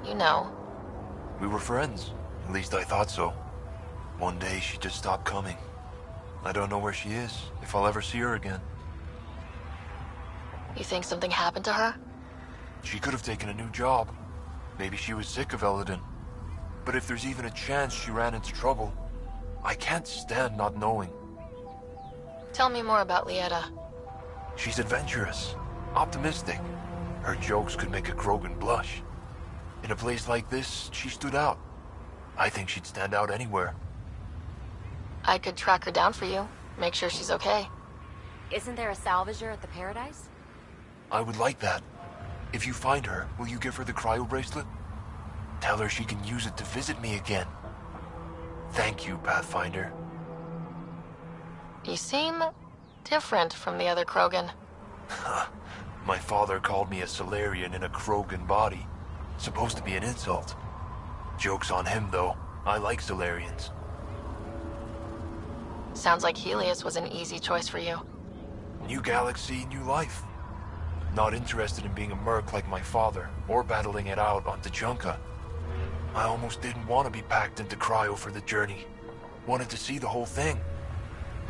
you know? We were friends. At least I thought so. One day, she just stopped coming. I don't know where she is, if I'll ever see her again. You think something happened to her? She could have taken a new job. Maybe she was sick of Eladon. But if there's even a chance she ran into trouble, I can't stand not knowing. Tell me more about Lieta. She's adventurous, optimistic. Her jokes could make a Krogan blush. In a place like this, she stood out. I think she'd stand out anywhere. I could track her down for you, make sure she's okay. Isn't there a salvager at the Paradise? I would like that. If you find her, will you give her the cryo bracelet? Tell her she can use it to visit me again. Thank you, Pathfinder. You seem different from the other Krogan. My father called me a Solarian in a Krogan body. Supposed to be an insult. Joke's on him, though. I like Solarians. Sounds like Helios was an easy choice for you. New galaxy, new life. Not interested in being a merc like my father, or battling it out on Tuchanka. I almost didn't want to be packed into cryo for the journey. Wanted to see the whole thing.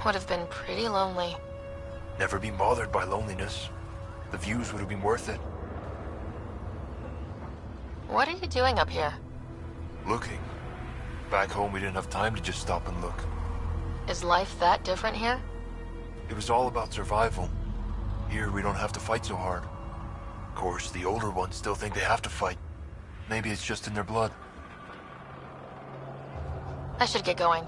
Would have been pretty lonely. Never been bothered by loneliness. The views would have been worth it. What are you doing up here? Looking. Back home we didn't have time to just stop and look. Is life that different here? It was all about survival. Here we don't have to fight so hard. Of course, the older ones still think they have to fight. Maybe it's just in their blood. I should get going.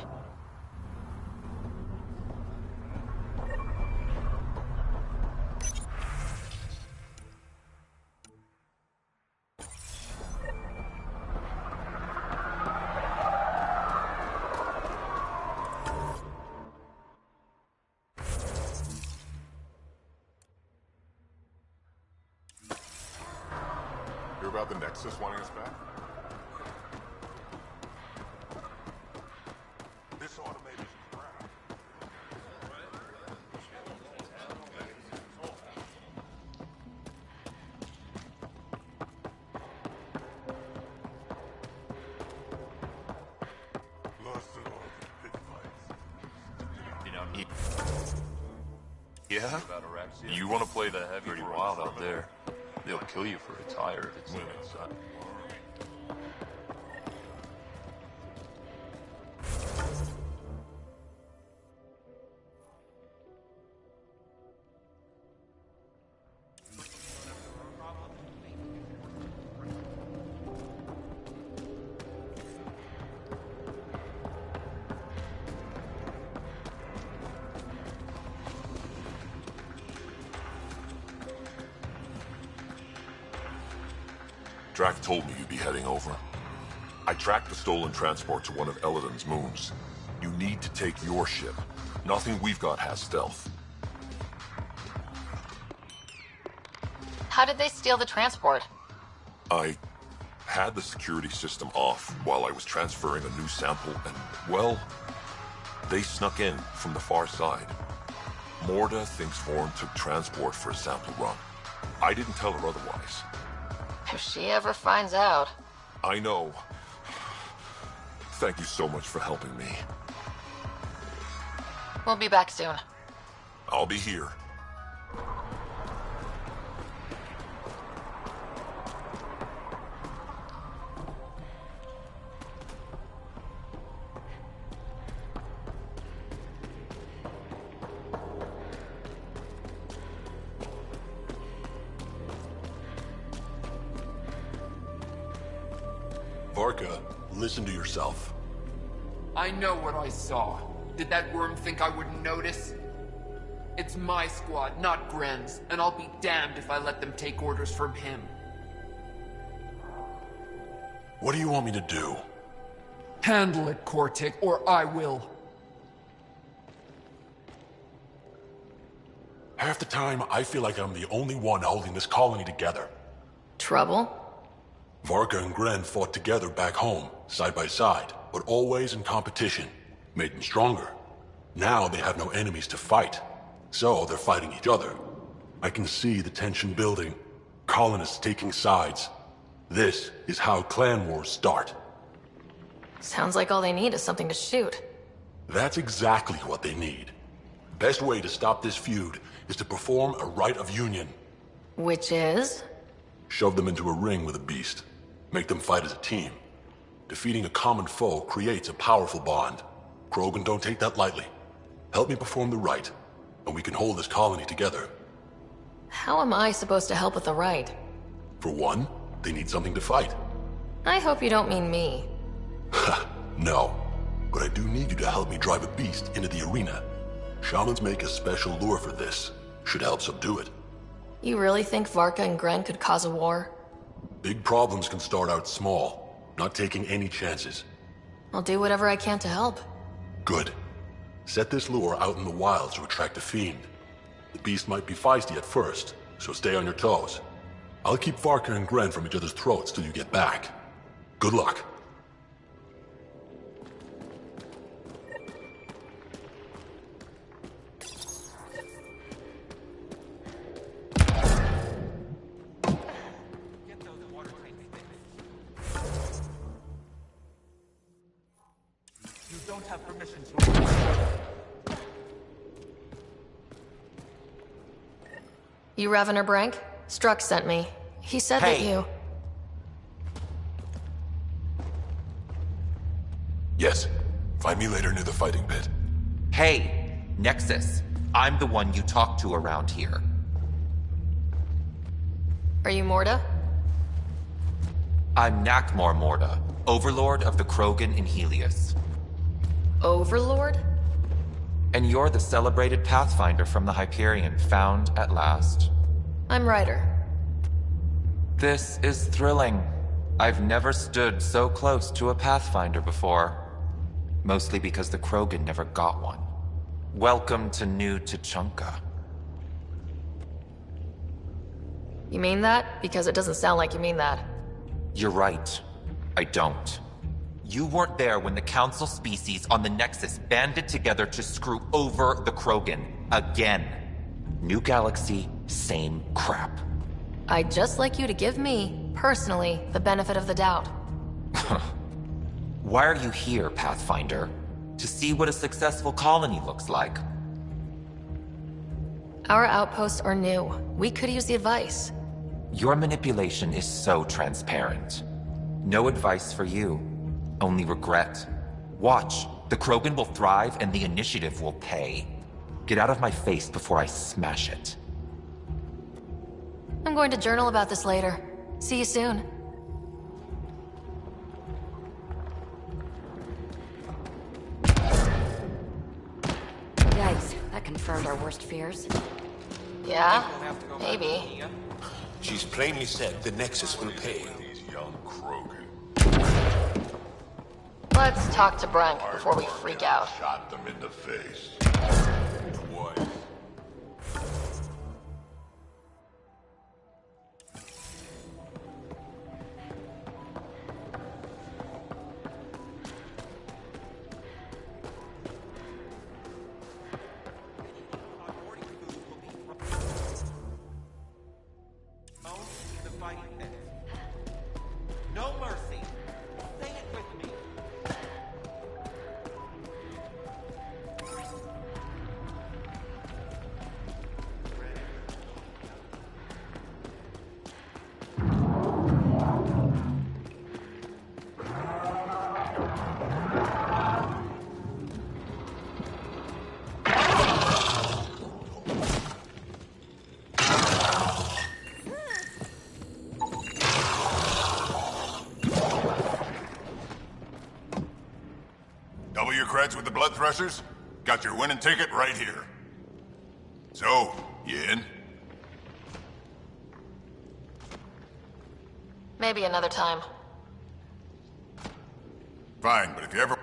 Hear about the Nexus wanting us back? This automated crap. Yeah? You want to play the heavy? Pretty wild out there. They'll kill you for a tire if it's inside. Drac told me you'd be heading over. I tracked the stolen transport to one of Eladon's moons. You need to take your ship. Nothing we've got has stealth. How did they steal the transport? I had the security system off while I was transferring a new sample and, well, they snuck in from the far side. Morda thinks Vorn took transport for a sample run. I didn't tell her otherwise. If she ever finds out. I know. Thank you so much for helping me. We'll be back soon. I'll be here. Varka, listen to yourself. I know what I saw. Did that worm think I wouldn't notice? It's my squad, not Gren's, and I'll be damned if I let them take orders from him. What do you want me to do? Handle it, Cortic, or I will. Half the time, I feel like I'm the only one holding this colony together. Trouble? Varka and Gren fought together back home, side by side, but always in competition. Made them stronger. Now they have no enemies to fight, so they're fighting each other. I can see the tension building, colonists taking sides. This is how clan wars start. Sounds like all they need is something to shoot. That's exactly what they need. Best way to stop this feud is to perform a rite of union. Which is? Shove them into a ring with a beast. Make them fight as a team. Defeating a common foe creates a powerful bond. Krogan don't take that lightly. Help me perform the rite, and we can hold this colony together. How am I supposed to help with the rite? For one, they need something to fight. I hope you don't mean me. No, but I do need you to help me drive a beast into the arena. Shamans make a special lure for this. Should help subdue it. You really think Varka and Gren could cause a war? Big problems can start out small, not taking any chances. I'll do whatever I can to help. Good. Set this lure out in the wild to attract a fiend. The beast might be feisty at first, so stay on your toes. I'll keep Varka and Gren from each other's throats till you get back. Good luck. You don't have permission to... You Revener Brank? Struck sent me. He said that you... Yes. Find me later near the fighting pit. Hey, Nexus. I'm the one you talk to around here. Are you Morda? I'm Nakmor Morda, Overlord of the Krogan in Helios. Overlord? And you're the celebrated Pathfinder from the Hyperion, found at last. I'm Ryder. This is thrilling. I've never stood so close to a Pathfinder before. Mostly because the Krogan never got one. Welcome to New Tuchanka. You mean that? Because it doesn't sound like you mean that. You're right. I don't. You weren't there when the Council species on the Nexus banded together to screw over the Krogan. Again. New galaxy, same crap. I'd just like you to give me, personally, the benefit of the doubt. Why are you here, Pathfinder? To see what a successful colony looks like. Our outposts are new. We could use the advice. Your manipulation is so transparent. No advice for you. Only regret. Watch. The Krogan will thrive and the initiative will pay. Get out of my face before I smash it. I'm going to journal about this later. See you soon. Yikes, that confirmed our worst fears. Yeah? Maybe. She's plainly said the Nexus will pay. These young Krogan. Let's talk to Brank before we freak out. Shot them in the face. Twice. No mercy. Say it with me. Double your creds with the blood threshers? Got your winning ticket right here. So, you in? Maybe another time. Fine, but if you ever...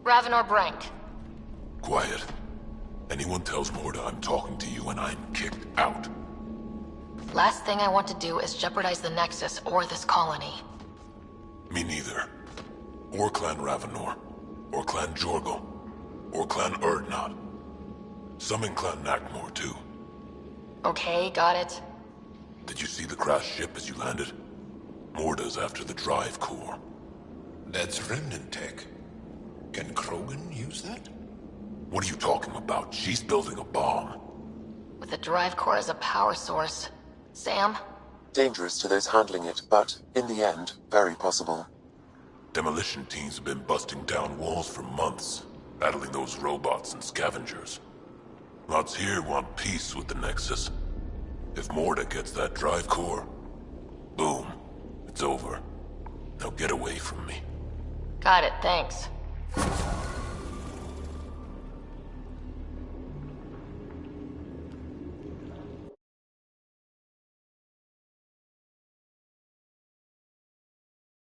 Ravenor Brank. Quiet. Anyone tells Morda I'm talking to you and I'm kicked out. Last thing I want to do is jeopardize the Nexus or this colony. Me neither. Or Clan Ravenor. Or Clan Jorgal. Or Clan Urdnot. Some in Clan Nakmor, too. Okay, got it. Did you see the crashed ship as you landed? Morda's after the drive core. That's remnant tech. Can Krogan use that? What are you talking about? She's building a bomb. With the drive core as a power source. Sam? Dangerous to those handling it, but, in the end, very possible. Demolition teams have been busting down walls for months, battling those robots and scavengers. Lots here want peace with the Nexus. If Morda gets that drive core, boom, it's over. Now get away from me. Got it, thanks.